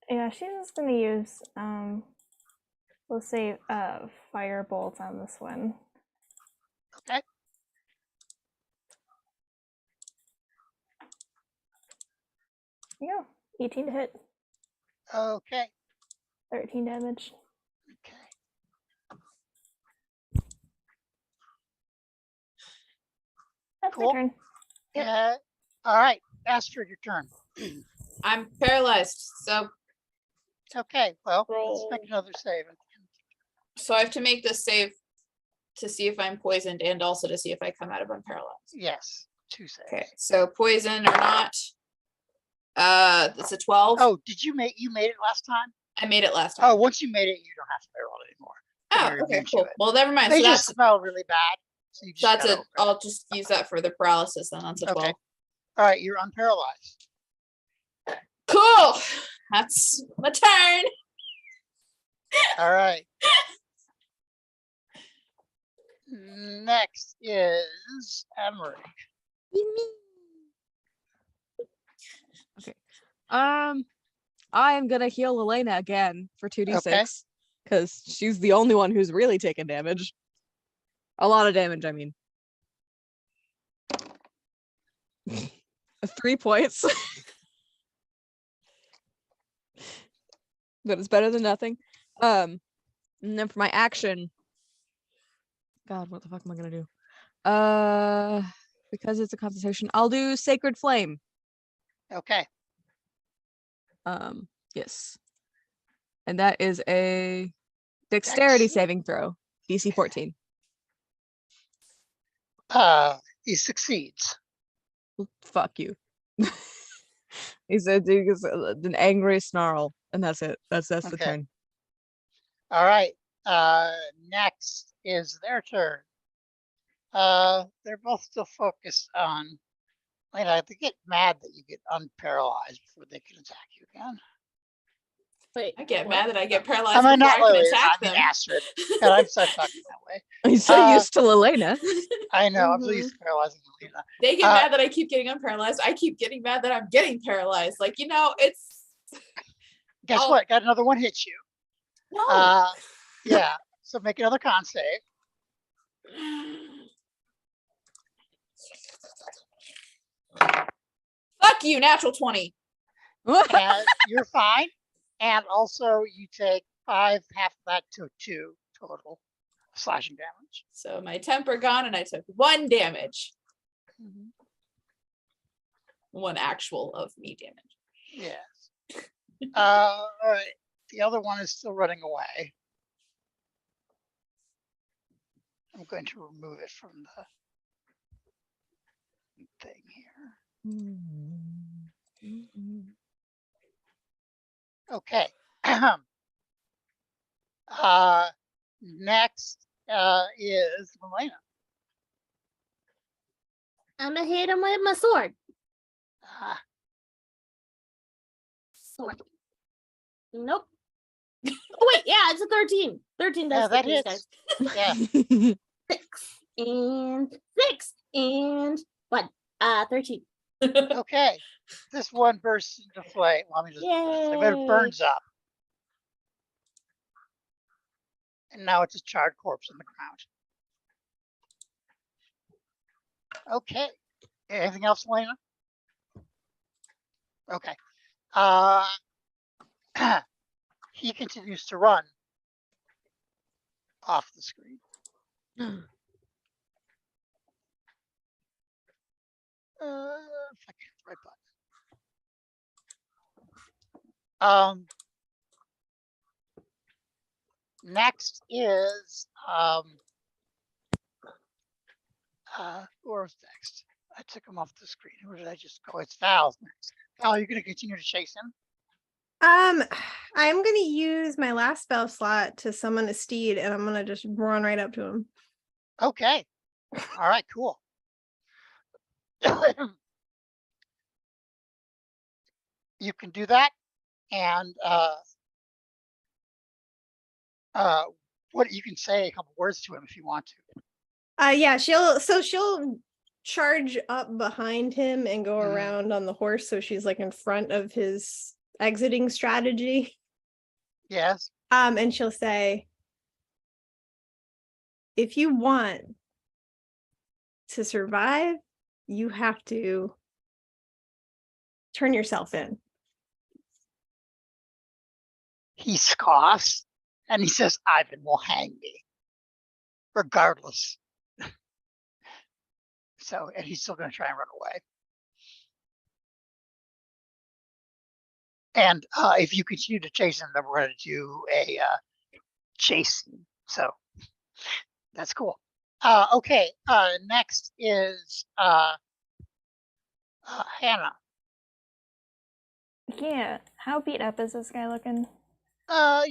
Yeah, she's just gonna use we'll say firebolt on this one. Okay. Yeah, 18 to hit, Okay. 13 damage. Okay. That's Cool. my turn. Yep. All right. Astrid, your turn. I'm paralyzed, so Okay. Well, let's Roll. make another save. I have to make this save to see if I'm poisoned and also to see if I come out of unparalyzed. Yes. 2 saves. Okay, so poison or not. It's a 12. Oh, you made it last time? I made it last Oh, time. once you made it, you don't have to roll it anymore. You're okay, immune to cool. it. Well, never mind. They So just that's smell really bad. So you just gotta open it. I'll just use that for the paralysis then. That's a 12. Okay. All right, you're unparalyzed. Cool. That's my turn. All right. Next is Emery. Okay. I am gonna heal Elena again for 2d6 because she's the only one who's really taken damage. A lot of damage, I mean. 3 points. But it's better than nothing. And then for my action, God, what the fuck am I gonna do? Because it's a concentration, I'll do Sacred Flame. Okay. Yes. And that is a dexterity Dex. saving throw, DC 14. He succeeds. Fuck you. He said an angry snarl, and that's it. That's the Okay. turn. All right. Next is their turn. They're both still focused on. They get mad that you get unparalyzed before they can attack you again. Wait, I get what? mad that I get paralyzed I mean, before not I can Lily. attack I mean, them. Astrid. God, I'm so talking that way. He's so used to Elena. I know. I'm so used to paralyzing Lena. They get mad that I keep getting unparalyzed. I keep getting mad that I'm getting paralyzed. Like, it's. Guess what? Got another one hit you. No. Yeah. So make another con save. Fuck you, natural 20. And you're fine. And also, you take 5, half of that to 2 total slashing damage. So my temper gone, and I took 1 damage. 1 actual of me damage. Yes. All right. The other one is still running away. I'm going to remove it from the thing here. Okay. Next is Melena. I'm gonna hit him with my sword. Sword. Nope. Oh wait, yeah, it's a 13. 13 Yeah, does that hit these hits. guys. Yeah. 6 and 6 and 1. 13. Okay. This one bursts into flame. Let me just but it burns up. And now it's a charred corpse on the ground. Okay. Anything else, Elena? Okay. He continues to run off the screen. If I can hit the right button. Next is who was next? I took him off the screen. Who did I just go? It's Val's next. Val, are you going to continue to chase him? I'm gonna use my last spell slot to summon a steed, and I'm gonna just run right up to him. Okay. All right, cool. You can do that, and what you can say a couple words to him if you want to. Yeah, she'll charge up behind him and go around on the horse, so she's like in front of his exiting strategy. Yes. And she'll say, if you want to survive, you have to turn yourself in. He scoffs and he says, Ivan will hang me regardless. So, and he's still going to try and run away. And if you continue to chase him, then we're going to do a chase scene. So that's cool. Okay. Next is Hannah. Yeah. How beat up is this guy looking? On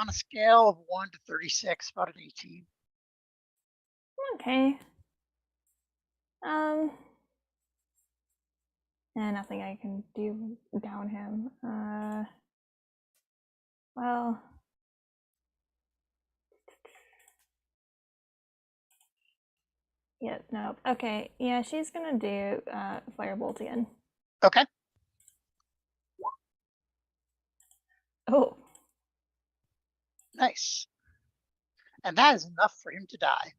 a scale of 1 to 36, about an 18. Okay. And nothing I can do down him. Well, yeah, nope. Okay, yeah, she's gonna do firebolt again. Okay. Oh, Nice. And that is enough for him to die.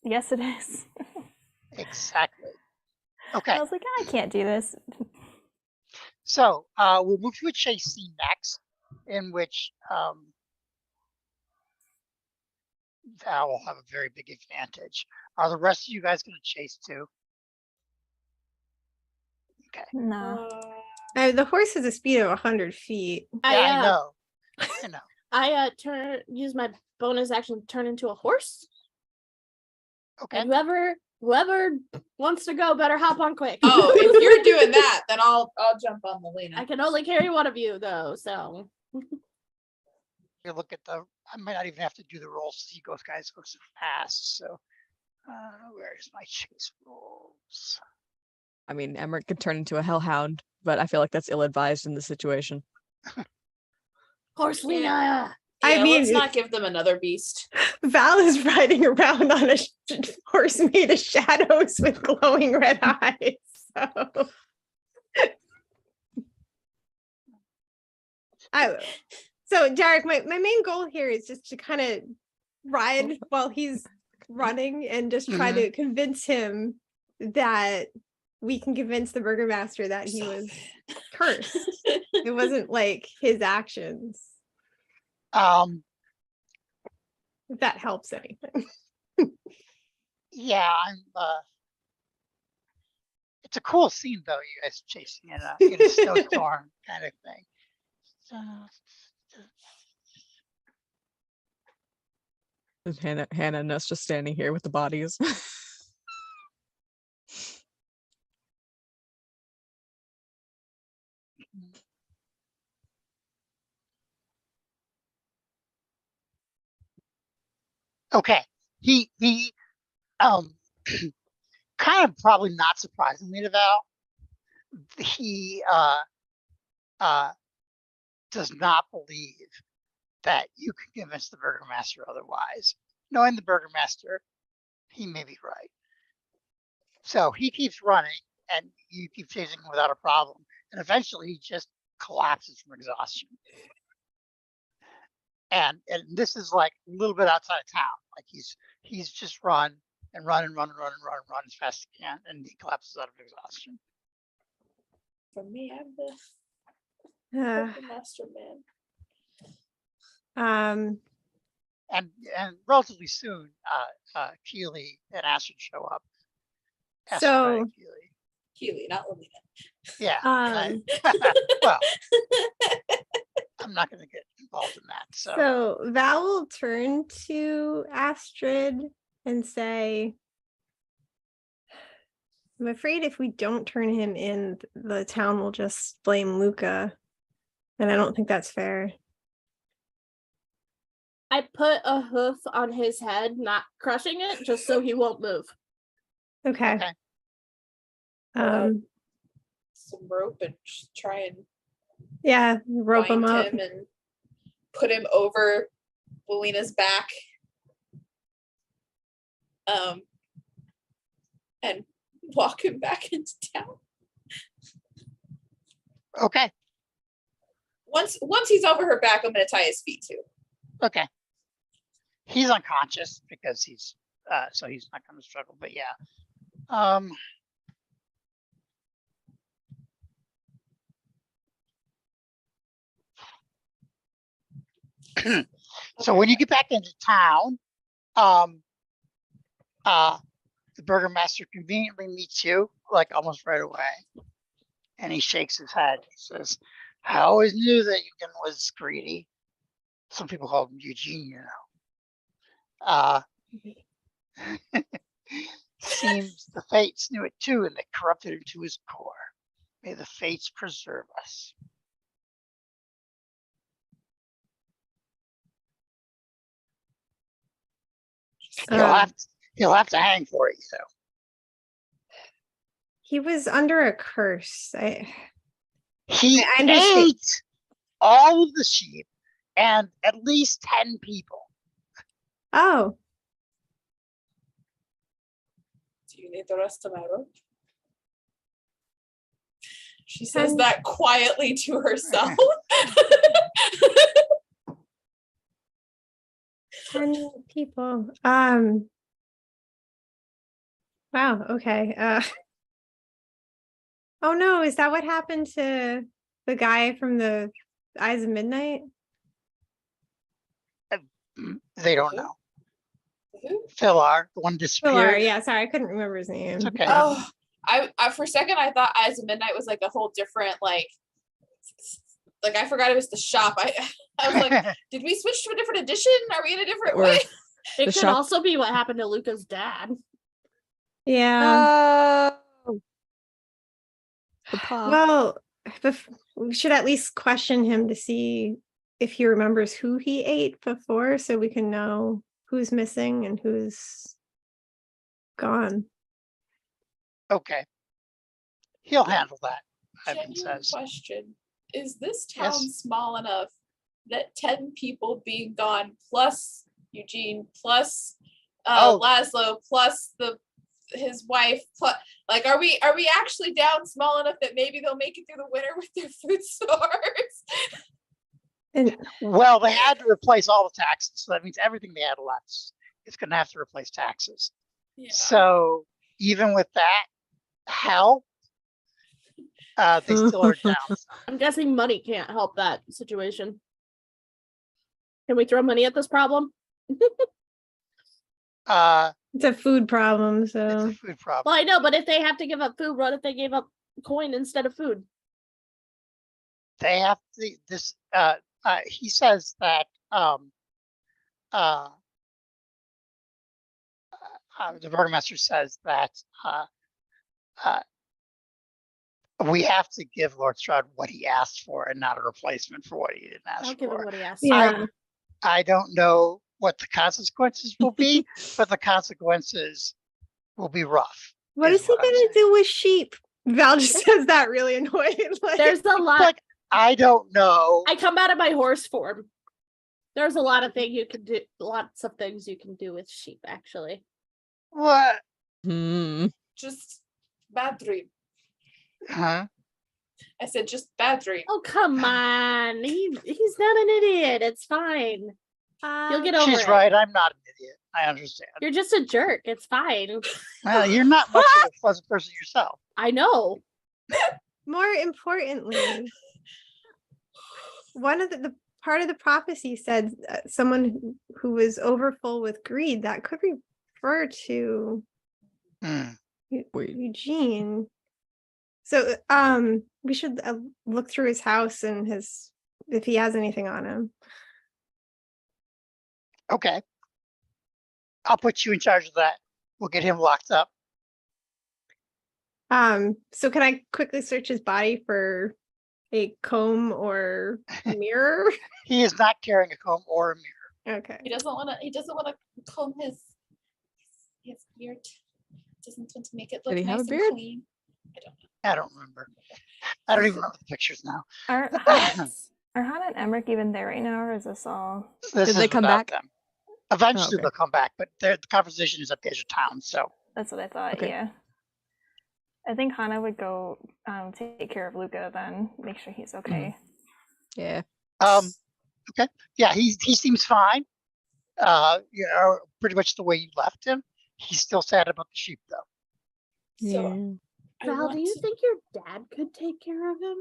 yes, it is. Exactly. Okay. I was like, I can't do this. So we'll move to a chase scene next, in which Val will have a very big advantage. Are the rest of you guys going to chase too? Okay. No. The horse has a speed of 100 feet. Yeah, I know. I know. I use my bonus action to turn into a horse. Okay. And whoever wants to go better hop on quick. Oh, if you're doing that, then I'll jump on Melina. I can only carry one of you though, so You look at the. I might not even have to do the rolls. You guys go so fast. So, where's my chase rolls? I mean, Emmerich could turn into a hellhound, but I feel like that's ill-advised in this situation. horse Lena. Yeah, I mean, let's not give them another beast. Val is riding around on a horse made of shadows with glowing red eyes. So Derek, my main goal here is just to kind of ride while he's running and just try to convince him that we can convince the burgomaster that he was cursed. It wasn't like his actions. If that helps anything. Yeah, it's a cool scene though. You guys chasing in a snowstorm kind of thing. So, And Hannah and us just standing here with the bodies. okay, he kind of probably not surprisingly to Val, he does not believe that you can convince the burgomaster otherwise. Knowing the burgomaster, he may be right. So he keeps running, and you keep chasing him without a problem, and eventually he just collapses from exhaustion. And this is like a little bit outside of town. Like he's just run and run and run and run and run and run as fast as he can, and he collapses out of exhaustion. For me, I'm the master man. And relatively soon, Keely and Astrid show up. So Keely, not Lamina. Yeah. Well, I'm not going to get involved in that. So Val will turn to Astrid and say, I'm afraid if we don't turn him in, the town will just blame Luca. And I don't think that's fair. I put a hoof on his head, not crushing it, just so he won't move. Okay. Some rope and just try and rope him bind up. him and put him over Belina's back. And walk him back into town. Okay. Once he's over her back, I'm gonna tie his feet too. Okay. He's unconscious because he's so he's not going to struggle. But yeah. So when you get back into town, the burgomaster conveniently meets you like almost right away, and he shakes his head. He says, "I always knew that Eugen was greedy. Some people call him Eugene, you know. Seems the fates knew it too, and they corrupted him to his core. May the fates preserve us." He'll have to hang for it, so. He was under a curse. He I understand. ate all of the sheep and at least 10 people. Oh, Do you need the rest of my rope? She says 10 that quietly to herself. 10 people. Wow, okay. Oh no, is that what happened to the guy from the Eyes of Midnight? They don't know. Who? Philar, the one Pilar, disappeared. yeah, sorry, I couldn't remember his name. It's okay. Oh, I for a second I thought Eyes of Midnight was like a whole different like I forgot it was the shop. I was like, did we switch to a different edition? Are we in a different Or- way? It The could shop- also be what happened to Luca's dad. Yeah. Oh, the paw. Well, we should at least question him to see if he remembers who he ate before, so we can know who's missing and who's gone. Okay. He'll handle that, Ivan Genuine says. question. Is this Yes. town small enough that 10 people being gone plus Eugene plus Oh. Laszlo plus his wife plus like are we actually down small enough that maybe they'll make it through the winter with their food stores? And Well, they had to replace all the taxes. So that means everything they had left is going to have to replace taxes. Yeah. So even with that help, they still are down. I'm guessing money can't help that situation. Can we throw money at this problem? it's a food problem, It's so a food problem. Well, I know, but if they have to give up food, what if they gave up coin instead of food? They have to, this, he says that, the Burgomaster says that, we have to give Lord Strahd what he asked for and not a replacement for what he didn't I'll ask give him for. what he asked. yeah. I don't know what the consequences will be, but the consequences will be rough. What is is he what I'm gonna saying. do with sheep? Val just says that really annoying. Like, There's a lot. Like, I don't know. I come out of my horse form. There's a lot of things you can do. Lots of things you can do with sheep, actually. What? Just bad dream. Huh? I said just bad dream. Oh, come on. He's not an idiot. It's fine. You'll get over She's it. right. I'm not an idiot. I understand. You're just a jerk. It's fine. You're not much of a pleasant person yourself. I know. more importantly, one of the part of the prophecy said someone who was overfull with greed. That could refer to Hmm. Wait. Eugene. So we should look through his house and if he has anything on him. Okay. I'll put you in charge of that. We'll get him locked up. So can I quickly search his body for a comb or mirror? He is not carrying a comb or a mirror. Okay. He doesn't want to comb his beard. Doesn't want to make it look Did he have nice a and beard? clean. I don't remember. I don't even remember the pictures now. Are Han and Emmerich even there right now, or is this all? This Did they is come without back? them. Eventually Oh, okay. they'll come back, but the conversation is at the edge of town. So That's what I thought. Okay. Yeah. I think Hana would go take care of Luca then, make sure he's okay. Yeah. okay. Yeah, he seems fine. Pretty much the way you left him. He's still sad about the sheep though. So I Val, want do you to- think your dad could take care of him?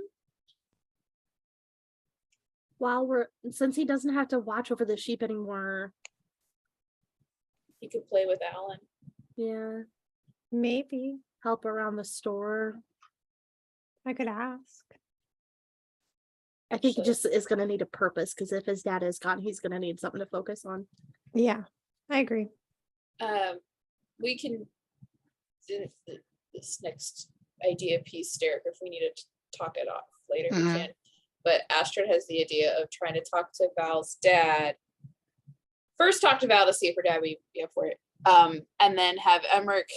Since he doesn't have to watch over the sheep anymore. he could play with Alan? Yeah. Maybe Help around the store. I could ask. I think he Actually- just is going to need a purpose because if his dad is gone, he's going to need something to focus on. Yeah, I agree. We can do this next idea piece, Derek, if we need to talk it off later, Mhm. we can. But Astrid has the idea of trying to talk to Val's dad. First talk to Val to see if her dad would be up for it. And then have Emmerich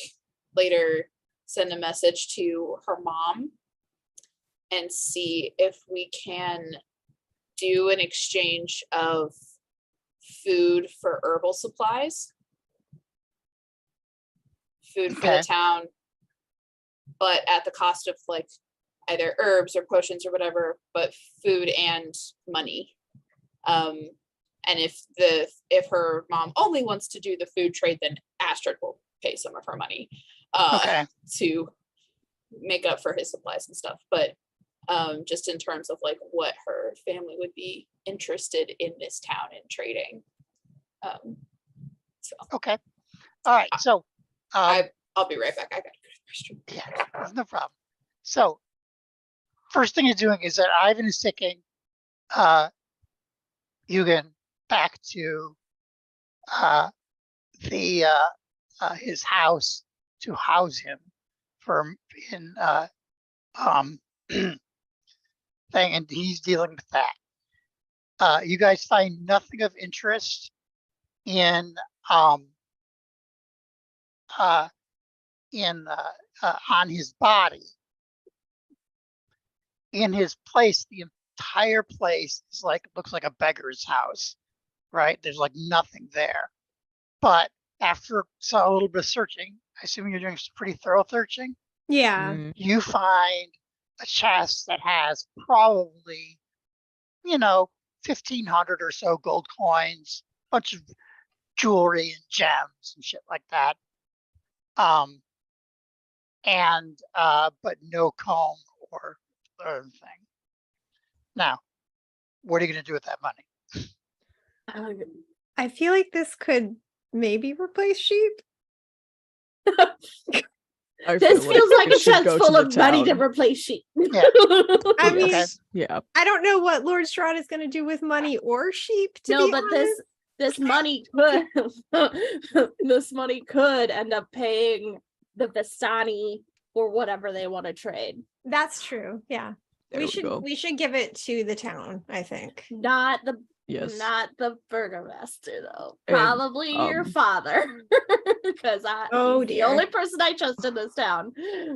later send a message to her mom and see if we can do an exchange of food for herbal supplies. Food for Okay. the town, but at the cost of like either herbs or potions or whatever, but food and money. And if her mom only wants to do the food trade, then Astrid will pay some of her money Okay. to make up for his supplies and stuff. But just in terms of like what her family would be interested in this town in trading. So Okay. All right. So I'll be right back. I gotta go to the restroom. yeah, no problem. So first thing you're doing is that Ivan is taking Eugen back to his house to house him for in thing, and he's dealing with that. You guys find nothing of interest in on his body. In his place, the entire place is like, looks like a beggar's house, right? There's like nothing there. But after a little bit of searching, I assume you're doing some pretty thorough searching, Yeah. you find a chest that has probably, 1,500 or so gold coins, bunch of jewelry and gems and shit like that. But no comb or anything. Now, what are you going to do with that money? I feel like this could maybe replace sheep. I This feel feels like it a should chest go full the of money to town. replace sheep. Yeah. I mean, Okay. Yeah. I don't know what Lord Strahd is going to do with money or sheep. To No, be but honest. this money could this money could end up paying the Vistani for whatever they want to trade. That's true. Yeah, There we go. we should give it to the town. I think. Not the Yes. burgomaster though. And, Probably your father, because Oh, he's the dear. only person I trust in this town.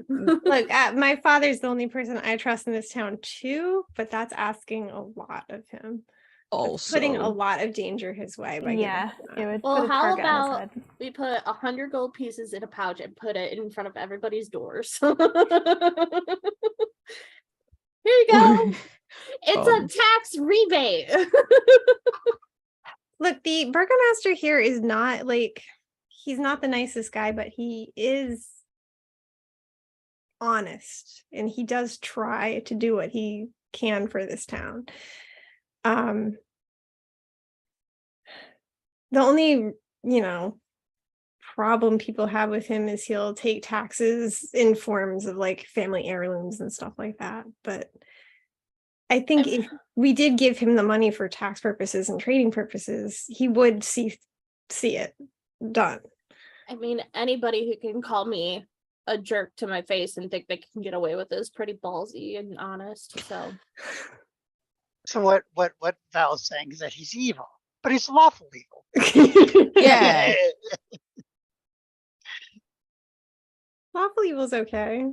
Look, my father's the only person I trust in this town too, but that's asking a lot of him. That's putting a Also, lot of danger his way by Yeah, giving it him would Well, put a how target on about- his head. We put 100 gold pieces in a pouch and put it in front of everybody's doors. Here you go. It's a tax rebate. Look, the burgomaster here is not like, he's not the nicest guy, but he is honest and he does try to do what he can for this town. The only, problem people have with him is he'll take taxes in forms of like family heirlooms and stuff like that. But I think if we did give him the money for tax purposes and trading purposes, he would see it done. I mean, anybody who can call me a jerk to my face and think they can get away with it is pretty ballsy and honest. So what Val's saying is that he's evil, but he's lawful evil. yeah. Lawful evil's okay.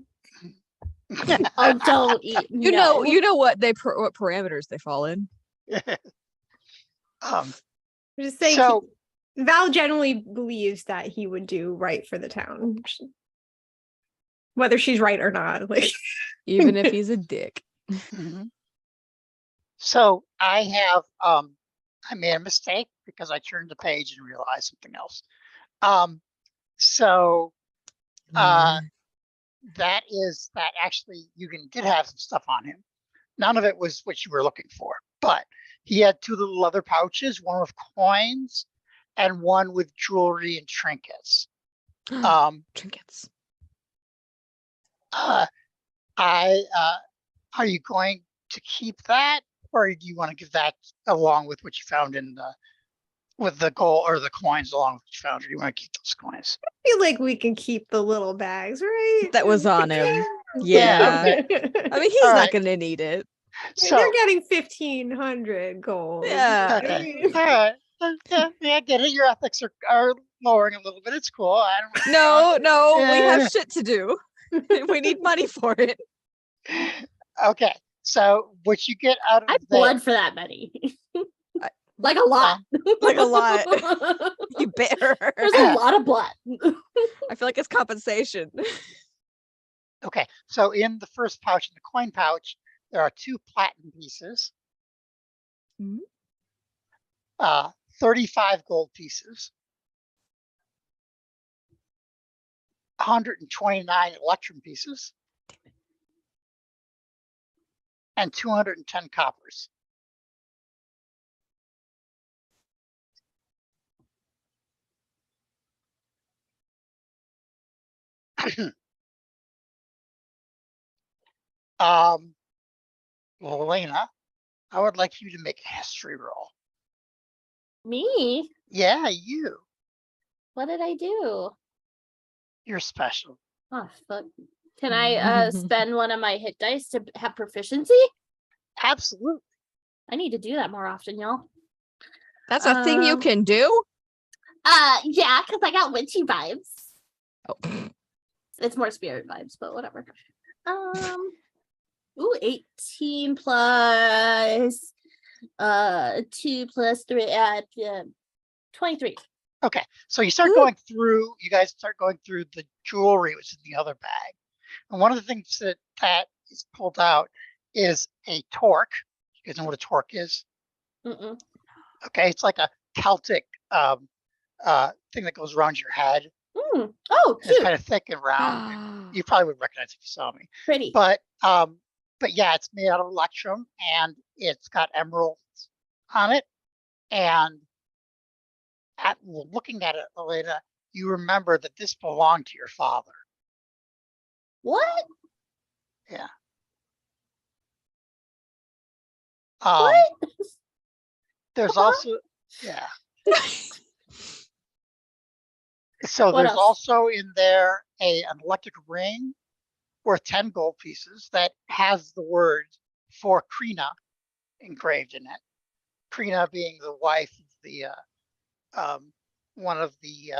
Oh, don't eat. You know what what parameters they fall in. I'm just saying, So Val generally believes that he would do right for the town, whether she's right or not. Like, Even if he's a dick. mhm. So I have I made a mistake because I turned the page and realized something else. So that actually Eugen did have some stuff on him. None of it was what you were looking for, but he had two little leather pouches, one with coins and one with jewelry and trinkets. Trinkets. Are you going to keep that, or do you want to give that along with what you found in with the gold or the coins along with what you found, or do you want to keep those coins? I feel like we can keep the little bags, right? That was on him. Yeah, Yeah. okay. I mean, he's All not right. going to need it. So they're getting 1,500 gold. Yeah. okay, all right. Yeah, I get it. Your ethics are lowering a little bit. It's cool. I don't. No, we Yeah. have shit to do. We need money for it. Okay, So what you get out I of have there, blood for that many. I- Like a lot. Like a lot. You better. There's a lot of blood. I feel like it's compensation. okay, so in the first pouch, in the coin pouch, there are 2 platinum pieces, Mhm. 35 gold pieces, 129 electrum pieces, and 210 coppers. Elena, I would like you to make a history roll. Me? Yeah, you. What did I do? You're special. Oh fuck. Can I spend one of my hit dice to have proficiency? Absolutely. I need to do that more often, y'all. That's a thing you can do? Yeah, because I got witchy vibes. Oh. It's more spirit vibes, but whatever. Ooh, 18 plus 2 plus 3 at 23. Okay, so you start Ooh. going through, you guys start going through the jewelry, which is in the other bag. And one of the things that is pulled out is a torque. You guys know what a torque is? Mm-mm. Okay, it's like a Celtic thing that goes around your head. Oh, And it's cute. kind of thick and round. You probably would recognize if you saw me. Pretty. But yeah, it's made out of electrum and it's got emeralds on it. And looking at it, Elena, you remember that this belonged to your father. What? Yeah. What? There's Papa? also, yeah. So What there's else? also in there an electric ring worth 10 gold pieces that has the word for Krina engraved in it. Krina being the wife of the one of the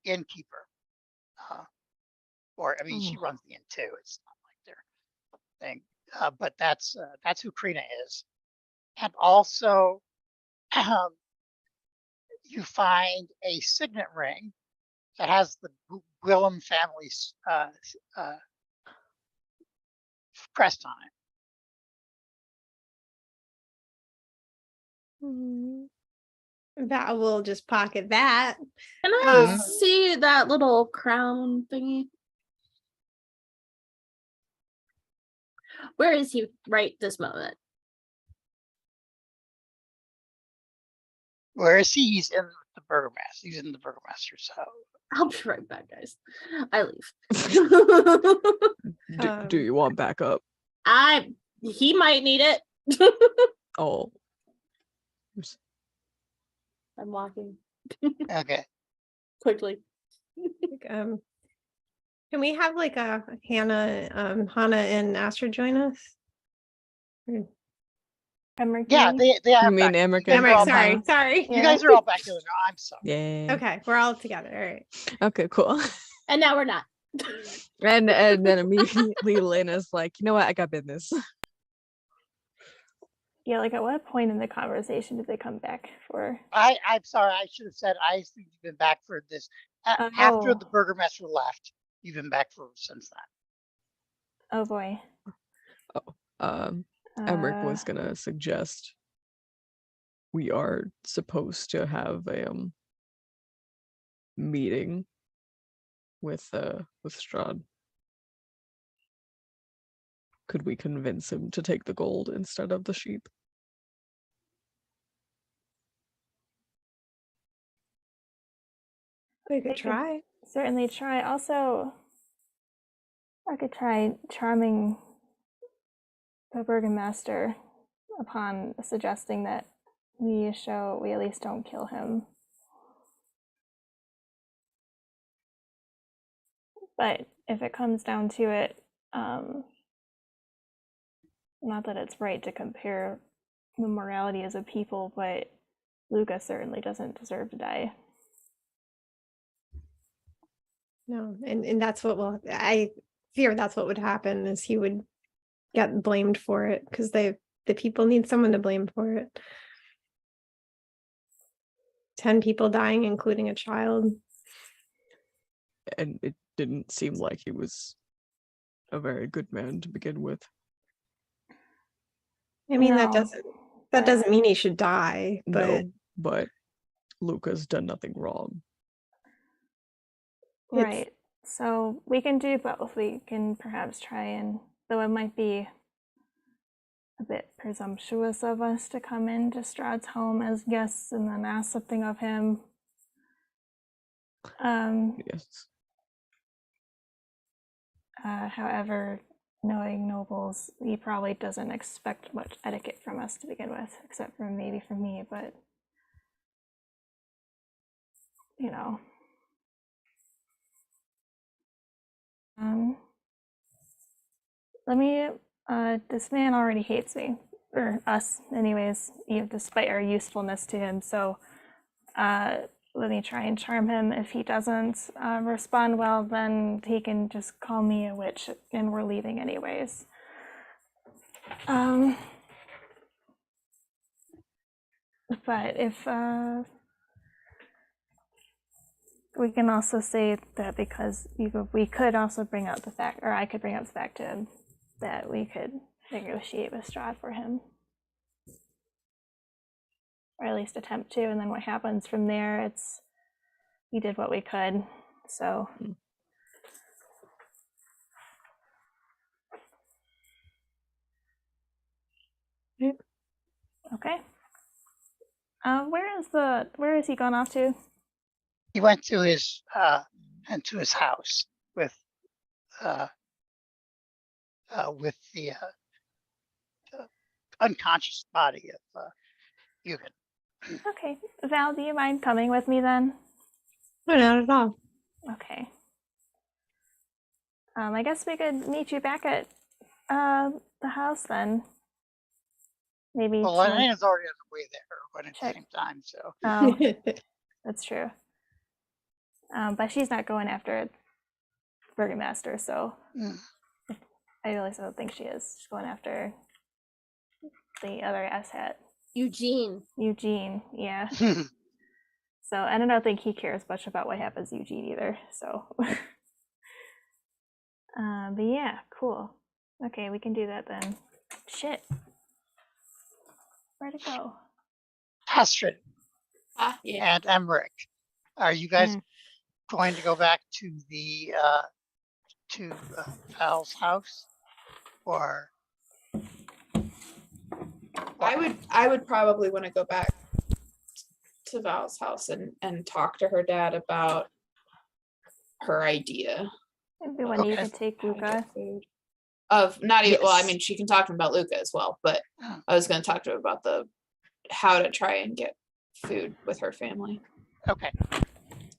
innkeeper. Or I mean, she runs the inn too. It's not like their thing. But that's who Krina is. And also, you find a signet ring that has the Willem family's crest on it. Val will just pocket that. Can I Mhm. see that little crown thingy? Where is he right this moment? Where is he? He's in the burgomaster. He's in the burgomaster's house. I'll be right back, guys. I leave. Do you want backup? He might need it. Oh. I'm walking Okay. quickly. Can we have like a Hannah and Astrid join us? Emmerich, Yeah, they are. You mean back. Emmerich You guys and are all Emmerich, back- sorry. You guys are all back together now. I'm sorry. Yeah. Okay, we're all together. All right. Okay, cool. And now we're not. And then immediately Lena's like, you know what? I got business. Yeah, like at what point in the conversation did they come back for? I'm sorry. I should have said I think you've been back for this after Oh. the burgomaster left. You've been back for since then. Oh boy. Emmerich was gonna suggest we are supposed to have a meeting with Strahd. Could we convince him to take the gold instead of the sheep? We could try. Certainly try. Also, I could try charming the burgomaster upon suggesting that we at least don't kill him. But if it comes down to it, not that it's right to compare the morality as a people, but Luca certainly doesn't deserve to die. No, and that's what I fear that's what would happen, is he would get blamed for it, because the people need someone to blame for it. 10 people dying, including a child. And it didn't seem like he was a very good man to begin with. I mean, that No, doesn't mean he should die, but No, but Luca's done nothing wrong. it's- right. So we can do both. We can perhaps try and, though it might be a bit presumptuous of us to come into Strahd's home as guests and then ask something of him. Yes. However, knowing nobles, he probably doesn't expect much etiquette from us to begin with, except for maybe from me, but you know. Let me, this man already hates me, or us anyways, despite our usefulness to him, so let me try and charm him. If he doesn't respond well, then he can just call me a witch, and we're leaving anyways. But if we can also say that, because we could also bring up the fact, or I could bring up the fact to him, that we could negotiate with Strahd for him, or at least attempt to, and then what happens from there, it's, we did what we could, so. Yep. Okay. Where is he gone off to? He went to his house with the unconscious body of Eugen. Okay, Val, do you mind coming with me then? no, not at all. Okay. I guess we could meet you back at the house then. Maybe. Well, Lena's already on the way there, but at the Check. same time, so. Oh, that's true. But she's not going after Burgomaster, so Mm. I really don't think she is. She's going after the other asshat, Eugene. yeah. So, and I don't think he cares much about what happens to Eugene either, so. But yeah, cool. Okay, we can do that then. Shit. Where'd it go? Astrid Yeah. and Emmerich, are you guys going to go back to the Val's house, or I would probably want to go back to Val's house and talk to her dad about her idea Maybe when you Okay. could take how to Luca. get food. Of not even, well, I Yes. mean, she can talk to him about Luca as well, but Oh. I was going to talk to him about how to try and get food with her family, okay,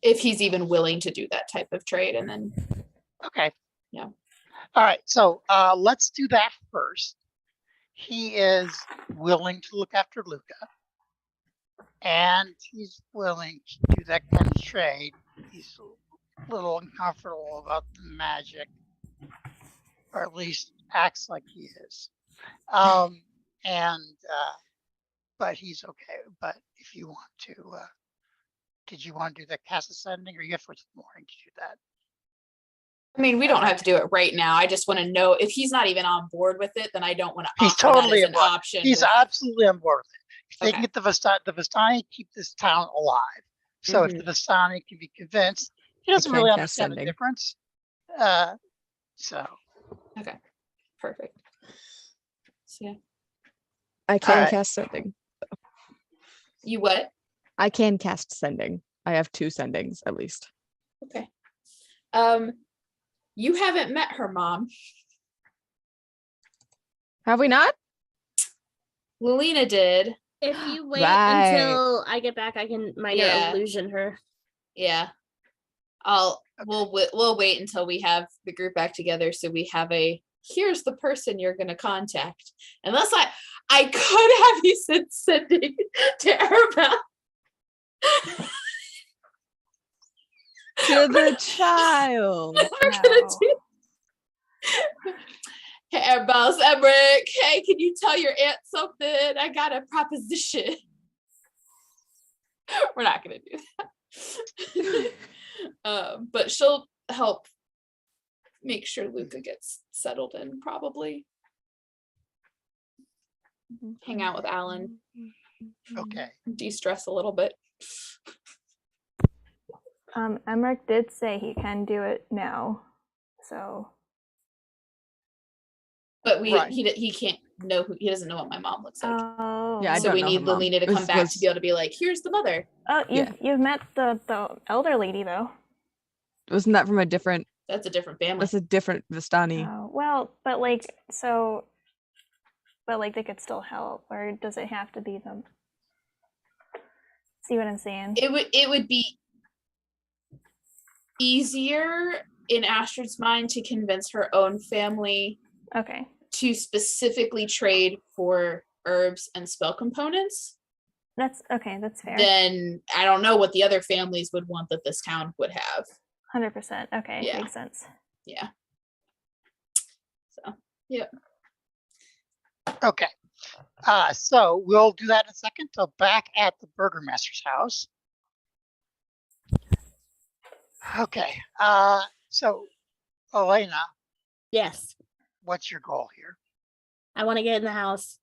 if he's even willing to do that type of trade, and then okay. Yeah. All right, so let's do that first. He is willing to look after Luca, and he's willing to do that kind of trade. He's a little uncomfortable about the magic, or at least acts like he is. But he's okay. But if you want to, did you want to do that cast ascending, or you have for the morning to do that? I mean, we don't have to do it right now. I just want to know if he's not even on board with it, then I don't want to He's offer that totally as on an board. option. He's with- absolutely on board with it. If they Okay. can get the Vistani keep this town alive. So if the Vistani can be convinced, he doesn't really can't cast understand the sending. difference. So Perfect. So yeah. I can Alright. cast sending. You what? I can cast sending. I have 2 sendings at least. Okay. You haven't met her mom. Have we not? Lilina did. If you wait Right. until I get back, I can minor Yeah. illusion her. Yeah. We'll wait until we have the group back together, so we have here's the person you're gonna contact. Unless I could have you sending to Arabelle. To the child. We're gonna do Hey, boss Emmerich. Hey, can you tell your aunt something? I got a proposition. We're not gonna do that. But she'll help make sure Luca gets settled in, probably. Hang out with Alan, Okay. de-stress a little bit. Emmerich did say he can do it now, so But Right. he can't know he doesn't know what my mom looks like. oh, Yeah, I So don't we know her need mom. Lelina to come This back was- to be able to be like, here's the mother. oh, Yeah. you've met the elder lady though. Wasn't that from a different? That's a different family. That's a different Vistani. Oh, well, but like so, but like they could still help, or does it have to be them? See what I'm saying? It would be easier in Astrid's mind to convince her own family Okay. to specifically trade for herbs and spell components. That's okay. That's fair. Then I don't know what the other families would want that this town would have. 100%. Okay, Yeah. makes sense. Yeah. So, yeah. Okay. So we'll do that in a second. So back at the Burgermaster's house. Okay. So Elena, Yes, what's your goal here? I want to get in the house.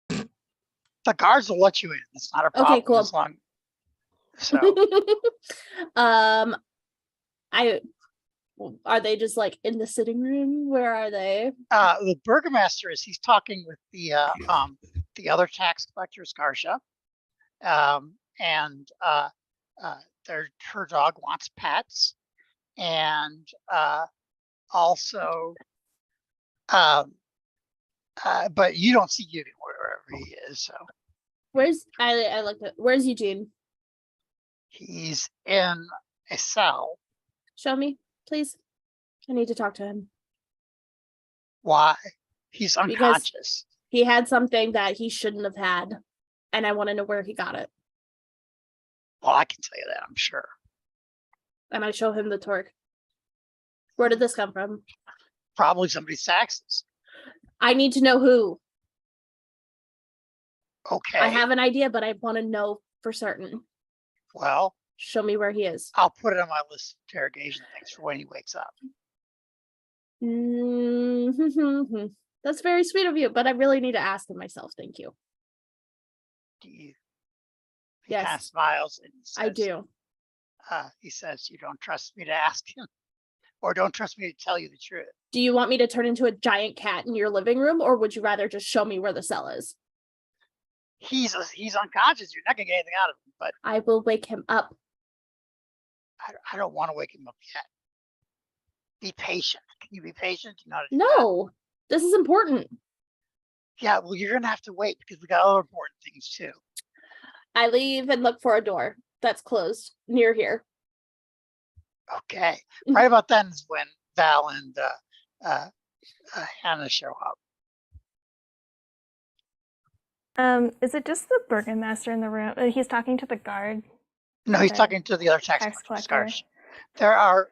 The guards will let you in. It's not a problem. Okay, cool. As long. So Are they just like in the sitting room? Where are they? the Burgermaster he's talking with the other tax collector, Scarsha. And her dog wants pets. And also but you don't see Eugene wherever he is, so I looked at where's Eugene? he's in a cell. Show me, please. I need to talk to him. Why? He's Because- unconscious. He had something that he shouldn't have had, and I want to know where he got it. Well, I can tell you that, I'm sure. And I show him the torque. Where did this come from? Probably somebody's taxes. I need to know who. Okay. I have an idea, but I want to know for certain. Well, Show me where he is. I'll put it on my list of interrogation things for when he wakes up. Mhm. That's very sweet of you, but I really need to ask him myself. Thank you. He Yes. kind of smiles and says, I do. He says, you don't trust me to ask him, or don't trust me to tell you the truth. Do you want me to turn into a giant cat in your living room, or would you rather just show me where the cell is? He's unconscious. You're not gonna get anything out of him, but I will wake him up. I don't want to wake him up yet. Be patient. Can you be patient? You know how to do that? No, this is important. Yeah, well, you're gonna have to wait because we got other important things too. I leave and look for a door that's closed near here. Okay. Right about then is when Val and Hannah show up. Is it just the Burgomaster in the room? He's talking to the guard. No, he's Okay. talking to the other tax Tax collector. collector. Scars.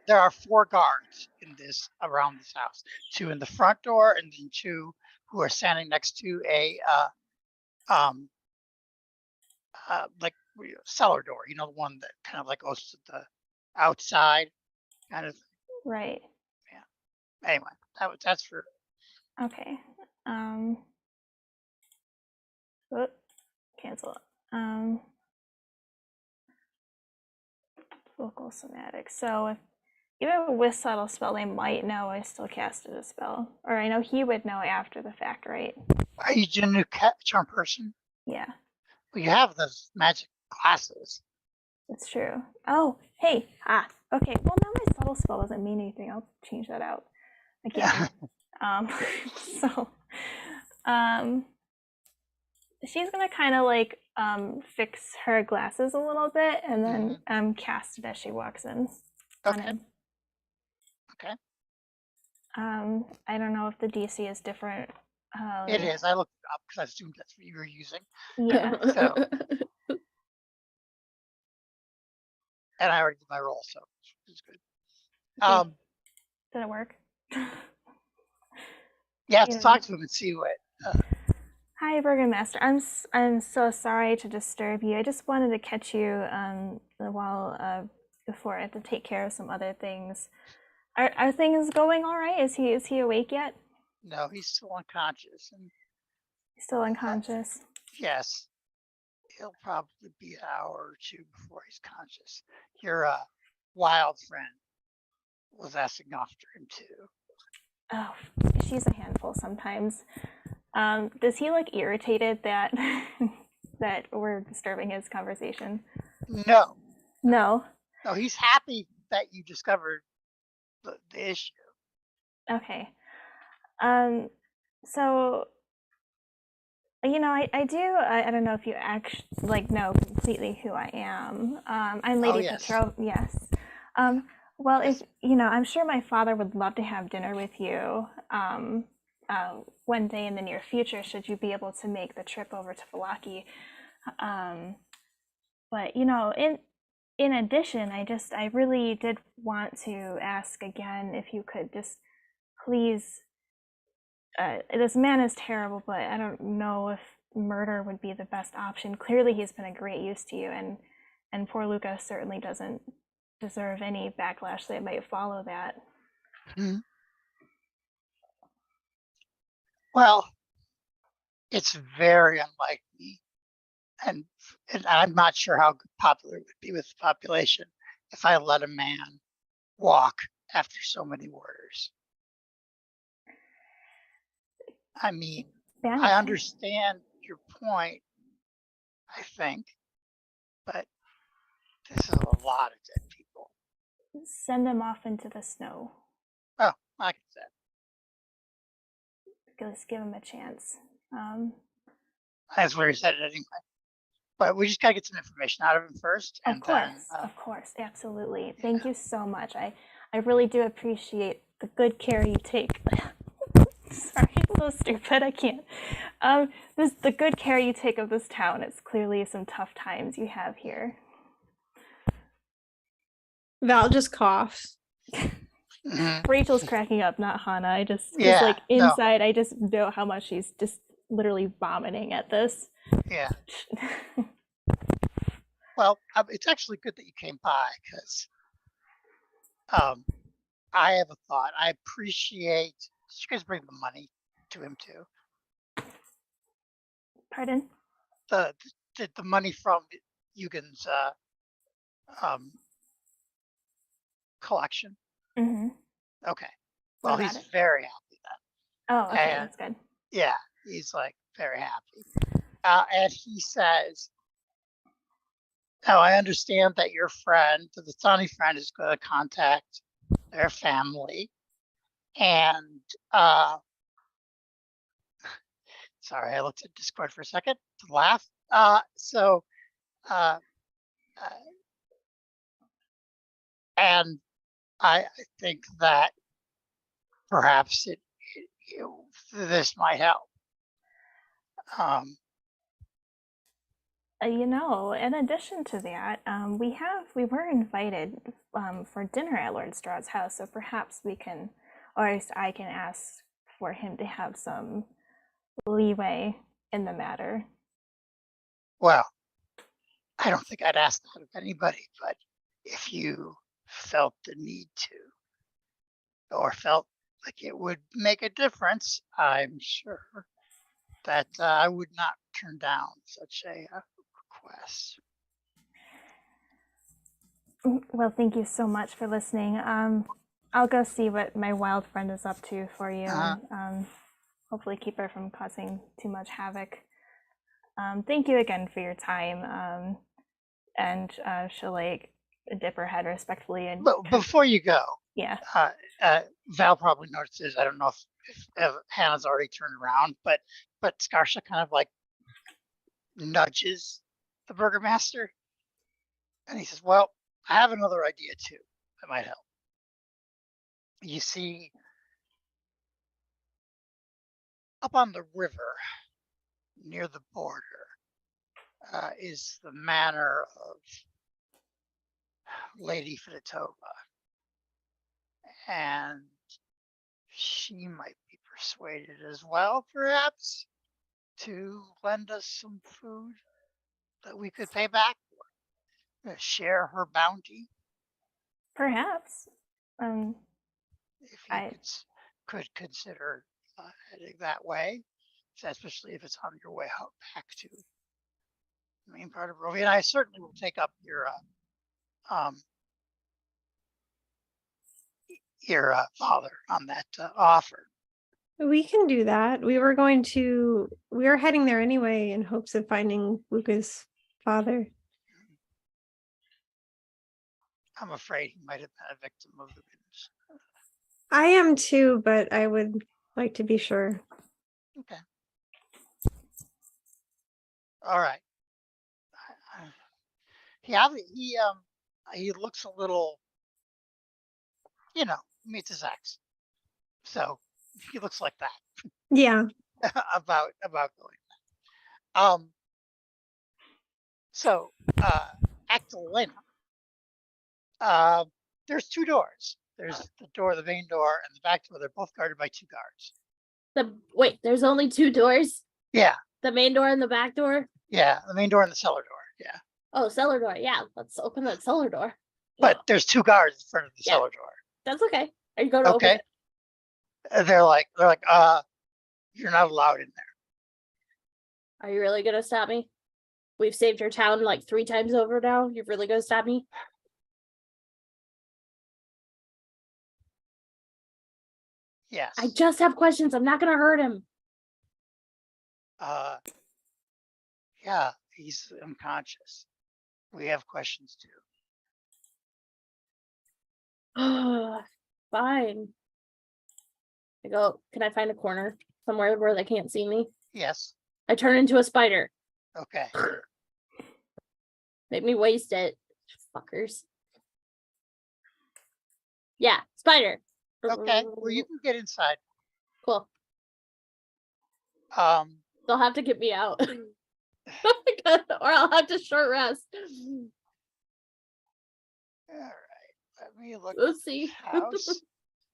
There are 4 guards in this around this house. 2 in the front door, and then 2 who are standing next to a like cellar door. You know, the one that kind of like goes to the outside, kind of. Right. Anyway, that's for. Okay. Cancel. Vocal somatic. So if even with subtle spell, they might know I still casted a spell, or I know he would know after the fact, right? Are you a new charm person? Yeah, Well, you have those magic classes. that's true. Oh, hey, okay. Well, now my subtle spell doesn't mean anything. I'll change that out again. So, she's gonna kind of like fix her glasses a little bit, and then cast it as she walks in on Okay. him. Okay. I don't know if the DC is different. It is. I looked it up because I assumed that's what you were using, Yeah. So- and I already did my roll, so it's good. Okay. Did it work? You have to Yeah. talk to him and see what. Hi, Burgomaster. I'm so sorry to disturb you. I just wanted to catch you while before I have to take care of some other things. Are things going all right? Is he awake yet? No, he's still unconscious, and He's still unconscious. yes, he'll probably be an hour or two before he's conscious. Your wild friend was asking after him too. Oh, she's a handful sometimes. Does he look irritated that that we're disturbing his conversation? No, No. no, he's happy that you discovered the issue. Okay. So I don't know if you actually know completely who I am. I'm Lady yes. Yes. Well, Yes. if I'm sure my father would love to have dinner with you one day in the near future, should you be able to make the trip over to Valaki. But in addition, I really did want to ask again if you could just please. This man is terrible, but I don't know if murder would be the best option. Clearly, he's been a great use to you, and poor Luca certainly doesn't deserve any backlash that might follow that. Mhm. Well, it's very unlikely, and I'm not sure how popular it would be with the population if I let a man walk after so many orders. I mean, I understand your point, I think, but this is a lot of dead people. Send him off into the snow. Oh, like I said, Just give him a chance. that's where he said it anyway. But we just gotta get some information out of him first, and Of course, absolutely. Thank you so much. I really do appreciate the good care you take. Sorry, it's so stupid. I can't. The good care you take of this town. It's clearly some tough times you have here. Val just coughs. Rachel's cracking up, not Hannah. I just, Yeah, like no. inside, I just know how much she's just literally vomiting at this. Yeah. Well, it's actually good that you came by because I have a thought. I appreciate. Did you guys bring the money to him too? Pardon? The money from Eugen's collection. Mm-hmm. Okay. What Well, about he's it? very happy then. Oh, okay, And that's good. yeah, he's like very happy. And he says, "Oh, I understand that your friend, the Thani friend, is going to contact their family, and sorry, I looked at Discord for a second to laugh. And I think that perhaps this might help." In addition to that, we were invited for dinner at Lord Strahd's house, so perhaps we can, or at least I can ask for him to have some leeway in the matter. Well, I don't think I'd ask that of anybody, but if you felt the need to, or felt like it would make a difference, I'm sure that I would not turn down such a request. Well, thank you so much for listening. I'll go see what my wild friend is up to for you, and hopefully keep her from causing too much havoc. Thank you again for your time. And she'll like dip her head respectfully and. But before you go, yeah. Val probably notices. I don't know if Hannah's already turned around, but Scarsha kind of like nudges the burgomaster, and he says, "Well, I have another idea too that might help. You see, up on the river near the border is the manor of Lady Fiditova, and she might be persuaded as well, perhaps, to lend us some food that we could pay back for, share her bounty, Perhaps. if you I could consider heading that way, especially if it's on your way out back to the main part of Barovia. And I certainly will take up your father on that offer. We can do that. We were heading there anyway in hopes of finding Luca's father. I'm afraid he might have been a victim of the goodness. I am too, but I would like to be sure. Okay. All right. He looks a little, meets his ex. So he looks like that Yeah. about going. So back to Lena. There's two doors. There's the main door, and the back door. They're both guarded by two guards. Wait, there's only two doors? Yeah, The main door and the back door? yeah, the main door and the cellar door. Yeah, Oh, cellar door. Yeah, let's open that cellar door. but there's two guards in front of the Yeah. cellar door. That's okay. Are you going to open Okay. it? They're like, you're not allowed in there. Are you really gonna stop me? We've saved your town like 3 times over now. You're really gonna stop me? Yes. I just have questions. I'm not gonna hurt him. Yeah, he's unconscious. We have questions too. Fine. I go, can I find a corner somewhere where they can't see me? Yes. I turn into a spider. Okay. Make me waste it. Fuckers. Yeah, spider. Okay. Well, you can get inside. Cool. Um, They'll have to get me out. Or I'll have to short rest. all right. Let me look We'll at see. the house.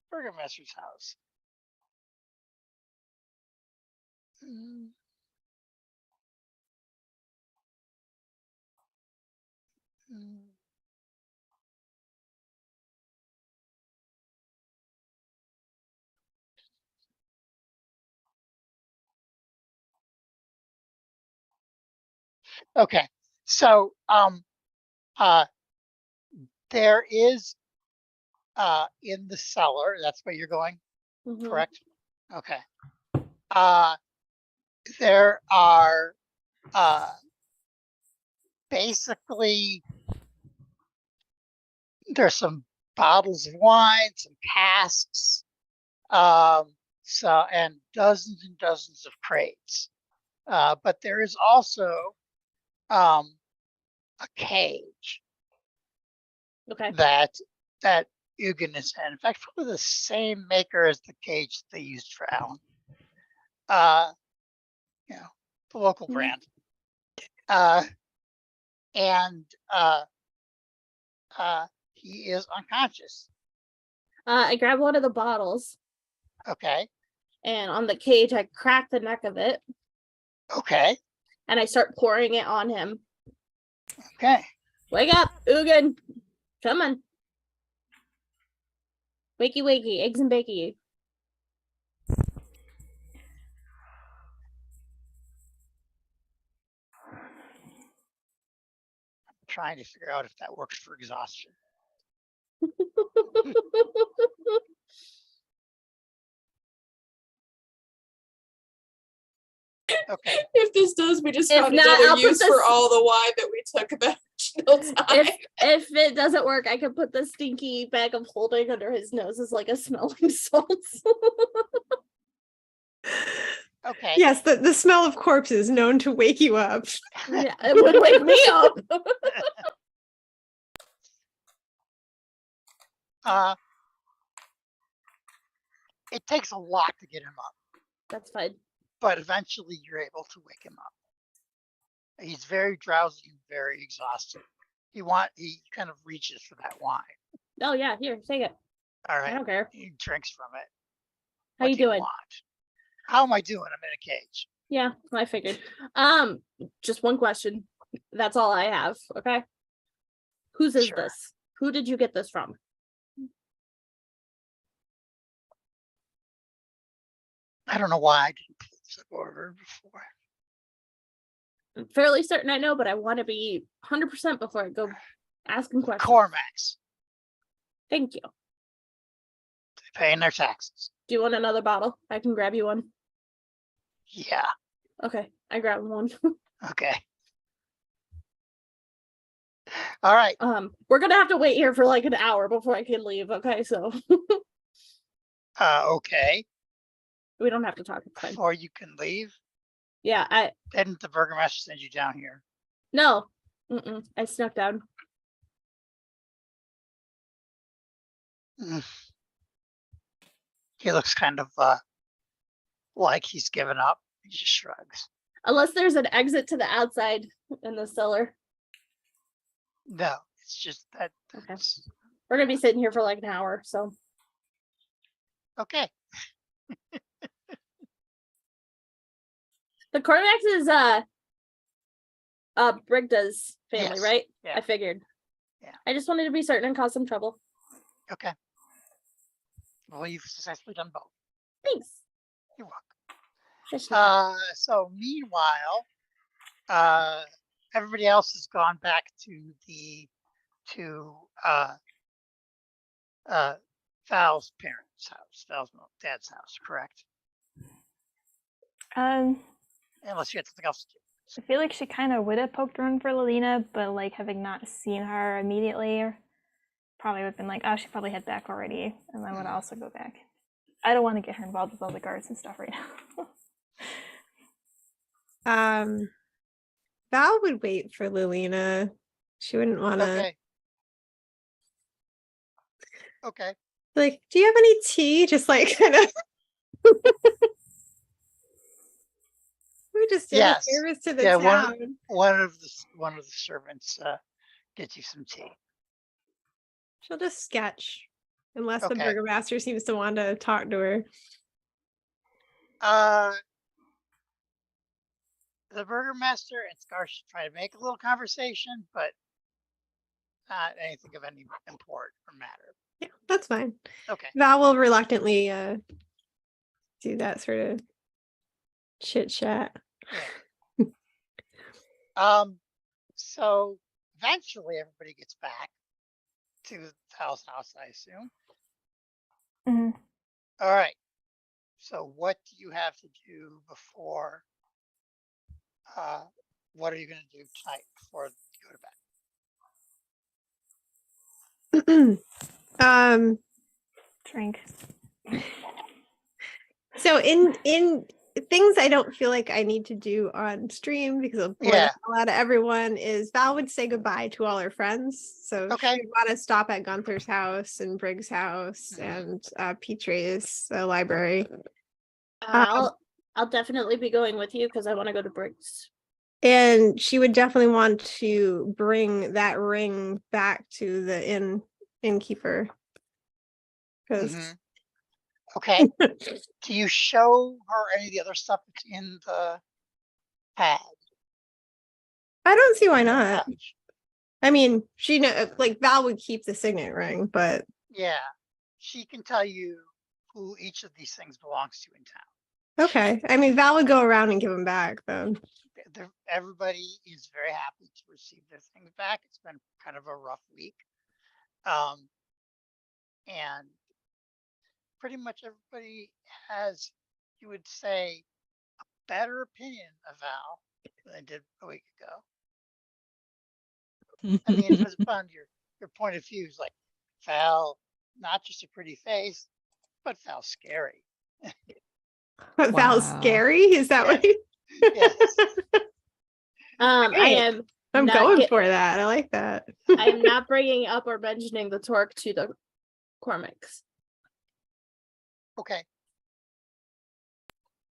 Burgomaster's house. Mm. Mm. Okay. So there is in the cellar, that's where you're going, Mhm. correct? Okay. There are basically there's some bottles of wine, some casks, and dozens of crates. But there is also a cage Okay. that Ugin is in. In fact, probably the same maker as the cage that they used for Alan. The local Mhm. brand. And he is unconscious. I grab one of the bottles, Okay. and on the cage, I crack the neck of it, Okay. and I start pouring it on him. Okay. Wake up, Ugin. Come on. Wakey, wakey, eggs and bakey. Trying to figure out if that works for exhaustion. Okay. If this does, we just If found not, another I'll put use for this- all the wine that we took about original time. If it doesn't work, I can put the stinky bag of holding under his nose as like a smelling salts. Okay. Yes, the smell of corpses known to wake you up. Yeah, it would wake me up. It takes a lot to get him up, That's fine. but eventually you're able to wake him up. He's very drowsy and very exhausted. He kind of reaches for that wine. Oh yeah, here, take it. All I right. don't care. He drinks from it. How What you do you doing? want? How am I doing? I'm in a cage. Yeah, I figured. Just one question. That's all I have. Okay. Whose is Sure. this? Who did you get this from? I don't know why I didn't put this in order before. I'm fairly certain I know, but I want to be 100% before I go asking questions. Cormax. Thank you. Paying their taxes. Do you want another bottle? I can grab you one. Yeah. Okay, I grabbed one. Okay. All right. We're gonna have to wait here for like an hour before I can leave. Okay, so Okay. we don't have to talk. It's fine. Before you can leave, Yeah, didn't the burgomaster send you down here? no. I snuck down. Mm. He looks kind of like he's given up. He just shrugs. Unless there's an exit to the outside in the cellar. No, it's just that. Okay. That's- We're gonna be sitting here for like an hour, so Okay. the Cormax is Brigda's family, Yes, right? yeah. I figured. Yeah. I just wanted to be certain and cause some trouble. Okay. Well, you've successfully done both. Thanks. You're welcome. Fish and chips. So meanwhile, everybody else has gone back to Val's parents' house, Val's dad's house, correct? Unless you had something else to do. I feel like she kind of would have poked around for Lilina, but like having not seen her immediately, probably would have been like, oh, she probably head back already, and then would also go back. I don't want to get her involved with all the guards and stuff right now. Val would wait for Lilina. She wouldn't want to. Okay. Okay. Like, do you have any tea? Just like kind of. We just did Yes. a service to the Yeah, town. one of the servants gets you some tea. She'll just sketch, unless the Okay. burgomaster seems to want to talk to her. The burgomaster and Scar should try to make a little conversation, but not anything of any import or matter. Yeah, that's fine. Okay. Val will reluctantly do that sort of chit chat. Yeah. So eventually everybody gets back to Val's house, I assume. Mhm. All right. So what do you have to do before? What are you going to do tonight before you go to bed? Drink. So in things I don't feel like I need to do on stream because I'll bore the hell out of everyone is Val would say goodbye to all her friends. So Okay. she'd want to stop at Gunther's house and Briggs' house and Petre's library. I'll definitely be going with you because I want to go to Briggs. And she would definitely want to bring that ring back to the innkeeper. Because Okay. Do you show her any of the other stuff that's in the pad? I don't see why not. Pouch? I mean, she like Val would keep the signet ring, but Yeah. She can tell you who each of these things belongs to in town. okay. I mean, Val would go around and give them back, though. Everybody is very happy to receive their things back. It's been kind of a rough week. And pretty much everybody has, you would say, a better opinion of Val than they did a week ago. I mean, it was fun. Your point of view is like Val, not just a pretty face, but Val's scary. But Val's Wow. scary? Is that what you... Yes. I I'm not going get- for that. I like that. I am not bringing up or mentioning the torque to the Cormacs, Okay.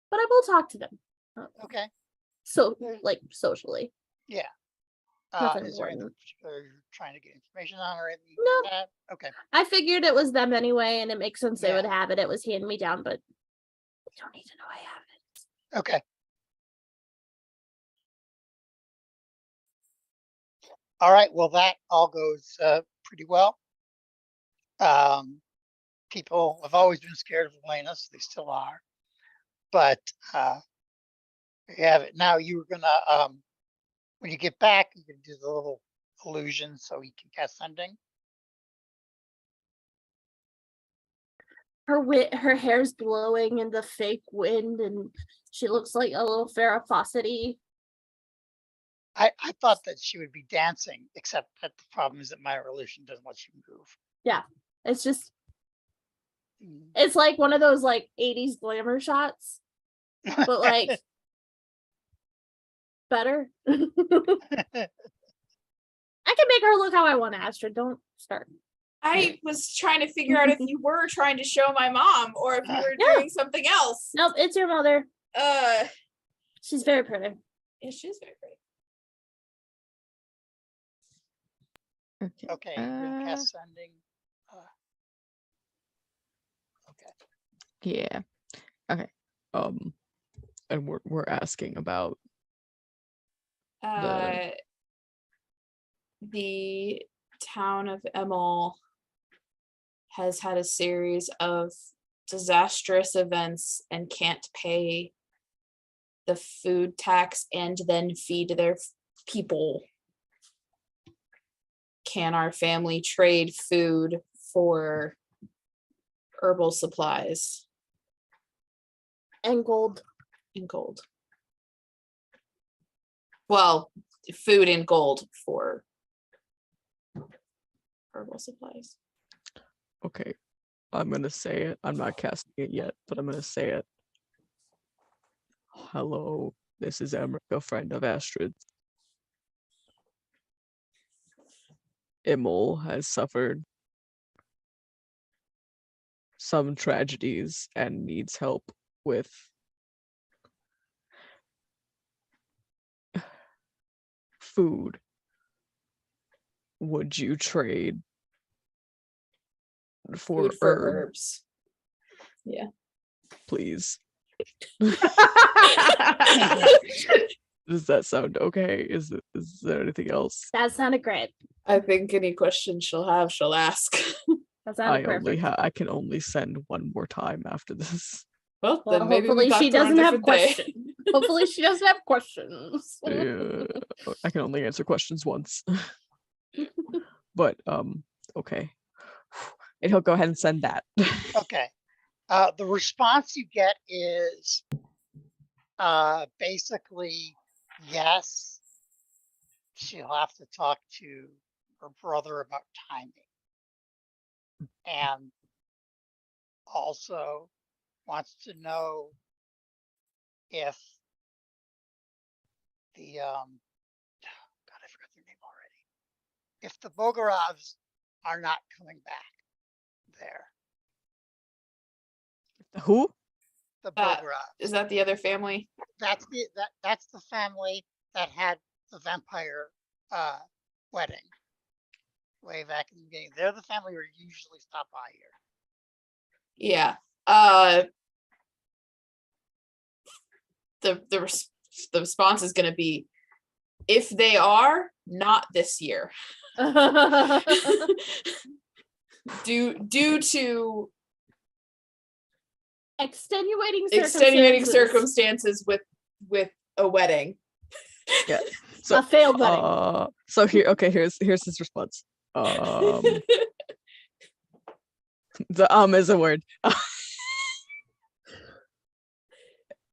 but I will talk to them. Okay. So, like socially. Yeah. Nothing Is there anything important. particular you're trying to get information on or anything No. like that? Okay. I figured it was them anyway, and it makes sense they would Yeah. have it. It was hand me down, but You don't need to know I have it. Okay. All right. Well, that all goes pretty well. People have always been scared of Elena, so they still are. But you have it now. You were gonna when you get back, you can do the little illusion so you can cast sending. Her hair's blowing in the fake wind, and she looks like a little Farrah Fawcett-y. I thought that she would be dancing, except that the problem is that my illusion doesn't let you move. Yeah, it's just Mm. it's like one of those like 80s glamour shots, but like better. I can make her look how I want, Astrid. Don't start. I was trying to figure out if you were trying to show my mom or if you were Yeah. doing something else. Nope, it's your mother. She's very pretty. Yeah, she's very pretty. Okay. Okay, you're gonna cast sending. Okay. Yeah. Okay. And we're asking about The town of Emil has had a series of disastrous events and can't pay the food tax and then feed their people. Can our family trade food for herbal supplies And gold. and gold? Well, food and gold for herbal supplies. okay. I'm gonna say it. I'm not casting it yet, but I'm gonna say it. Hello, this is Emmerich, a friend of Astrid. Emil has suffered some tragedies and needs help with food. Would you trade for Food for herb, herbs. Yeah. please? Does that sound okay? Is there anything else? That sounded great. I think any question she'll have, she'll ask. That sounded perfect. I can only send one more time after this. Well, Well, then maybe we hopefully talk she to her on a doesn't have different day. questions. Hopefully she doesn't have questions. Yeah, I can only answer questions once. But okay. And he'll go ahead and send that. Okay. The response you get is basically yes. She'll have to talk to her brother about timing. And also wants to know if the God, I forgot their name already. If the Bogorovs are not coming back there. Who? The Uh, Bogorovs. Is that the other family? That's the family that had the vampire wedding way back in the beginning. They're the family who usually stop by here. Yeah. The response is going to be, if they are, not this year. Due to extenuating circumstances with a wedding. Yeah. So a failed wedding. So here's his response. The is a word.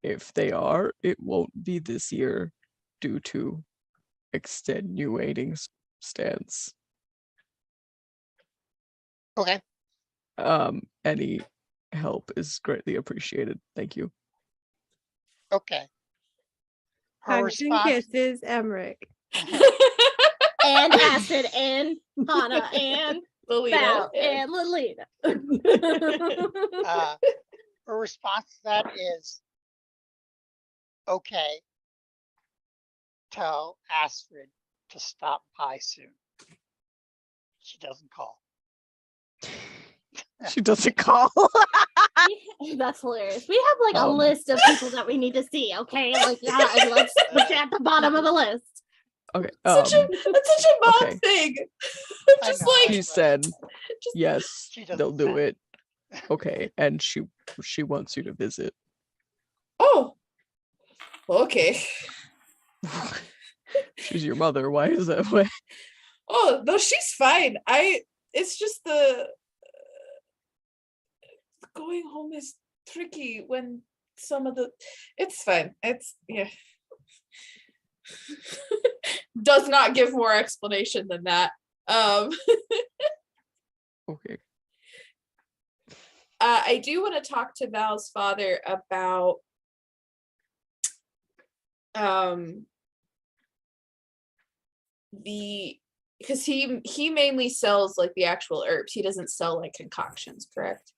If they are, it won't be this year due to extenuating stance. Okay. Any help is greatly appreciated. Thank you. Okay. Her Hugs and response. kisses, Emmerich. And Astrid and Hannah and Lolita. Val Yeah. and Lolita. Her response to that is, okay, tell Astrid to stop by soon. She doesn't call. She doesn't call. That's hilarious. We have like a Um, list of people that we need to see. Okay, like and let's put you at the bottom of the list. Okay. That's such a mom okay. thing. I Just know, like She said just yes, She doesn't they'll do send. it. Okay, and she wants you to visit. oh, okay. She's your mother. Why is that way? Oh no, she's fine. It's just the going home is tricky when some of the. It's fine. It's yeah. Does not give more explanation than that. Okay. I do want to talk to Val's father about because he mainly sells like the actual herbs. He doesn't sell like concoctions, correct?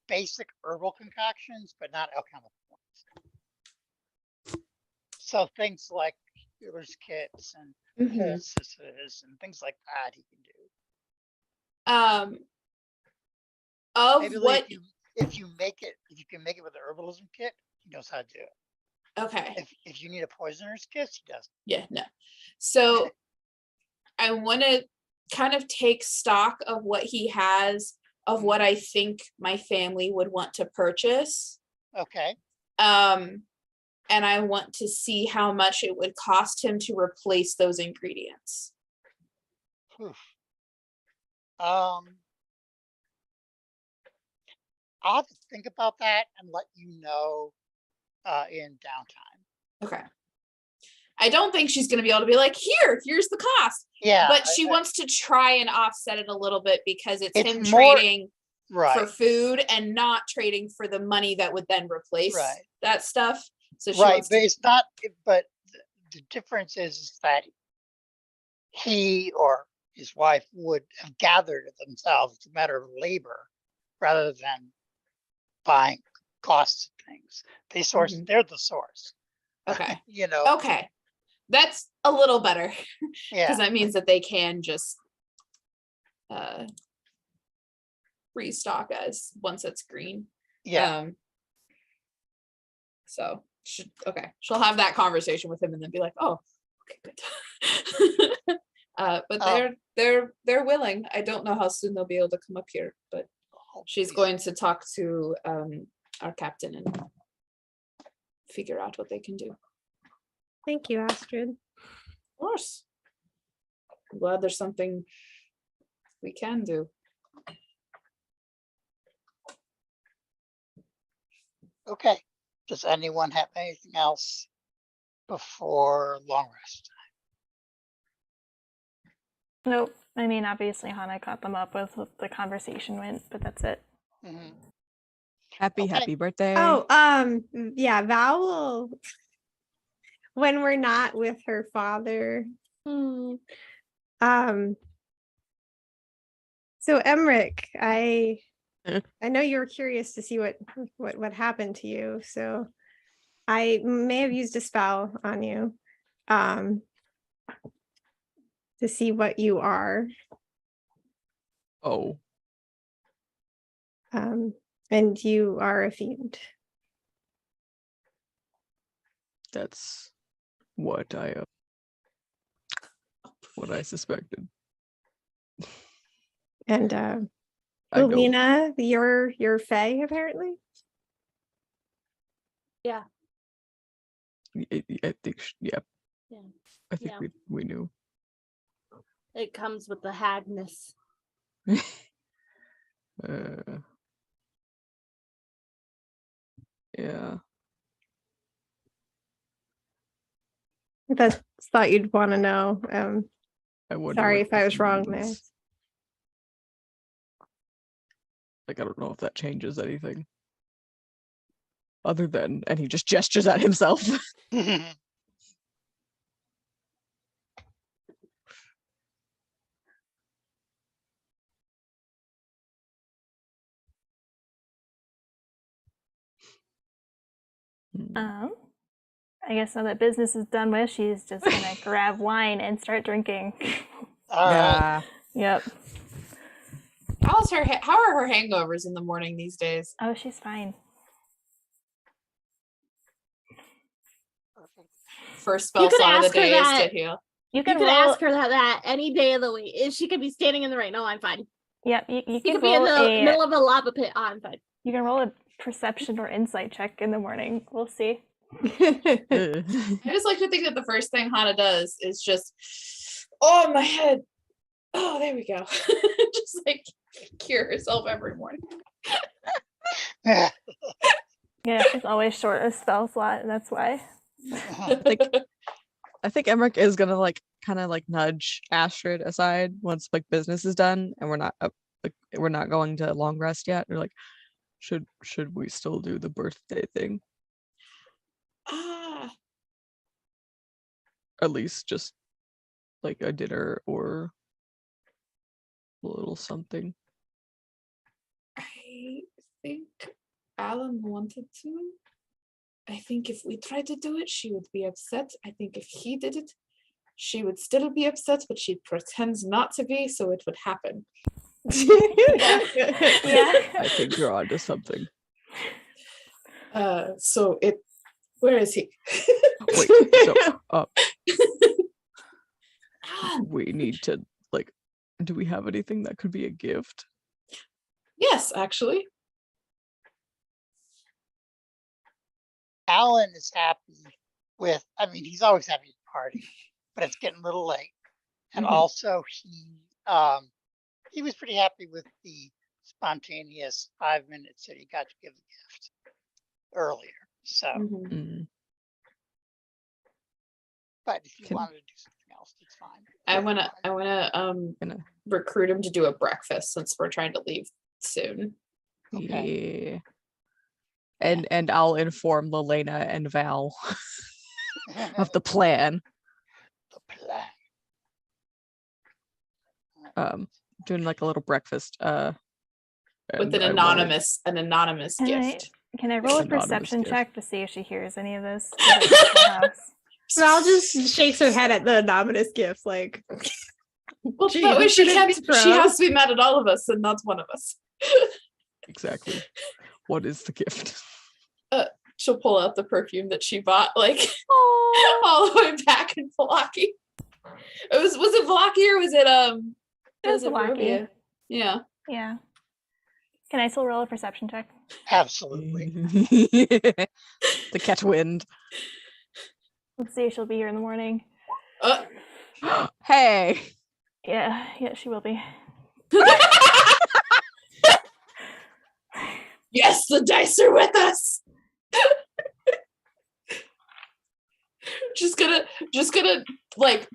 Basic herbal concoctions, but not alchemical ones. So things like healer's kits and poultices and things like that he can do. Maybe What? if you can make it with the herbalism kit, he knows how to do it. Okay. If you need a poisoner's kit, he does. Yeah, no. So I want to kind of take stock of what he has, of what I think my family would want to purchase. Okay. And I want to see how much it would cost him to replace those ingredients. Whew. I'll have to think about that and let you know in downtime. Okay. I don't think she's going to be able to be like, here's the cost. Yeah. But she wants to try and offset it a little bit because it's him more, trading for food and not trading for the money that would then replace that stuff. So she but it's not, but the difference is that he or his wife would have gathered it themselves. It's a matter of labor rather than buying costs of things. They source, they're the source. Okay. You know. Okay. That's a little better. Yeah. Because that means that they can just restock us once it's green. Yeah. So she'll have that conversation with him and then be like, oh, okay, good. But they're willing. I don't know how soon they'll be able to come up here, but she's going to talk to our captain and figure out what they can do. Thank you, Astrid. Of course. I'm glad there's something we can do. Okay. Does anyone have anything else before long rest time? Nope. I mean, obviously, Hannah caught them up with what the conversation went, but that's it. Mm-hmm. Happy birthday. Oh, yeah, Val will, when we're not with her father. So Emmerich, I know you were curious to see what happened to you, so I may have used a spell on you to see what you are. Oh. And you are a fiend. That's what I suspected. And Alina, you're Fae, apparently. Yeah. I think, yeah. Yeah. I think we knew. It comes with the hagness. Yeah. I thought you'd want to know. I wonder Sorry what if I this was wrong there. means. Like, I don't know if that changes anything. Other than, and he just gestures at himself. I guess now that business is done with, she's just gonna grab wine and start drinking. All right. Yep. How are her hangovers in the morning these days? Oh, she's fine. Perfect. First spell could slot of the ask her day is that. to heal. You You can could roll. ask her that any day of the week. If she could be standing in the rain. No, I'm fine. Yep, you You can could be in roll the middle of a lava pit. Oh, I'm fine. You can roll a perception or insight check in the morning. We'll see. Ugh. I just like to think that the first thing Hana does is just, oh, my head. Oh, there we go. Just like cure herself every morning. Yeah. Yeah, she's always short a spell slot, and that's why. I think Emmerich is gonna like kind of like nudge Astrid aside once like business is done and we're not we're not going to long rest yet. Or like, should we still do the birthday thing? Ah, At least just like a dinner or a little something. I think Alan wanted to. I think if we tried to do it, she would be upset. I think if he did it, she would still be upset, but she'd pretend not to be, so it would happen. Yeah. I think you're onto something. So it. Where is he? Wait, so we need to like, do we have anything that could be a gift? Yes, actually. Alan is happy with, I mean, he's always happy to party, but it's getting a little late. And Mhm. also he was pretty happy with the spontaneous 5 minutes that he got to give the gift earlier. So, Mhm. Mm. but if you Can- wanted to do something else, it's fine. I wanna Gonna- recruit him to do a breakfast since we're trying to leave soon. Yeah. And I'll inform Lelena and Val of the plan. The plan. Doing like a little breakfast. With and an I will- anonymous Can gift. Can I roll a Anonymous perception gift. check to see if she hears any of this? Is it just the house? Val just shakes her head at the anonymous gifts, like, Well, Gee, that way who's she gonna can't. be She proud? has to be mad at all of us, and that's one of us. Exactly. What is the gift? She'll pull out the perfume that she bought, like all the way back in Valaki. Was it Valaki or was it It was Valaki. Barovia? Yeah. Yeah. Can I still roll a perception check? Absolutely. The cat wind. Let's see if she'll be here in the morning. Hey. Yeah, she will be. Yes, the dice are with us. just gonna like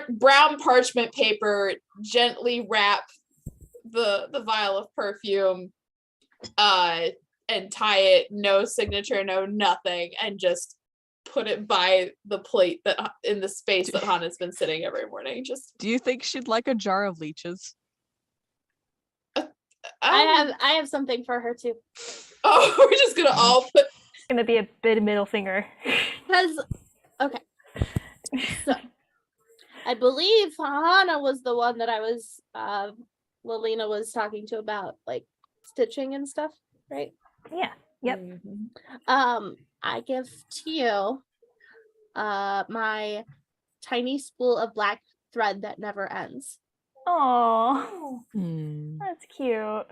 brown parchment paper gently wrap the vial of perfume and tie it, no signature, no nothing, and just put it by the plate that in the space that Hana's been sitting every morning. Just Do you think she'd like a jar of leeches? I have something for her too. Oh, we're just gonna all put. Gonna be a big middle finger. Because okay. So I believe Hana was the one that I was Lelena was talking to about like stitching and stuff, right? Yeah. Yep. Mhm. I give to you my tiny spool of black thread that never ends. Oh, Hmm. that's cute.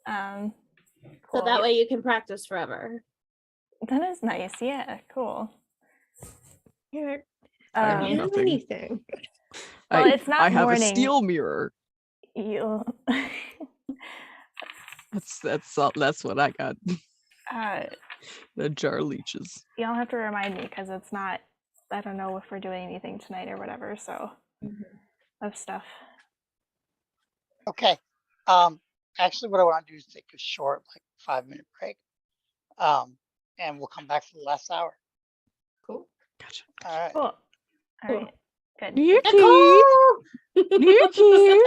So Cool. that way you can practice forever. That is nice. Yeah, cool. Yeah, I have Um, nothing. anything. Well, it's not I have morning. a steel mirror. you'll That's what I got. uh, The jar of leeches. y'all have to remind me because it's not. I don't know if we're doing anything tonight or whatever. So of stuff. Okay. Actually, what I want to do is take a short, like 5-minute break. And we'll come back for the last hour. Cool. Gotcha. All right. Cool. All right. Good. Nikki! Nikki!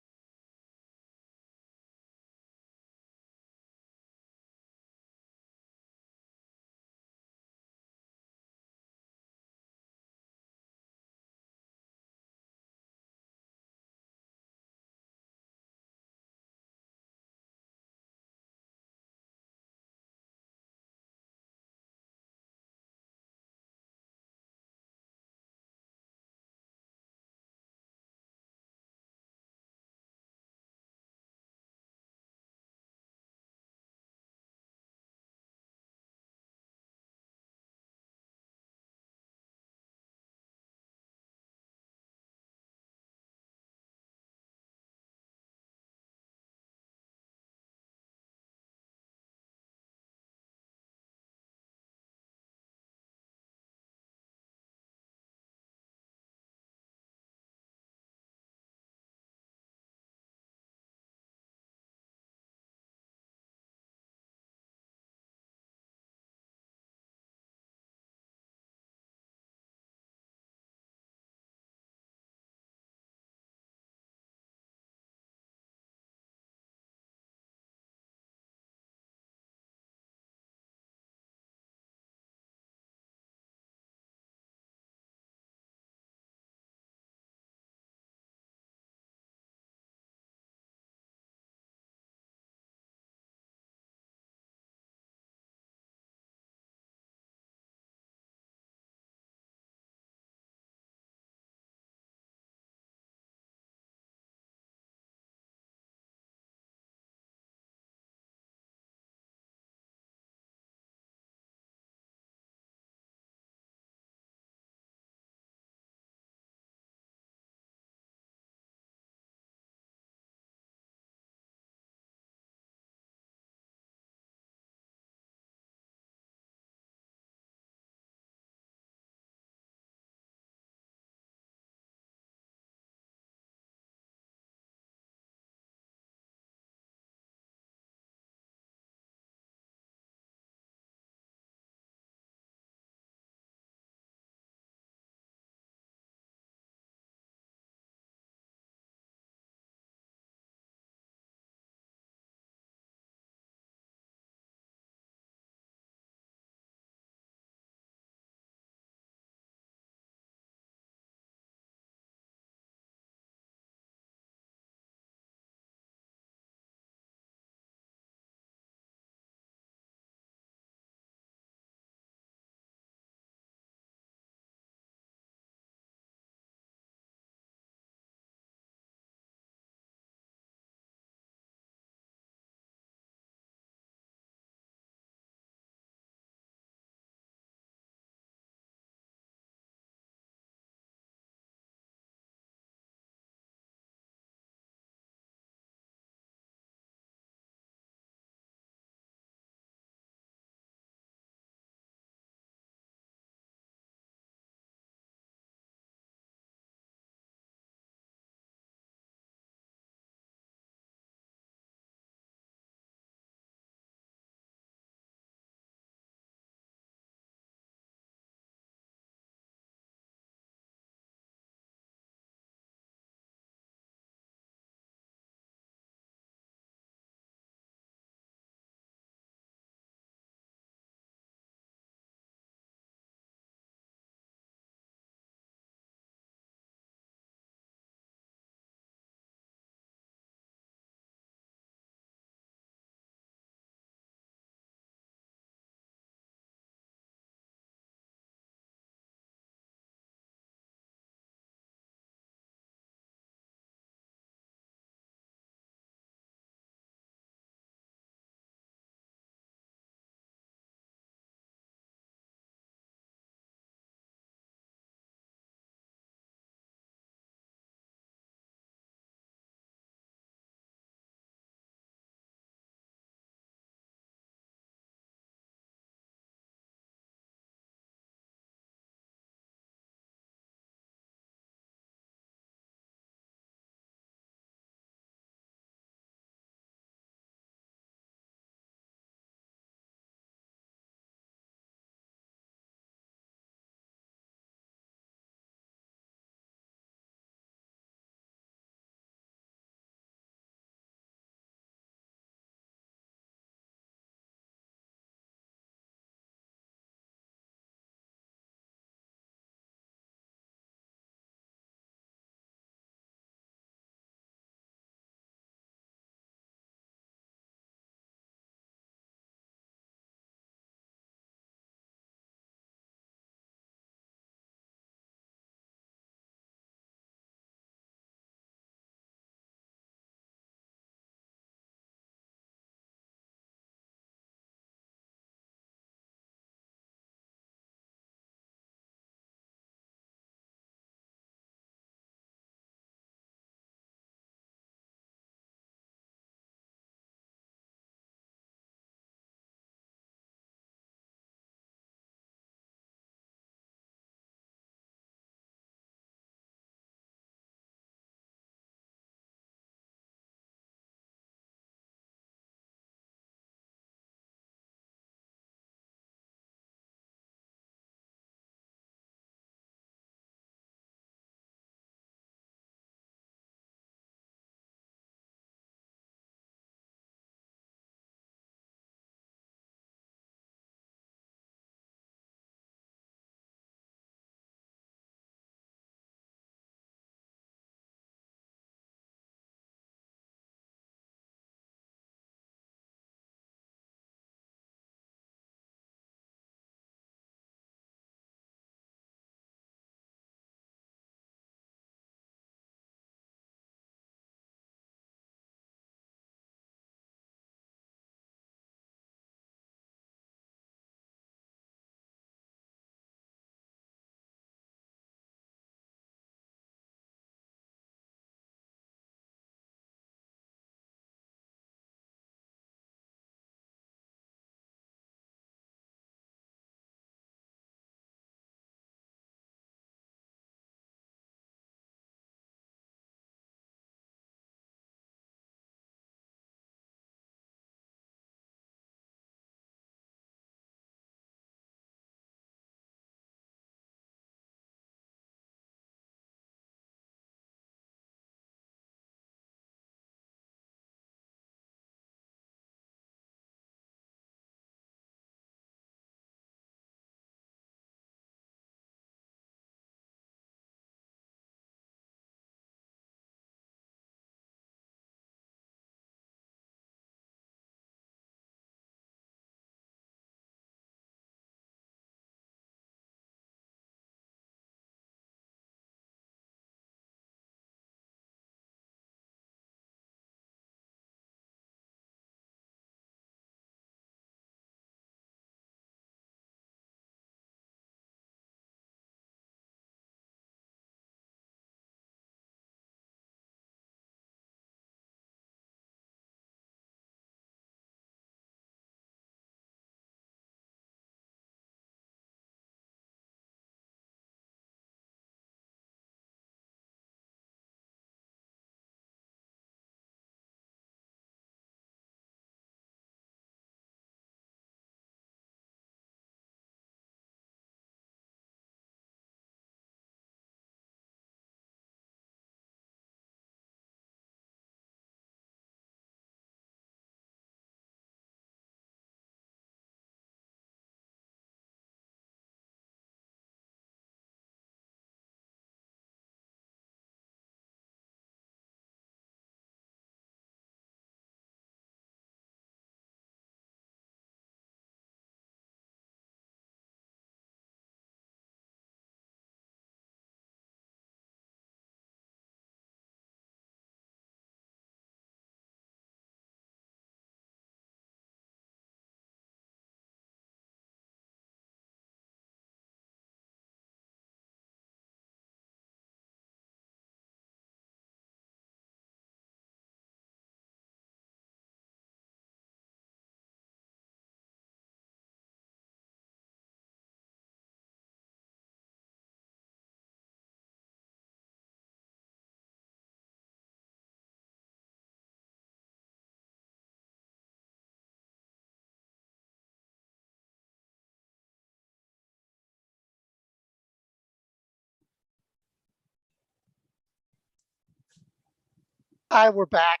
Hi, we're back.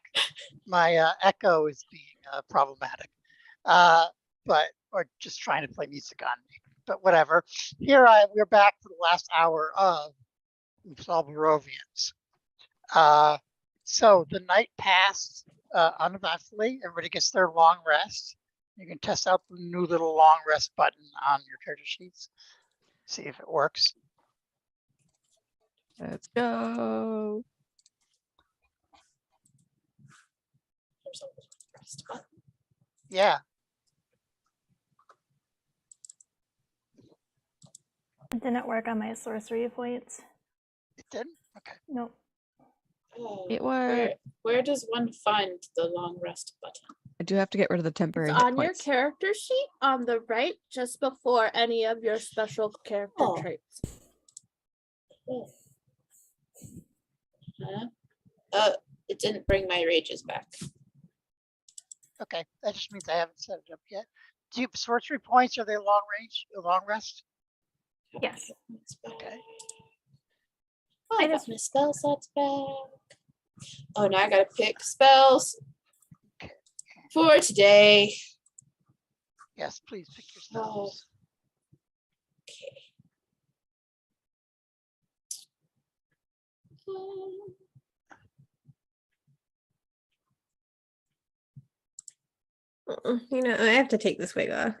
My echo is being problematic, or just trying to play music on me. But whatever. We're back for the last hour of Oops, All Barovians. So the night passed uneventfully. Everybody gets their long rest. You can test out the new little long rest button on your character sheets. See if it works. Let's go. There's a rest button. Yeah. It didn't work on my sorcery points. It didn't? Okay. Nope. Oh, It where, worked. where does one find the long rest button? I do have to get rid of the It's temporary hit on your points. character sheet on the right, just before any of your special character Oh. traits. Oh. Huh? It didn't bring my rages back. Okay. That just means I haven't set it up yet. Do you have sorcery points? Are they long range, long rest? Yes. Okay. Oh, I got my spell slots back. Oh, now I gotta pick spells for today. Yes, please pick your spells. Okay. You know, I have to take this wig off.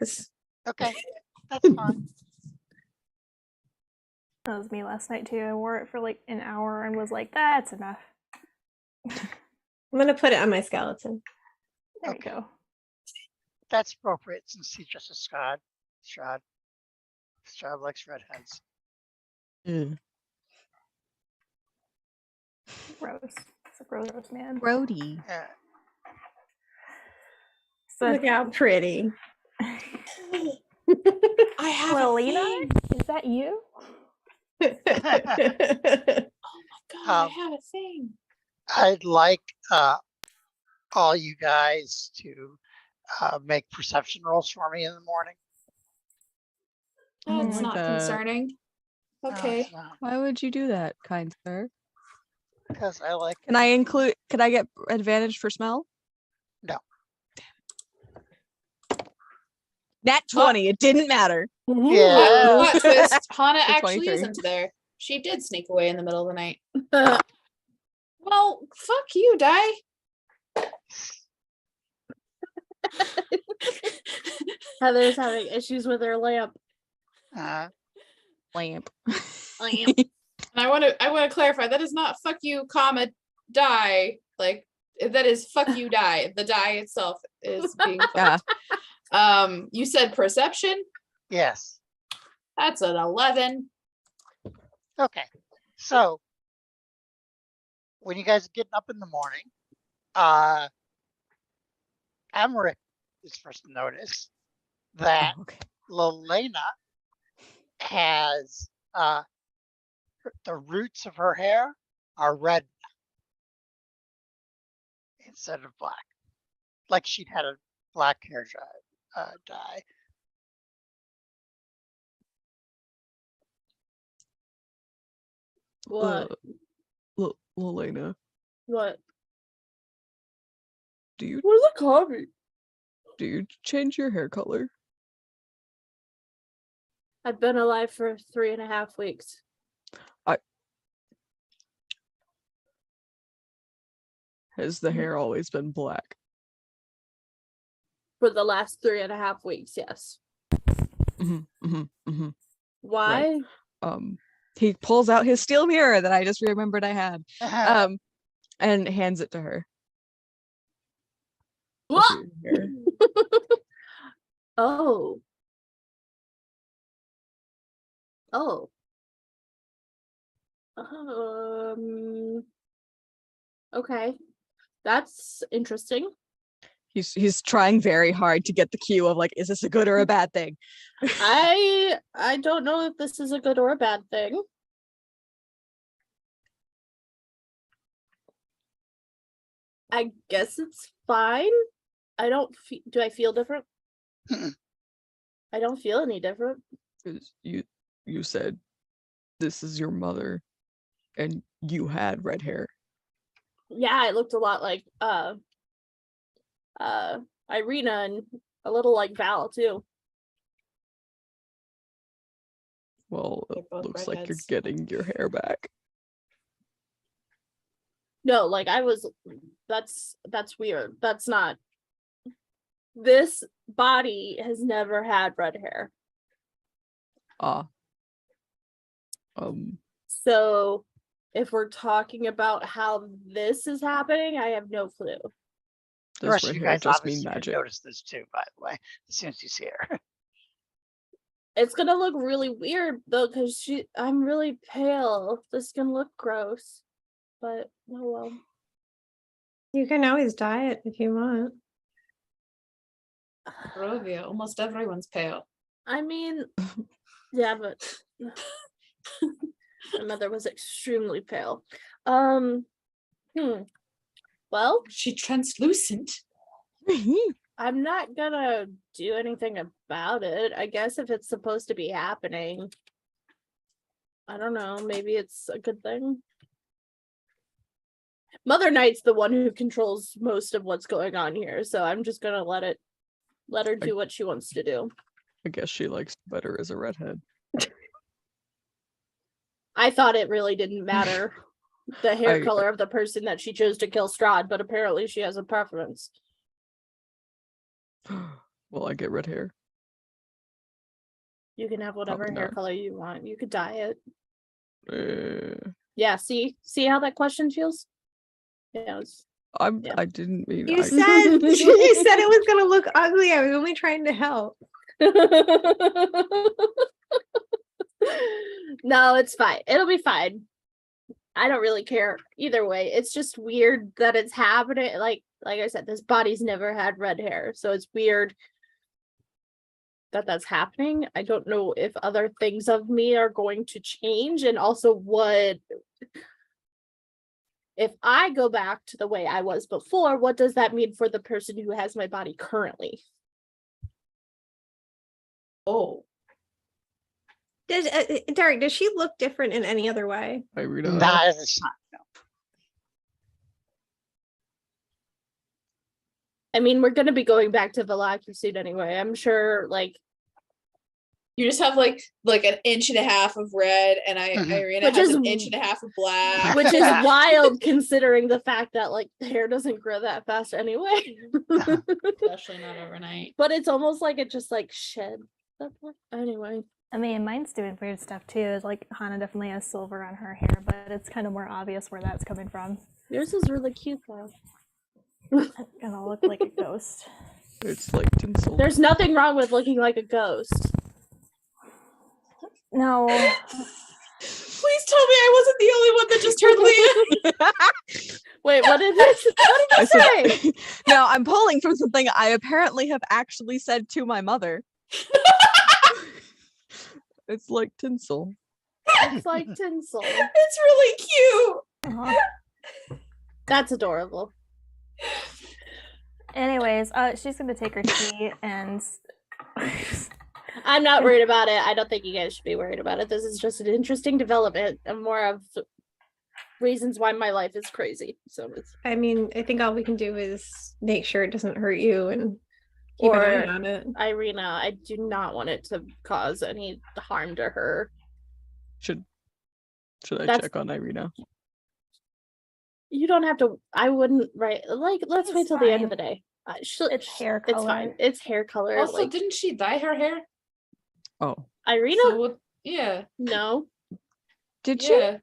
Okay, that's fine. That was me last night too. I wore it for like an hour and was like, that's enough. I'm gonna put it on my skeleton. There Okay. you go. That's appropriate since he's just a Strahd. Strahd likes redheads. Ugh. Gross. It's a gross man. Brody. Yeah. So, Look how pretty. I have well, a Lena, thing. is that you? Oh my god, Um, I have a thing. I'd like all you guys to make perception rolls for me in the morning. That's Mhm. not Like, concerning. No, Okay. it's not, Why would you do that, kind sir? because I like. Can I get advantage for smell? No. Nat 20, it didn't matter. Yeah. Plot twist. Hana For actually 23. isn't there. She did sneak away in the middle of the night. Well, fuck you, Die. Heather's having issues with her lamp. Lamp. Lamp. And I want to clarify that is not fuck you, comma, die. Like that is fuck you, die. The die itself is being Yeah. fucked. You said perception. Yes. That's an 11. Okay. So when you guys are getting up in the morning, Emmerich is first to notice that Oh, okay. Lelena has the roots of her hair are red instead of black, like she'd had a black hair dye. What? Lelena, What? do you Where's the coffee? change your hair color? I've been alive for 3.5 weeks. Has the hair always been black? For the last 3.5 weeks, yes. Why? He pulls out his steel mirror that I just remembered I had. And hands it to her. What? Look at your hair. Oh. Oh. Okay. That's interesting. He's trying very hard to get the cue of like, is this a good or a bad thing? I don't know if this is a good or a bad thing. I guess it's fine. I don't do I feel different? Mm-mm. I don't feel any different. 'Cause you said this is your mother and you had red hair. Yeah, it looked a lot like Irina and a little like Val too. Well, They're it both looks like you're redheads. getting your hair back. No, like I was. That's weird. That's not. This body has never had red hair. Ah. So if we're talking about how this is happening, I have no clue. The Does rest of red you hair guys just mean obviously can magic? notice this too, by the way, as soon as you see her. It's gonna look really weird though, because I'm really pale. This can look gross. But oh well. You can always dye it if you want. Barovia, almost everyone's pale. I mean, yeah, but my mother was extremely pale. Well, She translucent. I'm not gonna do anything about it. I guess if it's supposed to be happening, I don't know, maybe it's a good thing. Mother Night's the one who controls most of what's going on here, so I'm just gonna let her do what she wants to do. I guess she likes better as a redhead. I thought it really didn't matter the hair color of the person that she chose to kill Strahd, but apparently she has a preference. Well, I get red hair. You can have whatever Probably hair not. color you want. You could dye it. Uh, Yeah, see how that question feels? Yeah, Yeah. I didn't mean. You said you said it was gonna look ugly. I was only trying to help. No, it's fine. It'll be fine. I don't really care either way. It's just weird that it's happening. Like I said, this body's never had red hair, so it's weird that that's happening. I don't know if other things of me are going to change, and also what if I go back to the way I was before, what does that mean for the person who has my body currently? Oh. Does Derek, does she look different in any other way? Irina. Not at this time, no. I mean, we're gonna be going back to the Valaki suit anyway. I'm sure, like, You just have like an inch and a half of red, and Irina Which has is- an inch and a half of black. which is wild considering the fact that like the hair doesn't grow that fast anyway. Especially not overnight. But it's almost like it just like shed. Anyway, I mean, mine's doing weird stuff too. It's like Hannah definitely has silver on her hair, but it's kind of more obvious where that's coming from. yours is really cute though. It's gonna look like a ghost. It's like tinsel. There's nothing wrong with looking like a ghost. No, Please tell me I wasn't the only one that just heard Leah. Wait, what did you say? Now I'm pulling from something I apparently have actually said to my mother. It's like tinsel. It's like tinsel. It's really cute. That's adorable. anyways, she's gonna take her tea and I'm not worried about it. I don't think you guys should be worried about it. This is just an interesting development and more of reasons why my life is crazy. So it's I mean, I think all we can do is make sure it doesn't hurt you and keep an eye on it. Irina, I do not want it to cause any harm to her. Should I That's- check on Irina? You don't have to. I wouldn't. Right? Like, let's It's wait till the end of fine. the day. it's hair It's color. fine. It's hair color. Also, like didn't she dye her hair? Oh, Irina. Yeah. No. did she? Yeah.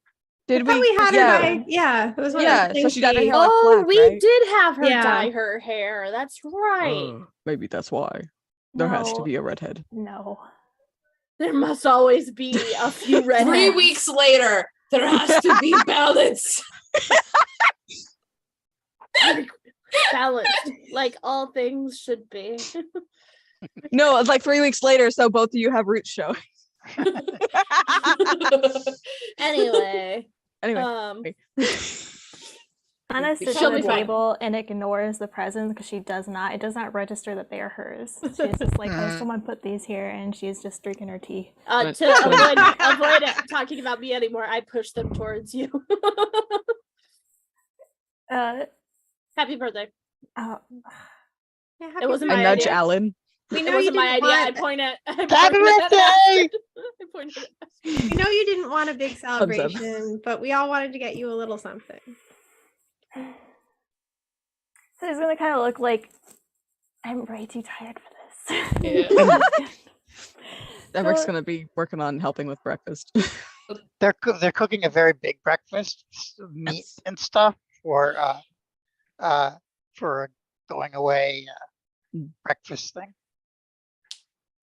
Did I thought we had yeah. her dye. Yeah, it was one Yeah, of the so things she dyed her we- hair like Oh, black, we right? did have her Yeah. dye her hair. That's right. Maybe that's why. There has to No. be a redhead. No. There must always be a few redheads. 3 weeks later, there has to be balance. Balanced, like all things should be. No, it's like 3 weeks later, so both of you have roots showing. Anyway, Anyway, Hannah sits She'll at be the fine. table and ignores the presents because it does not register that they are hers. She's just like, oh, someone put these here, and she's just drinking her tea. But- to avoid talking about me anymore, I push them towards you. Happy birthday. Oh, Yeah, It happy wasn't I my nudge idea. Alan. We It know you wasn't my didn't idea. I want. pointed. Happy At birthday! Astrid. I pointed at Astrid. We know you didn't want a big Thumbs up. celebration, but we all wanted to get you a little something. so he's gonna kind of look like I'm way too tired for this. Yeah. Everett's So- gonna be working on helping with breakfast. They're cooking a very big breakfast, meat Yes. and stuff for a going away breakfast thing.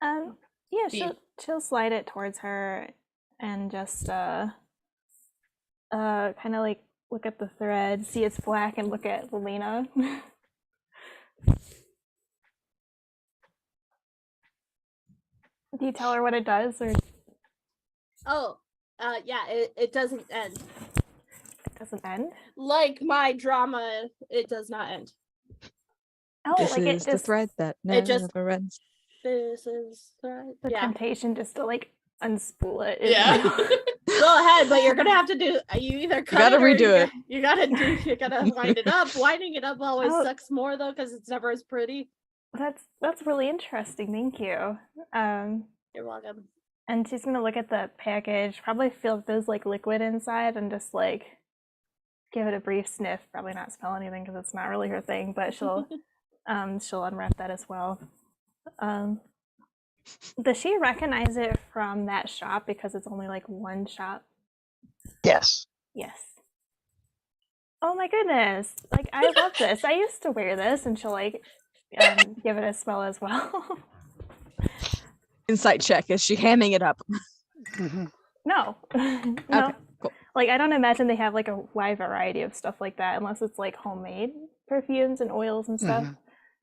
Yeah, Beef. she'll slide it towards her and just kind of like look at the thread, see it's black, and look at Lelena. Do you tell her what it does, or it Oh, yeah. It doesn't end. doesn't end? Like my drama, it does not end. Oh, This like is it the just thread that it just- never ends. This is the yeah. temptation just to like unspool it. is Yeah. real. Go ahead, but you're gonna have to do. You either cut gotta it or redo it. You gotta do. You gotta wind it up. Winding it up always Oh. sucks more though, because it's never as pretty. That's really interesting. Thank you. You're welcome. And she's gonna look at the package, probably feel if there's like liquid inside, and just like give it a brief sniff. Probably not smell anything because it's not really her thing, but she'll unwrap that as well. Does she recognize it from that shop because it's only like one shop? Yes. Yes. Oh my goodness! Like I love this. I used to wear this, and she'll like give it a smell as well. Insight check. Is she hamming it up? Mhm. No. No. Okay, cool. Like I don't imagine they have like a wide variety of stuff like that unless it's like homemade perfumes and oils and stuff. Mhm.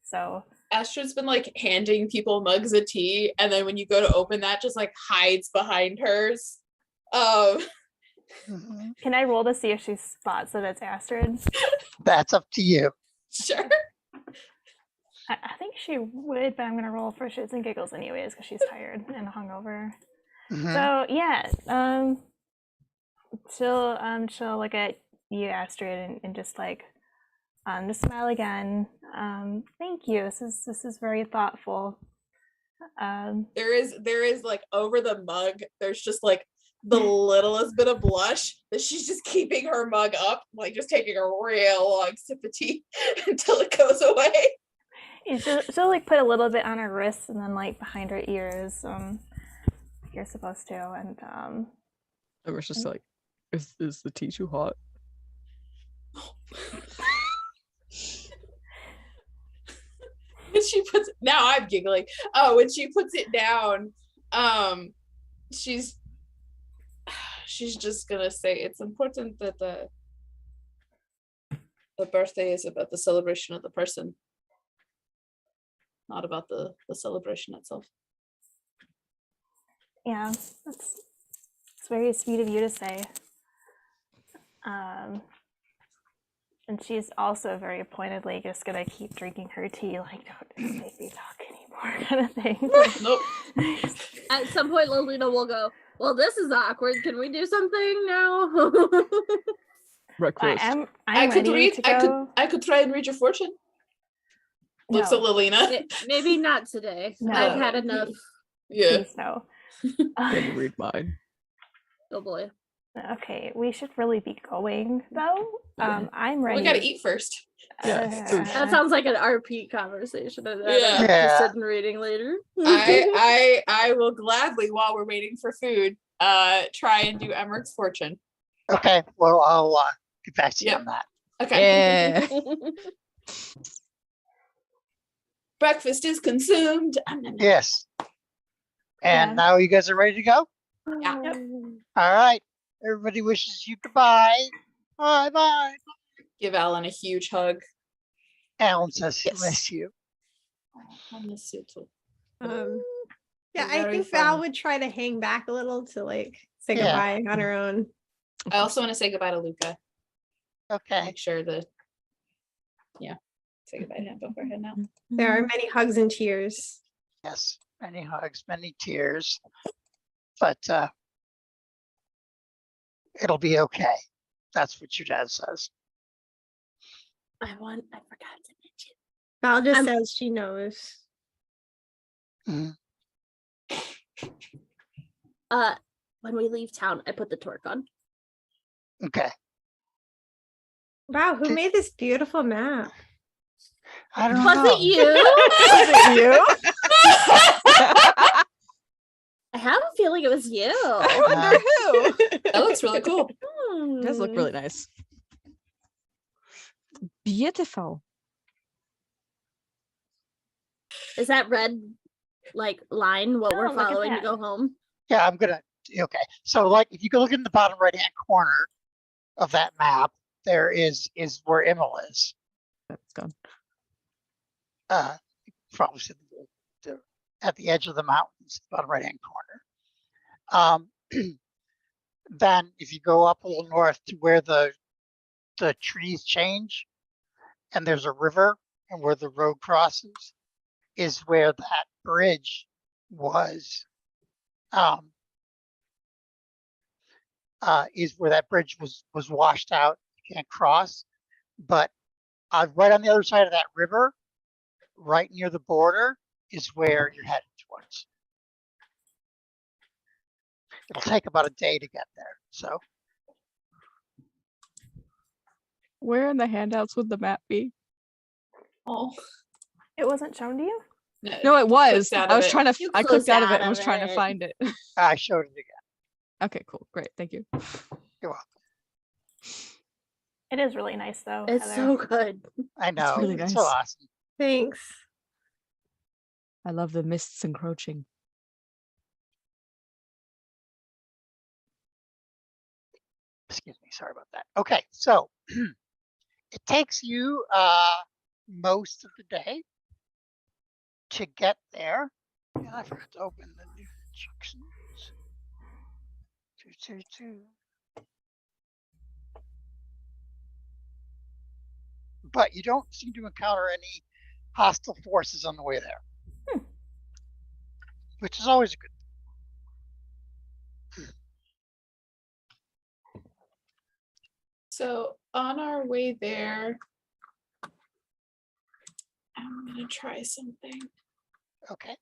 So Astrid's been like handing people mugs of tea, and then when you go to open that, just like hides behind hers. Mhm. can I roll to see if she spots that it's Astrid? That's up to you. Sure. I think she would, but I'm gonna roll for shits and giggles anyways because she's tired and hungover. Mhm. So yeah, she'll look at you, Astrid, and just like just smile again. Thank you. This is very thoughtful. There is like over the mug, there's just like the littlest bit of blush that she's just keeping her mug up, like just taking a real long sip of tea until it goes away. And she'll like put a little bit on her wrists and then like behind her ears. You're supposed to, and Everett's just like, is the tea too hot? When she puts now I'm giggling. Oh, when she puts it down, she's just gonna say it's important that the birthday is about the celebration of the person, not about the celebration itself. yeah, it's very sweet of you to say. And she's also very pointedly just gonna keep drinking her tea, like don't make me talk anymore, kind of thing. Nope. At some point, Lolita will go. Well, this is awkward. Can we do something now? Breakfast. I'm I could ready read. to go. I could try and read your fortune. Looks at No, Lelena. Maybe not today. No. I've had enough. Yeah. please no. Can you read mine? Oh boy. Okay, we should really be going though. I'm ready. We gotta eat first. Yes. That sounds like an RP conversation that I'm Yeah. interested in reading later. I will gladly, while we're waiting for food, try and do Emmerich's fortune. Okay. Well, I'll get back to you Yep. on that. Okay. Yeah. Breakfast is consumed. Yes. And Yeah. now you guys are ready to go? Yeah. Yep. All right. Everybody wishes you goodbye. Bye bye. Give Alan a huge hug. Alan says he Yes. miss you. I miss you too. Yeah, I Very think Val fun. would try to hang back a little to like say Yeah. goodbye on her own. I also want to say goodbye to Luca. Okay. Make sure that, yeah, say goodbye to him beforehand now. There are many hugs and tears. Yes. Many hugs, many tears. But it'll be okay. That's what your dad says. I forgot to mention. Val just I'm- says she knows. Mhm. When we leave town, I put the torque on. Okay. Wow, who Did- made this beautiful map? I don't Was know. it you? Was it you? I have a feeling it was you. I wonder who. That looks really cool. It does look Hmm. really nice. Beautiful. Is that red like line what Oh, we're look at following to that. go home? Yeah, I'm gonna. Okay, so like if you go look in the bottom right hand corner of that map, there is where Immel is. That's gone. Probably see at the edge of the mountains, bottom right hand corner. Then if you go up a little north to where the trees change, and there's a river, and where the road crosses, is where that bridge was. Is where that bridge was washed out. You can't cross, but right on the other side of that river, right near the border, is where you're headed towards. It'll take about a day to get there. So Where in the handouts would the map be? Oh. It wasn't shown to you? No, it was. Clicked out I of was it. trying to. You I clicked closed out of it out and was of trying to it. find it. I showed it again. Okay, cool, great, thank you. You're welcome. It is really nice though. It's Heather. so good. I know. really It's so nice. awesome. Thanks. I love the mists encroaching. Excuse me. Sorry about that. Okay, so it takes you most of the day to get there. And I forgot to open the new instructions. 222. But you don't seem to encounter any hostile forces on the way there, which is always a good. So on our way there, I'm gonna try something. Okay.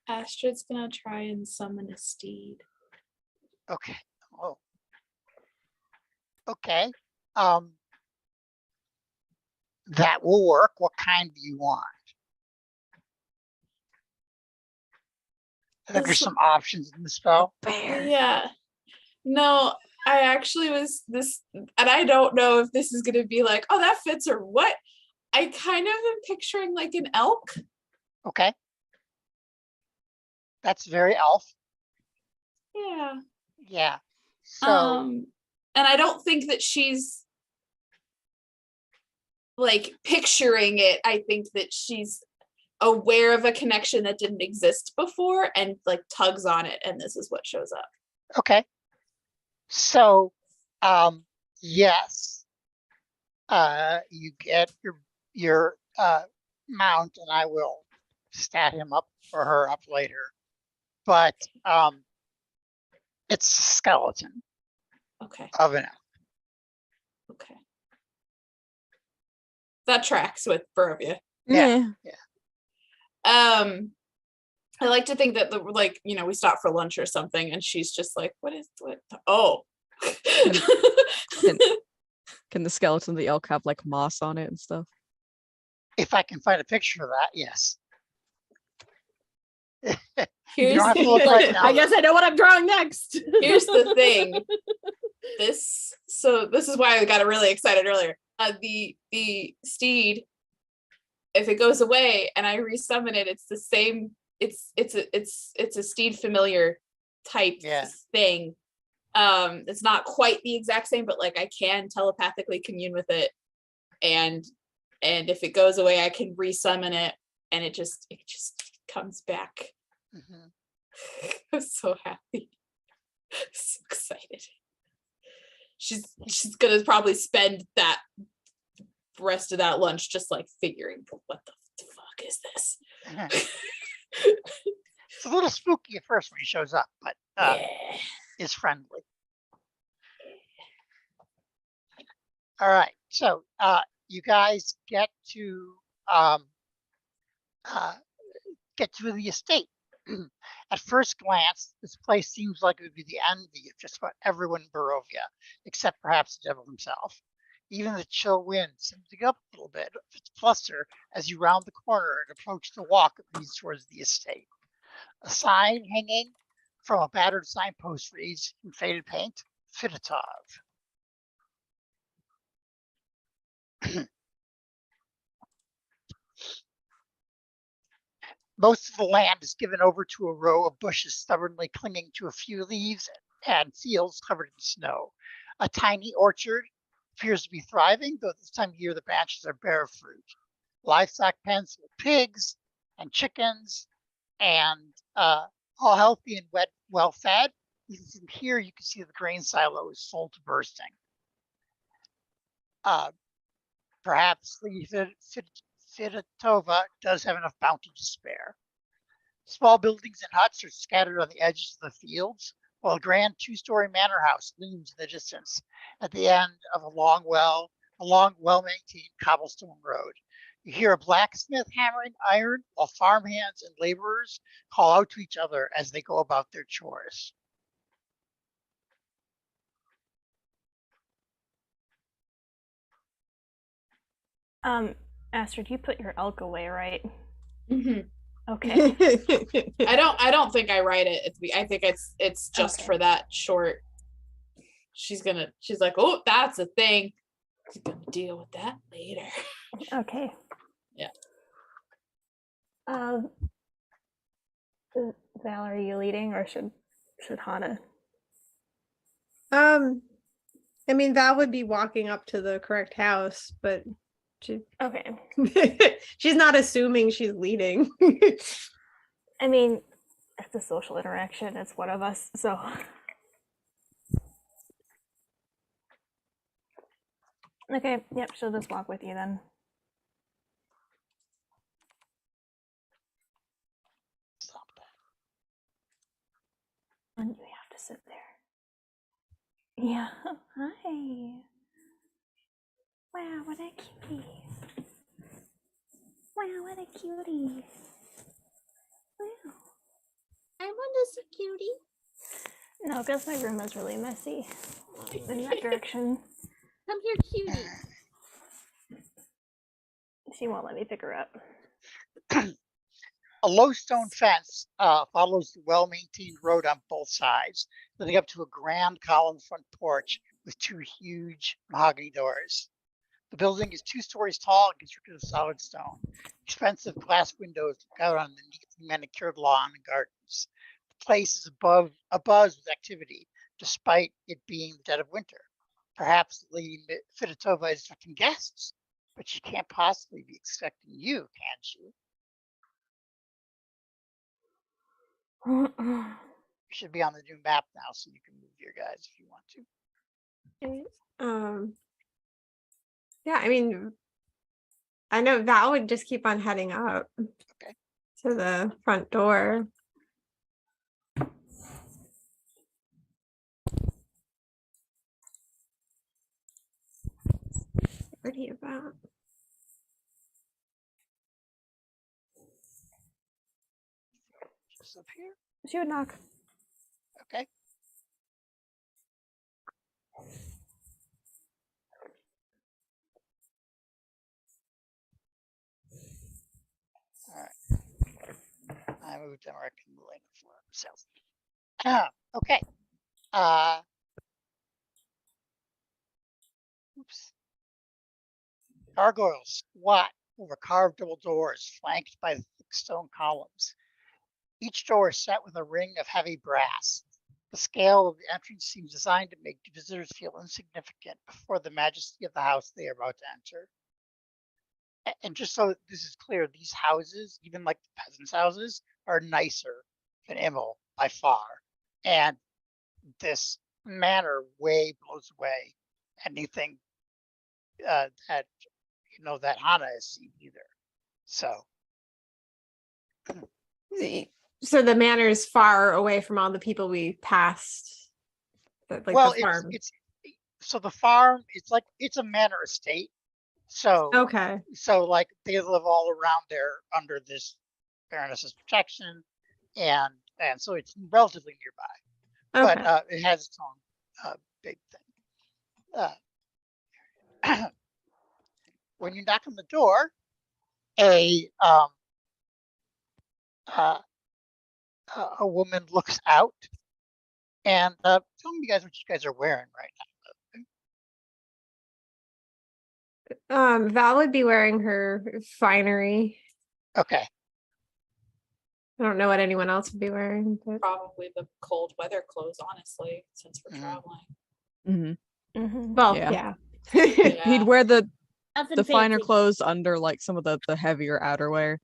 Astrid's gonna try and summon a steed. Okay. Oh. Okay. That will work. What kind do you want? I think there's This- some options in the spell. Yeah. No, I actually was this, and I don't know if this is gonna be like, oh, that fits or what. I kind of am picturing like an elk. Okay. That's very elf. Yeah. Yeah. So And I don't think that she's like picturing it. I think that she's aware of a connection that didn't exist before and like tugs on it, and this is what shows up. okay. So yes. You get your mount, and I will stat him up for her up later. But it's a skeleton Okay. of an elf. Okay. That tracks with Barovia. Yeah. I like to think that the like, you know, we stop for lunch or something and she's just like, what? Oh. Can the skeleton of the elk have like moss on it and stuff? If I can find a picture of that, yes. Here's don't have to the, look right Like, now. I guess I know what I'm drawing next. here's the thing. This is why I got really excited earlier. The steed, if it goes away and I resummon it, it's the same. It's a steed familiar type Yeah. thing. It's not quite the exact same, but like I can telepathically commune with it, and if it goes away, I can resummon it, and it just comes back. Mhm. I'm so happy, so excited. She's gonna probably spend that rest of that lunch just like figuring what the fuck is this. It's a little spooky at first when he shows up, but Yeah. is friendly. All right, so you guys um, uh, get to the estate. At first glance, this place seems like it would be the envy of just about everyone in Barovia, except perhaps the devil himself. Even the chill wind seems to go up a little bit of its fluster as you round the corner and approach the walk that leads towards the estate. A sign hanging from a battered signpost reads in faded paint, Fiditov. Most of the land is given over to a row of bushes stubbornly clinging to a few leaves and fields covered in snow. A tiny orchard appears to be thriving, though this time of year the branches are bare of fruit. Livestock pens with pigs and chickens and all healthy and well fed. Even from here, you can see the grain silo is full to bursting. Perhaps the Fiditova does have enough bounty to spare. Small buildings and huts are scattered on the edges of the fields, while a grand two-story manor house looms in the distance at the end of a long, well-maintained cobblestone road. You hear a blacksmith hammering iron, while farmhands and laborers call out to each other as they go about their chores. Astrid, you put your elk away, right? Mhm. Okay. I don't think I write it. I think it's just Okay. for that short. She's like, oh, that's a thing. She's gonna deal with that later. Okay. Yeah. Val, are you leading, or should Hana? I mean, Val would be walking up to the correct house, but Okay. she's not assuming she's leading. I mean, it's a social interaction. It's one of us, so. Okay. Yep. She'll just walk with you then. Stop that. And you have to sit there. Yeah. Hi. Wow, what a cutie. Wow, what a cutie. Wow. I want to see cutie. No, because my room is really messy in that direction. Come here, cutie. She won't let me pick her up. A low stone fence follows the well-maintained road on both sides, leading up to a grand column front porch with two huge mahogany doors. The building is 2 stories tall and constructed of solid stone. Expensive glass windows look out on the neatly manicured lawn and gardens. The place is abuzz with activity, despite it being the dead of winter. Perhaps Lady Fiditova is expecting guests, but she can't possibly be expecting you, can she? You should be on the new map now, so you can move your guys if you want to. Yeah, I mean, I know Val would just keep on heading up. Okay. To the front door. Where'd he about? Just up here. She would knock. Okay. All right. I moved them right in the lane for sales. Okay. Oops. Gargoyles squat over carved double doors flanked by thick stone columns. Each door is set with a ring of heavy brass. The scale of the entrance seems designed to make visitors feel insignificant before the majesty of the house they are about to enter. And just so this is clear, these houses, even like the peasants' houses, are nicer than Immel by far. And this manor way blows away anything that that Hana has seen either. So So the manor is far away from all the people we passed. Like well, the farm. it's So the farm, it's a manor estate. So Okay. so like they live all around there under this Baroness's protection, and so it's relatively nearby, Okay. but it has its own big thing. When you knock on the door, uh, a woman looks out and tell me guys what you guys are wearing right Val would be wearing her finery. now. Okay. I don't know what anyone else would be wearing, but Probably the cold weather clothes, honestly, since we're Mhm. traveling. Mhm. well, Yeah. yeah. Yeah. He'd wear the Nothing finer fancy. clothes under like some of the heavier outerwear,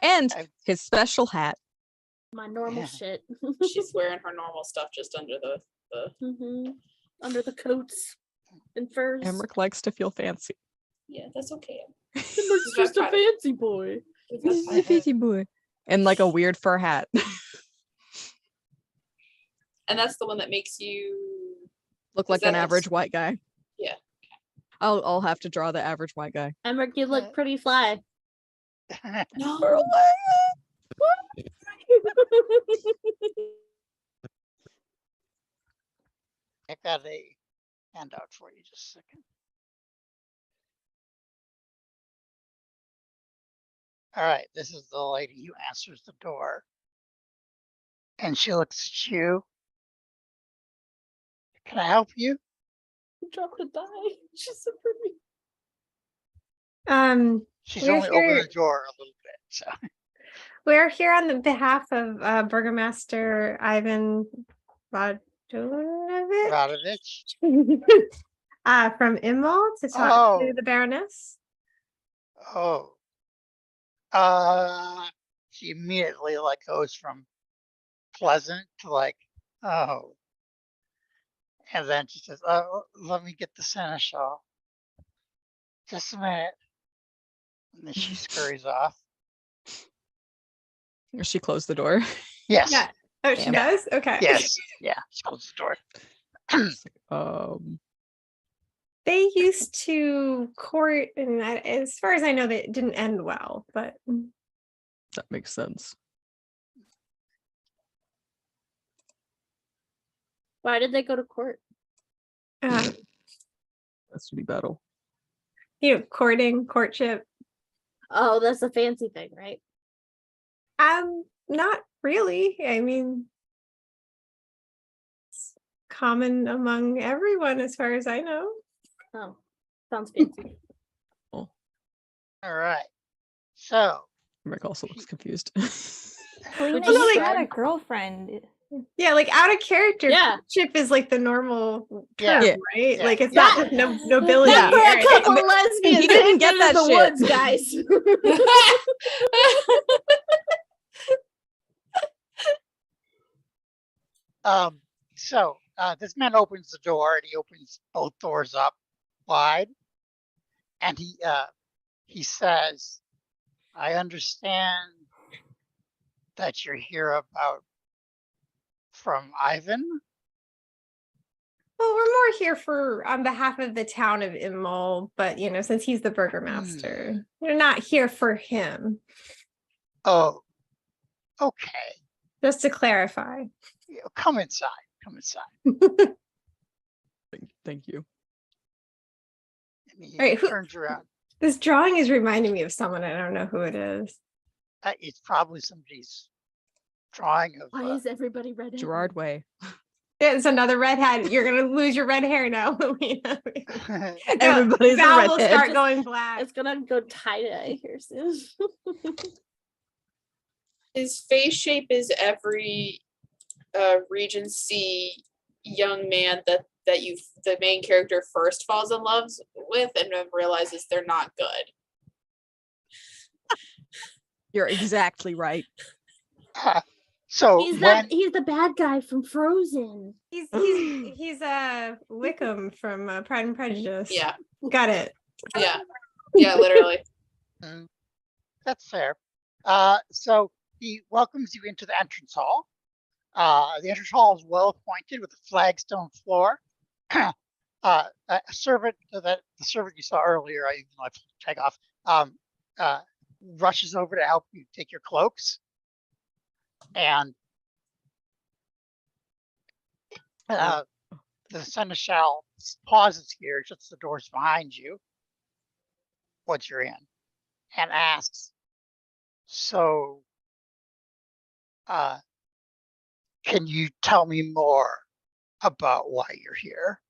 and I- his special hat. My normal Yeah. shit. She's wearing her normal stuff just under the Mhm. Under the coats and furs. Emmerich likes to feel fancy. yeah, that's okay. Emmerich just a fancy boy. He's a fancy boy. And like a weird fur hat. And that's the one that makes you Look Is like an that average white guy. Yeah. I'll have to draw the average white guy. Emmerich, you look pretty fly. no. I got a handout for you, just a second. All right, this is the lady who answers the door. And she looks at you. Can I help you? Dropped a die. She's so pretty. She's We're only opened here- the door a little bit, so. We're here on the behalf of Burgomaster Ivan Radonovich Radovich? from Immol to talk to Oh. the Baroness. Oh. She immediately like goes from pleasant to like, oh. And then she says, oh, let me get the seneschal. Just a minute. And then she scurries off. Or she closed the door. Yes. Yeah. Oh, she Damn. does? Okay. Yes. Yeah. She closes the door. It's like, They used to court, and as far as I know, that it didn't end well, but that makes sense. Why did they go to court? um, That's to be battle. courtship. Oh, that's a fancy thing, right? Not really. I mean, it's common among everyone as far as I know. Oh, sounds fancy. All right. So, Rick also looks confused. Well, Would you you know, like- she had a girlfriend. Yeah, like out of character, Yeah. courtship is like the normal Yeah. term, Yeah. right? Yeah. Like it's Yeah. not with nobility. Yeah. For a or couple anything. lesbians, he didn't get into that the shit. woods, guys. So this man opens the door and he opens both doors up wide, and he says, I understand that you're here from Ivan. Well, we're more here for on behalf of the town of Immol, but since he's the burgomaster, we're not here for him. Oh, okay. Just to clarify. Come inside. Come inside. Thank you. And he All right, who- turns around. This drawing is reminding me of someone. I don't know who it is. It's probably somebody's drawing of. Why is everybody red? Gerard Way. It's another redhead. You're gonna lose your red hair now, Melina. Everybody's a Val will redhead. start going black. It's gonna go tie dye here soon. His face shape is every Regency young man that the main character first falls in love with and then realizes they're not good. You're exactly right. So he's when the bad guy from Frozen. He's Wickham from Pride and Prejudice. Yeah, Got it. yeah, literally. that's fair. So he welcomes you into the entrance hall. The entrance hall is well appointed with a flagstone floor. a servant that the servant you saw earlier, I take off, uh, rushes over to help you take your cloaks. And the seneschal pauses here, shuts the doors behind you once you're in, and asks, so, can you tell me more about why you're here?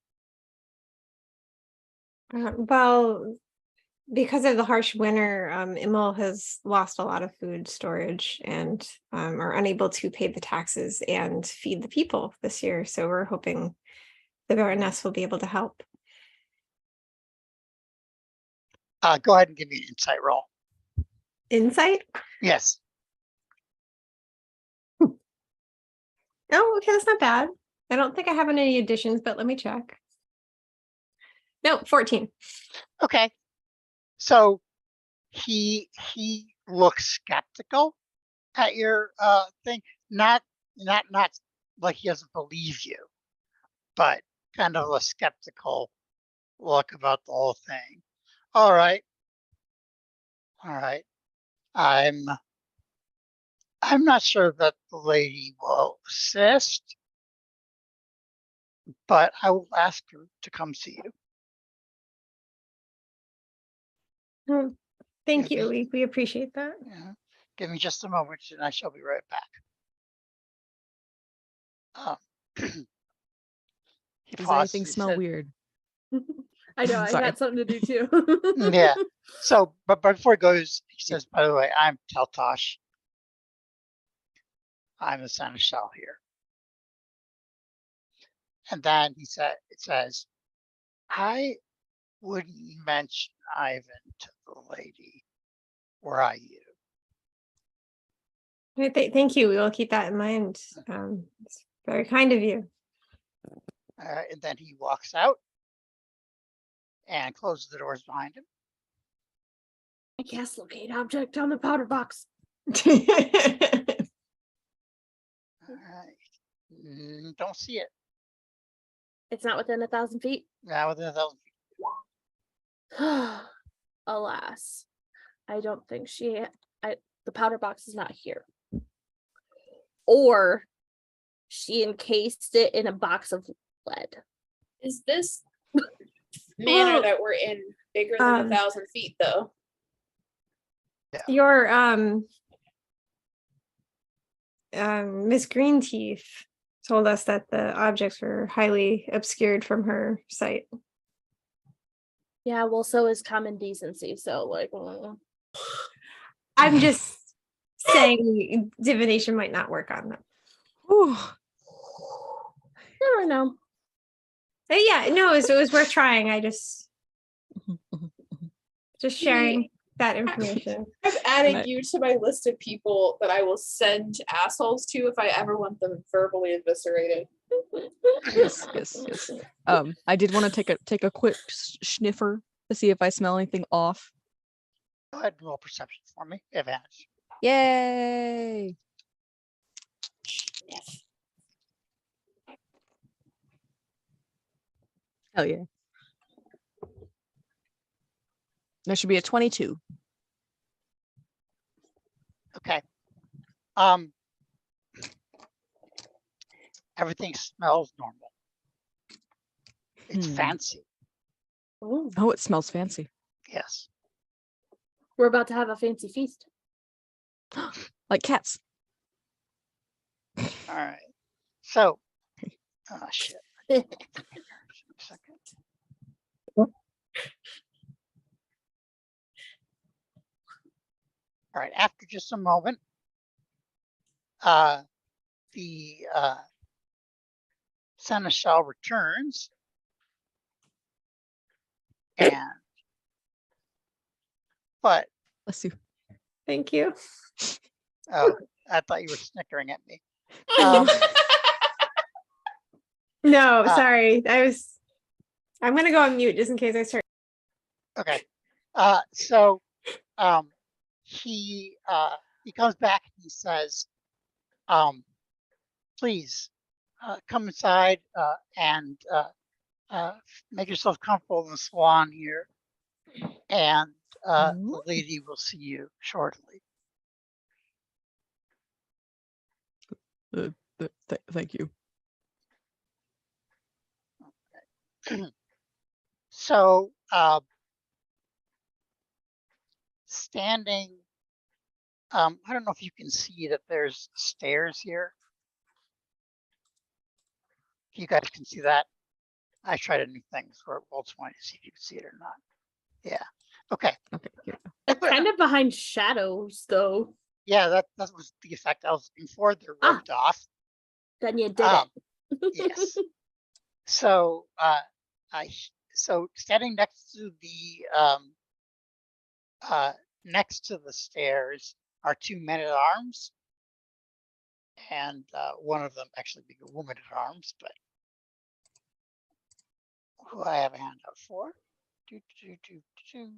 Well, because of the harsh winter, Imel has lost a lot of food storage and are unable to pay the taxes and feed the people this year. So we're hoping the Baroness will be able to help. Go ahead and give me an insight roll. Insight? Yes. Oh, okay, that's not bad. I don't think I have any additions, but let me check. No, 14. Okay. So he looks skeptical at your thing. Not like he doesn't believe you, but kind of a skeptical look about the whole thing. All right. I'm not sure that the lady will assist, but I will ask her to come see you. Oh, thank Give you. me- We appreciate that. Yeah. Give me just a moment and I shall be right back. He Does pauses, anything he smell said- weird? I know, I Sorry. got something to do too. Yeah. So, but before he goes, he says, by the way, I'm Teltosh. I'm the seneschal here. And then it says, I wouldn't mention Ivan to the lady were I you. Thank you. We will keep that in mind. It's very kind of you. And then he walks out and closes the doors behind him. I cast locate object on the powder box. All right. Don't see it. It's not within 1,000 feet. Now within 1,000 feet. Alas, I don't think the powder box is not here. Or she encased it in a box of lead. Is this manor Well, that we're in bigger than 1,000 feet though? Your Miss Greenteeth told us that the objects were highly obscured from her sight. Yeah, well, so is common decency. So, like, I'm just saying divination might not work on them. Whew. never know. Yeah, no, it was worth trying. I just sharing that information. I'm adding Right. you to my list of people that I will send assholes to if I ever want them verbally eviscerated. Yes. I did want to take a quick sniffer to see if I smell anything off. Go ahead and roll perception for me. Advantage. Yay! Hell yeah. There should be a 22. Okay. Everything smells normal. It's fancy. Ooh, Oh, it smells fancy. Yes. we're about to have a fancy feast. Like cats. All right. So, oh shit. Second. All right. After just a moment, the seneschal returns, and but Bless you. Thank you. oh, I thought you were snickering at me. Um, No, sorry. I'm gonna go on mute just in case I start. Okay. So he comes back and he says, please come inside and make yourself comfortable in the swan here, and the Mhm. lady will see you shortly. Thank you. So, standing, I don't know if you can see that there's stairs here. You guys can see that. I tried a new thing for Roll20 to see if you can see it or not. Yeah. Okay. Okay. Here. They're kind of behind shadows, though. Yeah, that was the effect I was looking for. They're roped off. Then you did Um, it. Yes. So, so standing next to the stairs are two men at arms, and one of them actually being a woman at arms, but who I have a handout for. Do, do, do, do.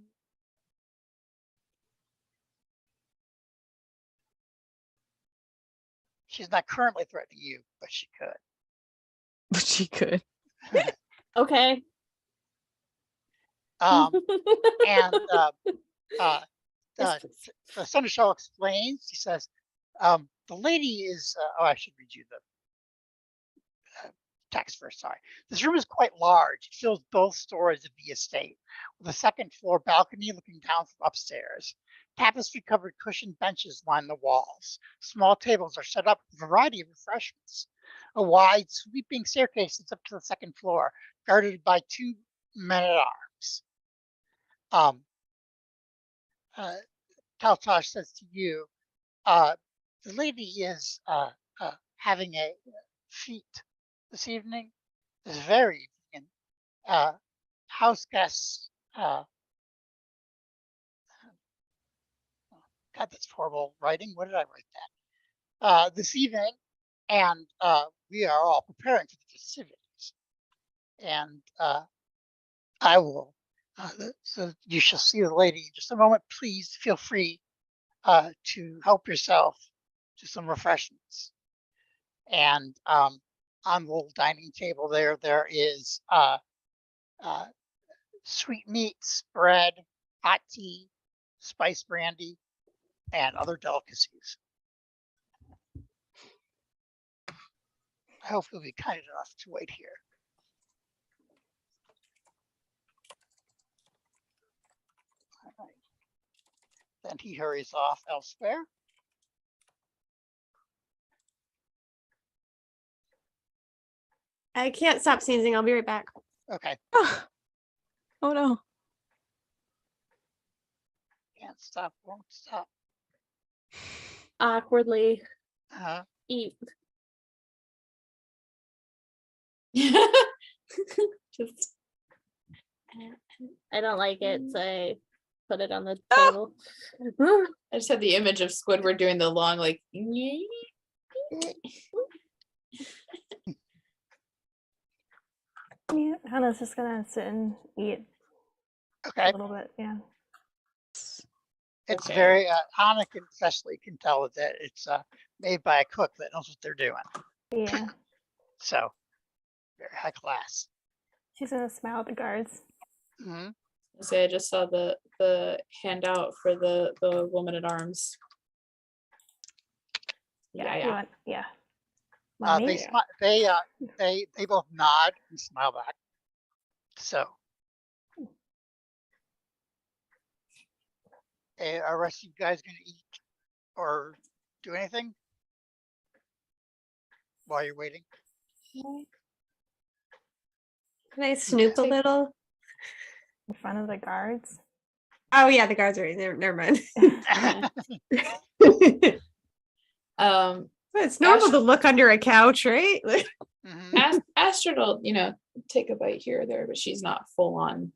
She's not currently threatening you, but she could. But she could. Okay. And the seneschal explains. He says, "The lady is." I should read you the text first. Sorry. This room is quite large. It fills both stories of the estate, with a second floor balcony looking down from upstairs. Tapestry-covered cushioned benches line the walls. Small tables are set up with a variety of refreshments. A wide, sweeping staircase leads up to the second floor, guarded by two men at arms. Taltosh says to you, the lady is having a fete this evening. This very evening. House guests. God, that's horrible writing. What did I write that? This evening, and we are all preparing for the festivities. And I will. So you shall see the lady in just a moment. Please feel free to help yourself to some refreshments. And on the little dining table there is sweet meats, bread, hot tea, spice brandy, and other delicacies. I hope you'll be kind enough to wait here. All right. Then he hurries off elsewhere. I can't stop sneezing. I'll be right back. Okay. Oh no. Can't stop, won't stop. Awkwardly Uh, eat. Just I don't like it, so I put it on the table. I just had the image of Squidward doing the long like. Yeah, Hannah's just gonna sit and eat okay. a little bit. Yeah. It's Okay. very, Hannah can especially can tell that it's made by a cook that knows what they're doing. Yeah. So, very high class. She's gonna smile at the guards. Mm-hmm. Say I just saw the handout for the woman at arms. Yeah, You yeah. want, yeah. Want me? They both nod and smile back. So, are the rest of you guys gonna eat or do anything while you're waiting? Can I snoop a little? In front of the guards. Oh yeah, the guards are there. Never mind. It's normal to look under a couch, right? Mhm. Astrid will, take a bite here or there, but she's not full on.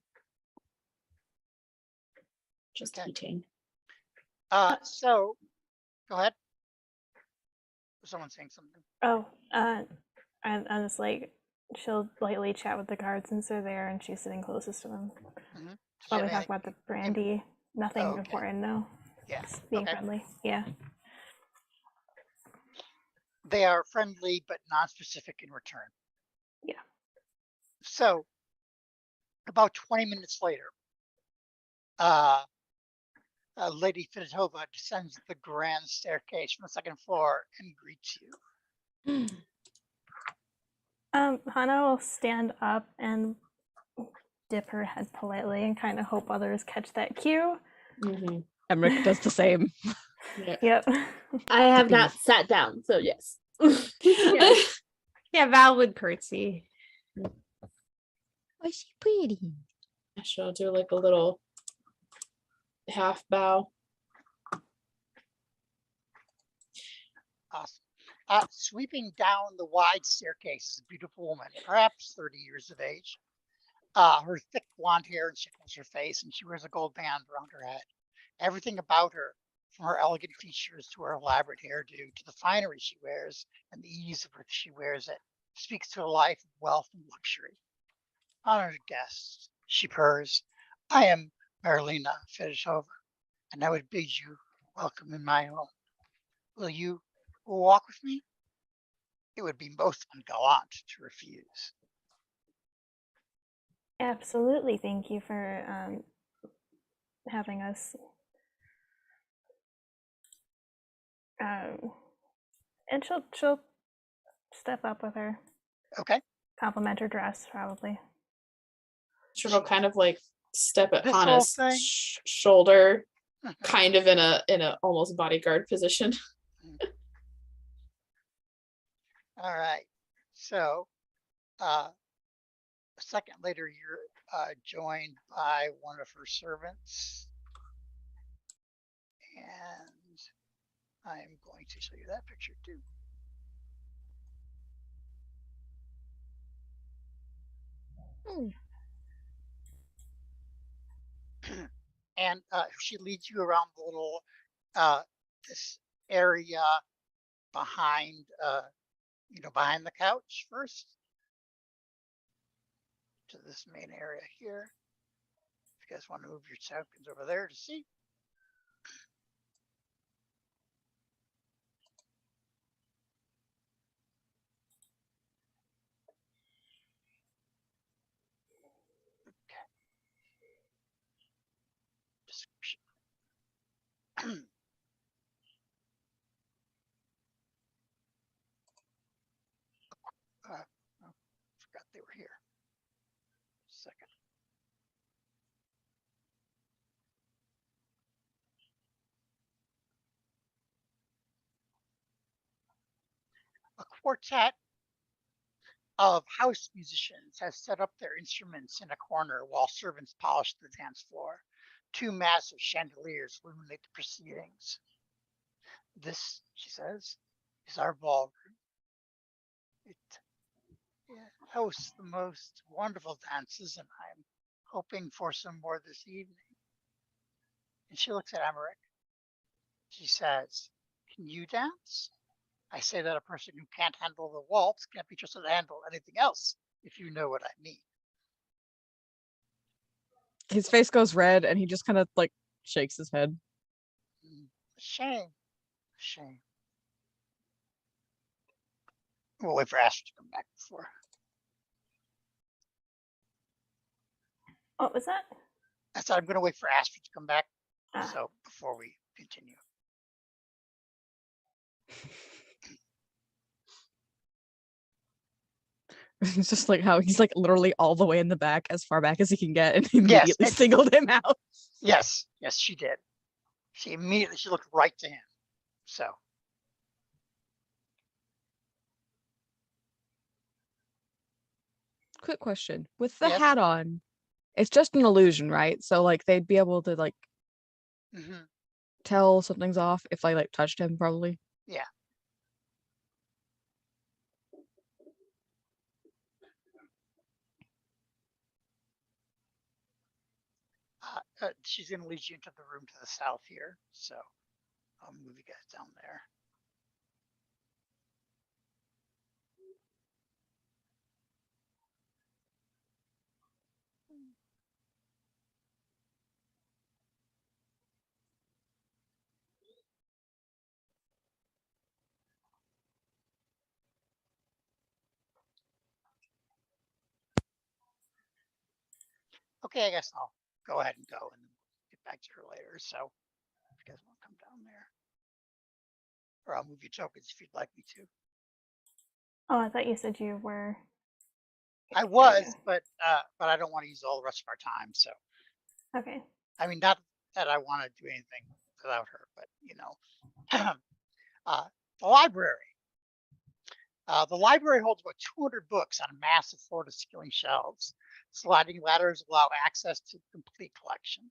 Just Okay. eating. So, go ahead. Someone saying something. Oh, I'm just like, she'll lightly chat with the guards since they're there and she's sitting closest to them. Mm-hmm. Probably talk about the brandy. Nothing okay. important, no. Yeah. Just being Okay. friendly. Yeah. They are friendly but non-specific in return. Yeah. So, About 20 minutes later, Lady Fedotova descends the grand staircase from the second floor and greets you. Hana will stand up and dip her head politely and kind of hope others catch that cue. Mhm. Emmerich does the same. Yeah. Yep. I have not sat down, so yes. Yeah. Yeah, Val would curtsy. Oh, she pretty. I shall do like a little half bow. Awesome. Sweeping down the wide staircase is a beautiful woman, perhaps 30 years of age. Her thick blonde hair encircles her face, and she wears a gold band around her head. Everything about her, from her elegant features to her elaborate hairdo to the finery she wears and the ease of which she wears it, speaks to a life of wealth and luxury. Honored guests, she purrs, I am Marilena Fedotova, and I would bid you welcome in my home. Will you walk with me? It would be most ungallant to refuse. Absolutely. Thank you for having us. And she'll step up with her. Okay. Compliment her dress, probably. She'll kind of like step at This whole Hana's thing? shoulder, kind of in a almost bodyguard position. All right. So, a second later, you're joined by one of her servants. And I'm going to show you that picture too. And she leads you around the little this area behind behind the couch first to this main area here. If you guys want to move your tokens over there to see. Description. Oh, forgot they were here. Second. A quartet of house musicians has set up their instruments in a corner while servants polish the dance floor. Two massive chandeliers illuminate the proceedings. This, she says, is our ballroom. It hosts the most wonderful dances, and I'm hoping for some more this evening. And she looks at Emmerich. She says, can you dance? I say that a person who can't handle the waltz can't be trusted to handle anything else, if you know what I mean. His face goes red and he just kind of like shakes his head. Shame. Shame. We'll wait for Astrid to come back before. What was that? I said I'm going to wait for Astrid to come back. Ah. So before we continue. It's just like how he's like literally all the way in the back, as far back as he can get, and immediately singled him out. Yes, she did. She looked right to him. So. Quick question. With the Yes. hat on, it's just an illusion, right? So like they'd be able to like tell something's off if I like touched him, probably. Yeah. She's going to lead you into the room to the south here. So I'll move you guys down there. Okay, I guess I'll go ahead and go and get back to her later. So if you guys want to come down there, or I'll move your tokens if you'd like me to. Oh, I thought you said you were. I There you was, but I don't want to use all the rest of our time. So go. Okay. I mean, not that I want to do anything without her, but the library. The library holds about 200 books on massive floor-to-ceiling shelves. Sliding ladders allow access to the complete collection.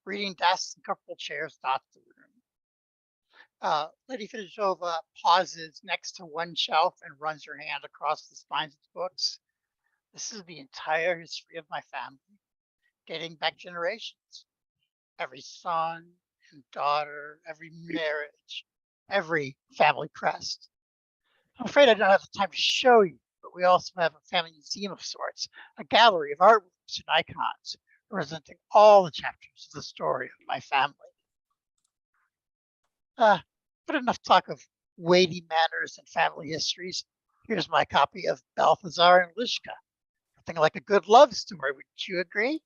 Reading desks and comfortable chairs dot the room. Lady Fidjova pauses next to one shelf and runs her hand across the spines of the books. This is the entire history of my family, dating back generations. Every son and daughter, every marriage, every family crest. I'm afraid I don't have the time to show you, but we also have a family museum of sorts, a gallery of artworks and icons representing all the chapters of the story of my family. But enough talk of weighty manners and family histories. Here's my copy of Balthazar and Lishka. Something like a good love story, wouldn't you agree?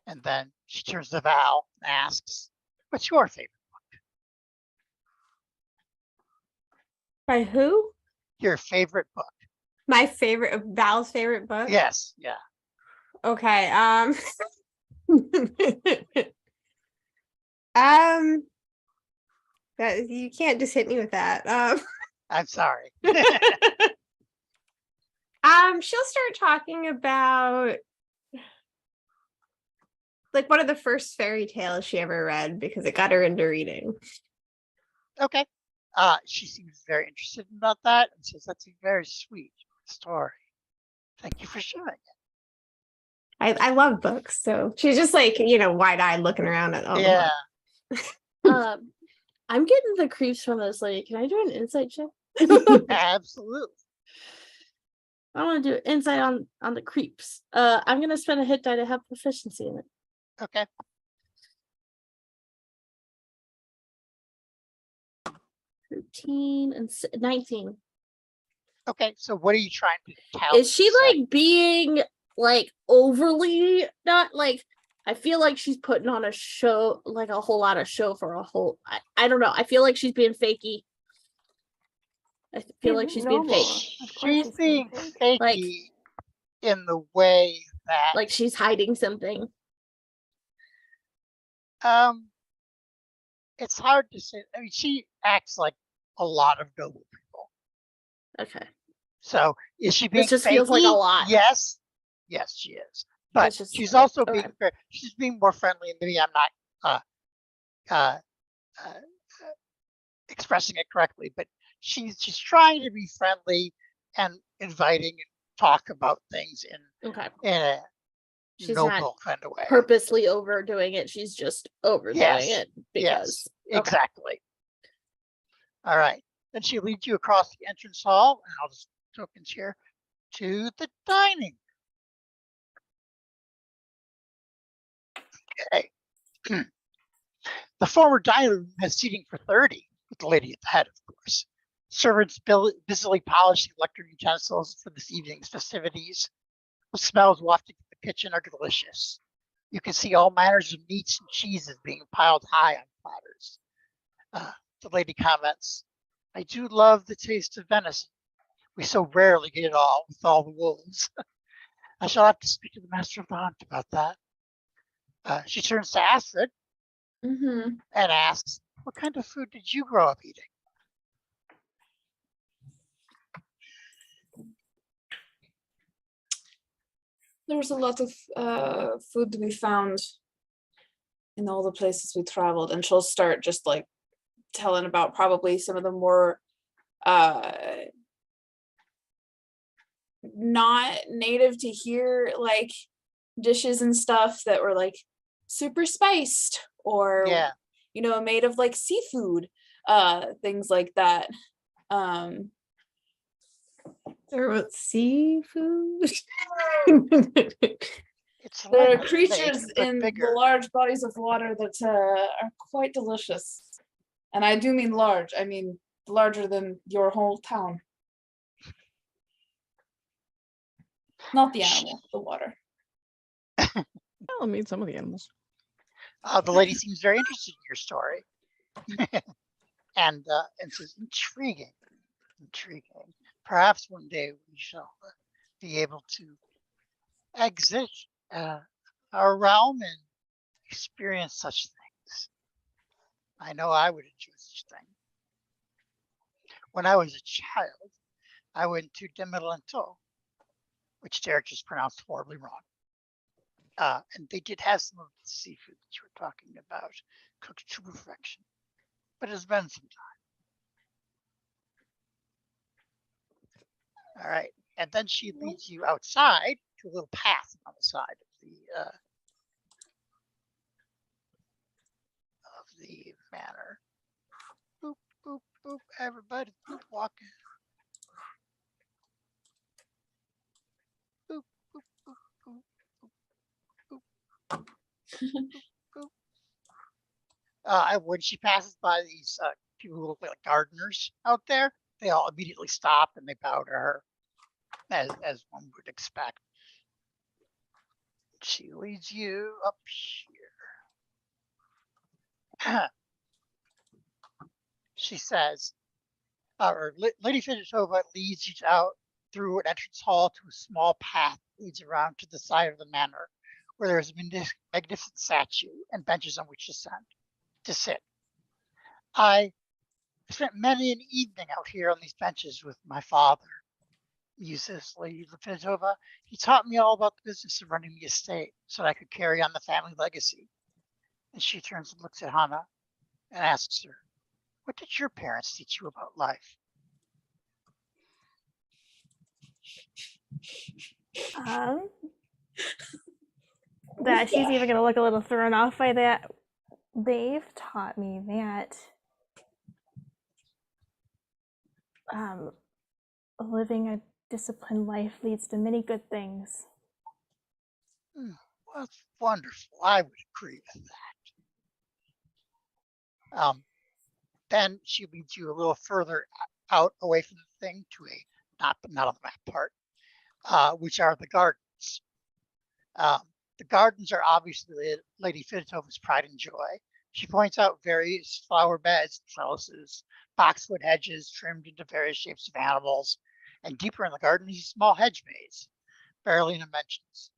And then she turns to Val and asks, what's your favorite? By who? Your favorite book? My favorite, Val's favorite book? Yes, yeah. Okay. That you can't just hit me with that. I'm sorry. She'll start talking about like one of the first fairy tales she ever read because it got her into reading. Okay. She seems very interested about that and says that's a very sweet story. Thank you for sharing it. I love books, so she's just like, wide-eyed looking around at all Yeah. I'm getting the creeps from this lady. Can I do an insight check? Absolutely. I want to do insight on the creeps. I'm gonna spend a hit die to have proficiency in it. Okay. 13 and 19. Okay. So what are you trying to tell? Is she like being like overly not like? I feel like she's putting on a show, like a whole lot of show for a whole. I don't know. I feel like she's being fakey. I feel like she's being noble. fake. Of course She's being fake. fakey Like- in the way that Like she's hiding something. it's hard to say. I mean, she acts like a lot of noble people. Okay. So is she being just feels like a fakey? lot. Yes. Yes, she is. But It's just- she's also okay. being very, she's being more friendly, and maybe I'm not expressing it correctly, but she's trying to be friendly and inviting and talk about things Okay. in a She's not noble kind of way. purposely overdoing it. She's just overdoing Yes, it because Yes, exactly. All right. Then she leads you across the entrance hall, and I'll just tokens here, to the dining. Okay. The former dining room has seating for 30, with the lady at the head, of course. Servants busily polishing lectern utensils for this evening's festivities. The smells wafting from the kitchen are delicious. You can see all manners of meats and cheeses being piled high on platters. The lady comments, I do love the taste of venison. We so rarely get it all with all the wolves. I shall have to speak to the master of the hunt about that. She turns to Astrid Mm-hmm. and asks, what kind of food did you grow up eating? There was a lot of food we found in all the places we traveled, and she'll start just like telling about probably some of the more not native to here like dishes and stuff that were like super spiced or Yeah. made of like seafood, things like that. Or what, seafood? It's There are like creatures but in bigger. the large bodies of water that are quite delicious. And I do mean large. I mean larger than your whole town. Not the animal, the water. I'll meet some of the animals. The lady seems very interested in your story, and says, "Intriguing, intriguing. Perhaps one day we shall be able to exit our realm and experience such things. I know I would enjoy such thing. When I was a child, I went to Demelanto, which Derek just pronounced horribly wrong. And they did have some of the seafood that you were talking about, cooked to perfection. But it's been some time. All right. And then she leads you outside to a little path on the side of the manor. Boop, boop, boop. Everybody boop, walking. Boop, boop, boop, boop, boop, boop, boop, boop. When she passes by these people who look like gardeners out there, they all immediately stop and they bow to her, as one would expect. She leads you up here. She says, Lady Fidgetova leads you out through an entrance hall to a small path that leads around to the side of the manor, where there is a magnificent statue and benches on which to sit. I spent many an evening out here on these benches with my father, muses Lady Fidgetova. He taught me all about the business of running the estate so that I could carry on the family legacy. And she turns and looks at Hannah and asks her, "What did your parents teach you about life?" That she's even gonna look a little thrown off by that. They've taught me that living a disciplined life leads to many good things. Well, that's wonderful. I would agree with that. Then she leads you a little further out away from the thing to a not on the map part, which are the gardens. The gardens are obviously Lady Fidgetova's pride and joy. She points out various flower beds, trellises, boxwood hedges trimmed into various shapes of animals, and deeper in the garden is a small hedge maze, barely in dimensions.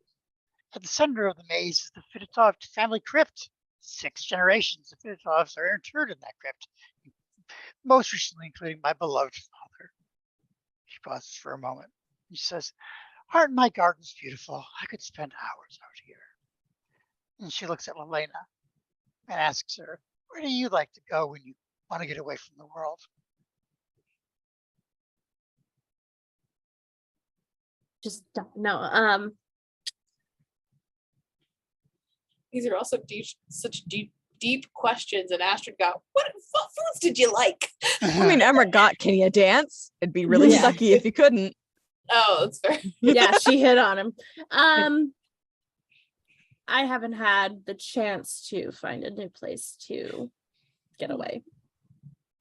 At the center of the maze is the Fidgetov family crypt. 6 generations of Fidgetovs are interred in that crypt, most recently including my beloved father. She pauses for a moment. She says, "Aren't my gardens beautiful? I could spend hours out here." And she looks at Lelena and asks her, "Where do you like to go when you want to get away from the world?" Just don't know. These are also such deep questions. And Astrid got, what foods did you like? I mean, Emma got, can you dance? It'd be really Yeah. sucky if you couldn't. Oh, that's fair. Yeah, she hit on him. I haven't had the chance to find a new place to get away.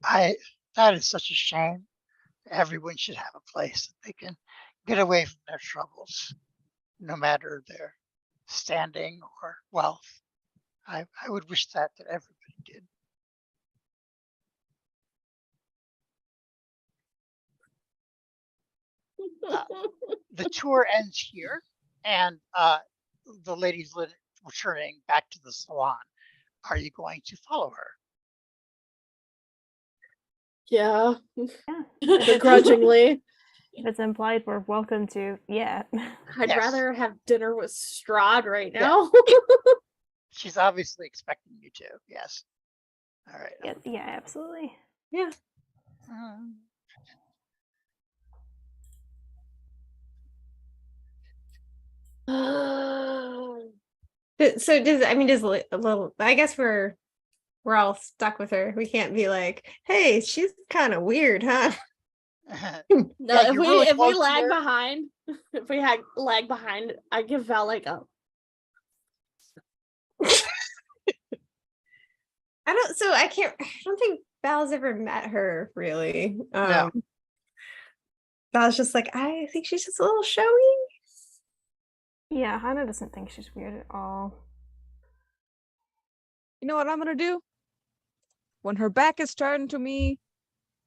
That is such a shame. Everyone should have a place that they can get away from their troubles, no matter their standing or wealth. I would wish that everybody did. The tour ends here, and the lady's returning back to the salon. Are you going to follow her? Yeah, Yeah. begrudgingly. If it's implied, we're welcome to. Yeah. I'd Yes. rather have dinner with Strahd right Yeah. now. She's obviously expecting you to. Yes. All right. Yeah, absolutely. Yeah. So does a little, I guess we're all stuck with her. We can't be like, hey, she's kind of weird, huh? No, Yeah, if you're we really if we close to lag her. behind, if we had lag behind, I give Val like a I don't think Val's ever met her really. No. Val's just like, I think she's just a little showy. Yeah, Hannah doesn't think she's weird at all. You know what I'm gonna do? When her back is turned to me,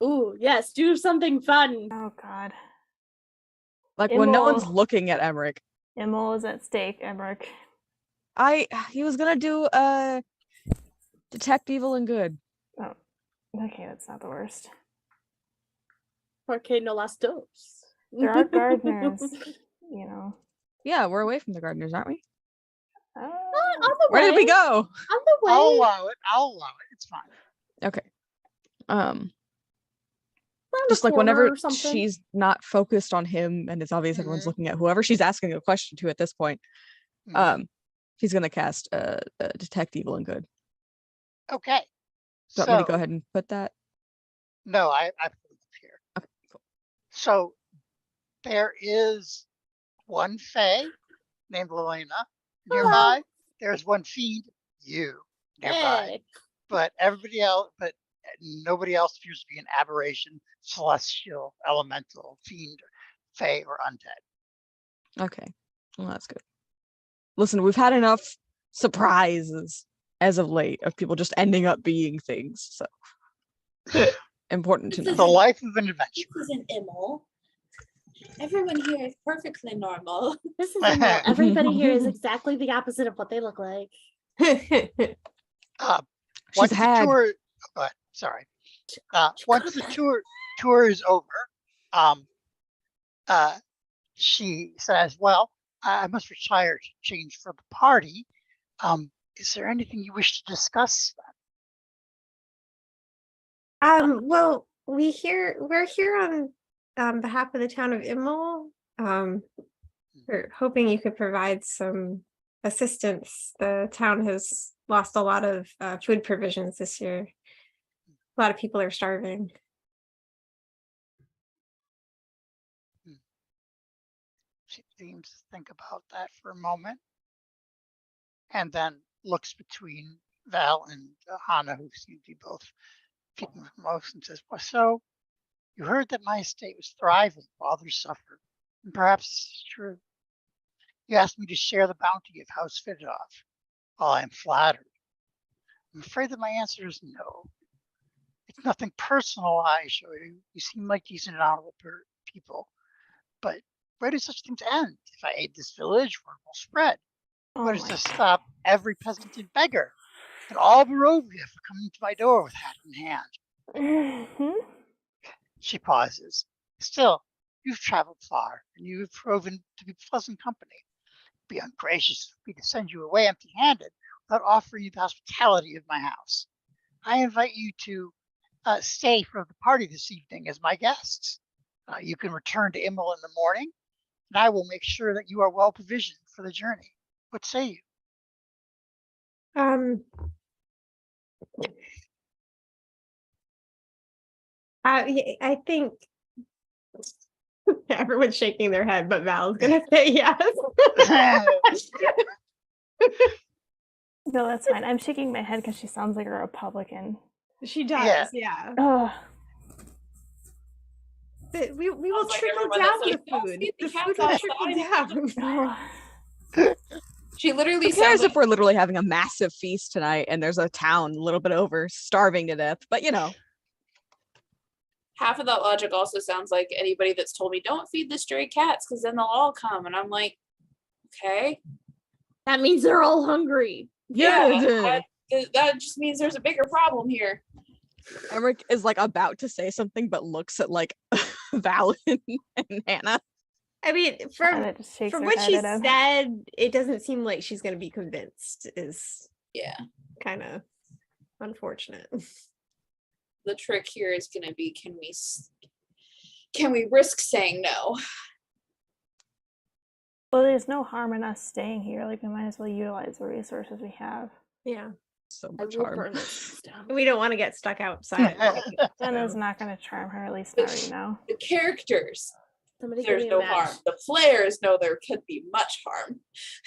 Ooh, yes, do something fun. Oh god. like when no one's Immol. looking at Emmerich, Immol is at stake, Emmerich. he was gonna do detect evil and good. Oh, okay, that's not the worst. Porque no las dos. There are gardeners, you know. Yeah, we're away from the gardeners, aren't we? On the Where way. did we go? On the way. I'll allow it. It's fine. Okay. Around Just a like corner whenever or something. she's not focused on him and it's obvious everyone's Mhm. looking at whoever she's asking a question to at this point, Mhm. she's gonna cast detect evil and good. Okay. Do you want me to go ahead and put that? No, I put it up here. Okay, cool. So there is one Fae named Lelena nearby. There's one fiend, you, nearby. Hey. But nobody else appears to be an aberration, celestial, elemental, fiend, Fae, or undead. Okay. Well, that's good. Listen, we've had enough surprises as of late of people just ending up being things. So important to This The know. is- life of an adventurer. This isn't Immel. Everyone here is perfectly normal. This is Immel. Everybody here is exactly the opposite of what they look like. Once She's the hag. tour, go ahead, sorry. Once the tour is over, she says, "Well, I must retire to change for the party. Is there anything you wish to discuss?" Well, we're here on behalf of the town of Immol. We're hoping you could provide some assistance. The town has lost a lot of food provisions this year. A lot of people are starving. She seems to think about that for a moment, and then looks between Val and Hannah, who seem to be both feeling most, and says, "Well, so you heard that my estate was thriving while others suffered, and perhaps this is true. You asked me to share the bounty of House Fiddoff. While I am flattered, I'm afraid that my answer is no. It's nothing personal, I assure you. You seem like decent and honorable people. But where do such things end? If I aid this village, word will spread. Oh What is my to stop every peasant and beggar and all Barovia from coming to my door with hat in hand?" Mhm. She pauses. "Still, you've traveled far, and you've proven to be pleasant company. It'd be ungracious of me to send you away empty-handed without offering you the hospitality of my house. I invite you to stay for the party this evening as my guests. You can return to Immel in the morning, and I will make sure that you are well provisioned for the journey. What say you?" I think everyone's shaking their head, but Val's gonna say yes. No, that's fine. I'm shaking my head because she sounds like a Republican. She Yeah. does, yeah. Oh, But we will Sounds like trickle everyone down that's like, the "Don't food. feed the The cats food will trickle outside." down. oh. She literally Who cares sounds if like we're literally having a massive feast tonight and there's a town a little bit over starving to death? But you know, half of that logic also sounds like anybody that's told me don't feed the stray cats because then they'll all come. And I'm like, okay. That means they're all hungry. Yeah, that just means there's a bigger problem here. Emmerich is like about to say something, but looks at like Val and Hannah. I mean, Hannah just shakes from her what head she at him. said, it doesn't seem like she's gonna be convinced, is Yeah. kind of unfortunate. The trick here is going to be, can we risk saying no? Well, there's no harm in us staying here. Like, we might as well utilize the resources we have. Yeah. So I much will harm. burn this down. We don't want to get stuck outside. That is not going to charm her, at least not right now. The characters, Somebody give there's me a no match. harm. The players know there could be much harm.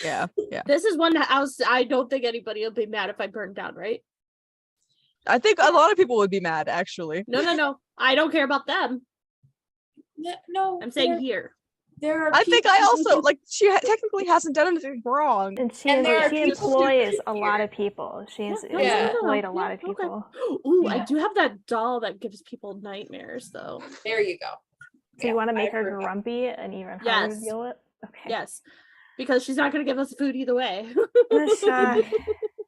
Yeah. This is one house I don't think anybody will be mad if I burn down, right? I think a lot of people would be mad, actually. No. I don't care about them. No, I'm saying they're- here. There are I think I people- also like she technically hasn't done anything wrong. And she, And there are she people employs here. a lot of people. She's Yeah, Yeah. employed a lot yeah, of okay. people. Ooh, I Yeah. do have that doll that gives people nightmares, though. There you go. So you Yeah, want to I make her approve that. grumpy and even harder Yes. to deal with? Okay. Yes, because she's not going to give us food either way. Let's, all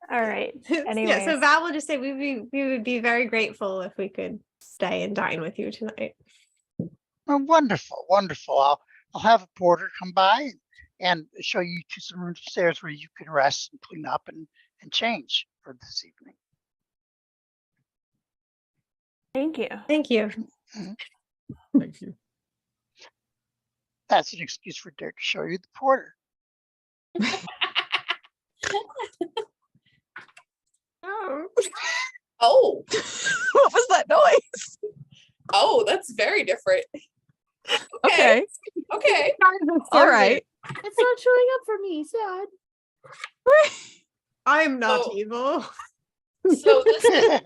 right. Yeah, so Anyways. Val will just say we would be very grateful if we could stay and dine with you tonight. Oh, wonderful, wonderful. I'll have a porter come by and show you to some rooms upstairs where you can rest and clean up and change for this evening. Thank you. Thank you. Thank you. That's an excuse for Derek to show you the porter. Oh. Oh, What was that noise? oh, that's very different. Okay. Okay. All right. It's not showing up for me. Sad. I'm not Oh. evil. So this is,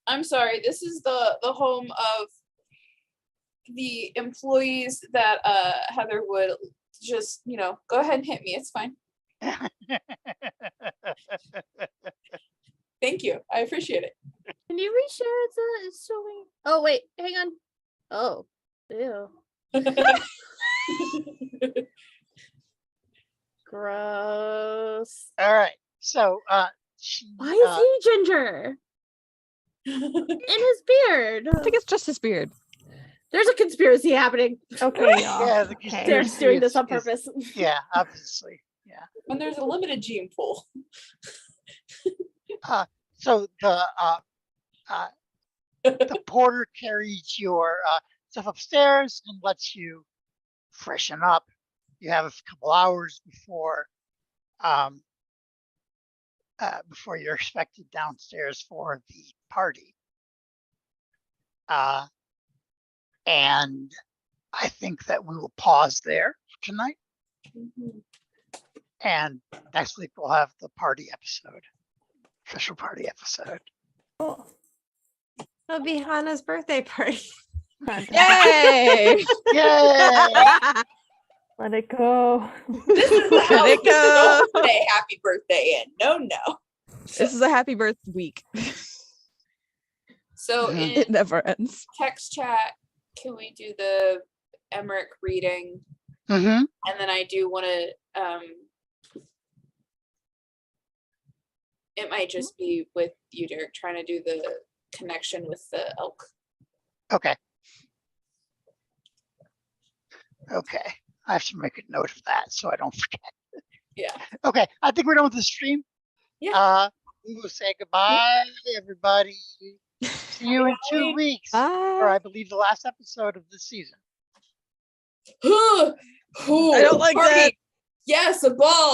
I'm sorry, this is the home of the employees that Heather would just, go ahead and hit me. It's fine. Thank you. I appreciate it. Can you reshare it's showing? Oh wait, hang on. Oh, ew, gross. All right. So she Why is he ginger in his beard? I think it's just his beard. There's a conspiracy happening. Okay, y'all. yeah, the Okay. Derek's conspiracy doing this is- on is- purpose. Yeah, obviously. Yeah. When there's a limited gene pool. So the porter carries your stuff upstairs and lets you freshen up. You have a couple hours before before you're expected downstairs for the party. And I think that we will pause there for tonight. And next week we'll have the party episode, official party episode. Cool. It'll be Hannah's birthday party. Yay! Yay! Let it go. This is the Let house it we don't go. say happy birthday in. No. This is a happy birth week. So Mhm. in It never ends. text chat, can we do the Emmerich reading? Mm-hmm. And then I do want to, it might just be with you, Derek, trying to do the connection with the elk. Okay. Okay. I have to make a note of that so I don't forget. Yeah. Okay. I think we're done with the stream. Yeah. We will say goodbye, everybody. See you in 2 weeks. For Bye. I believe the last episode of the season. I I don't like that. Yes, a ball.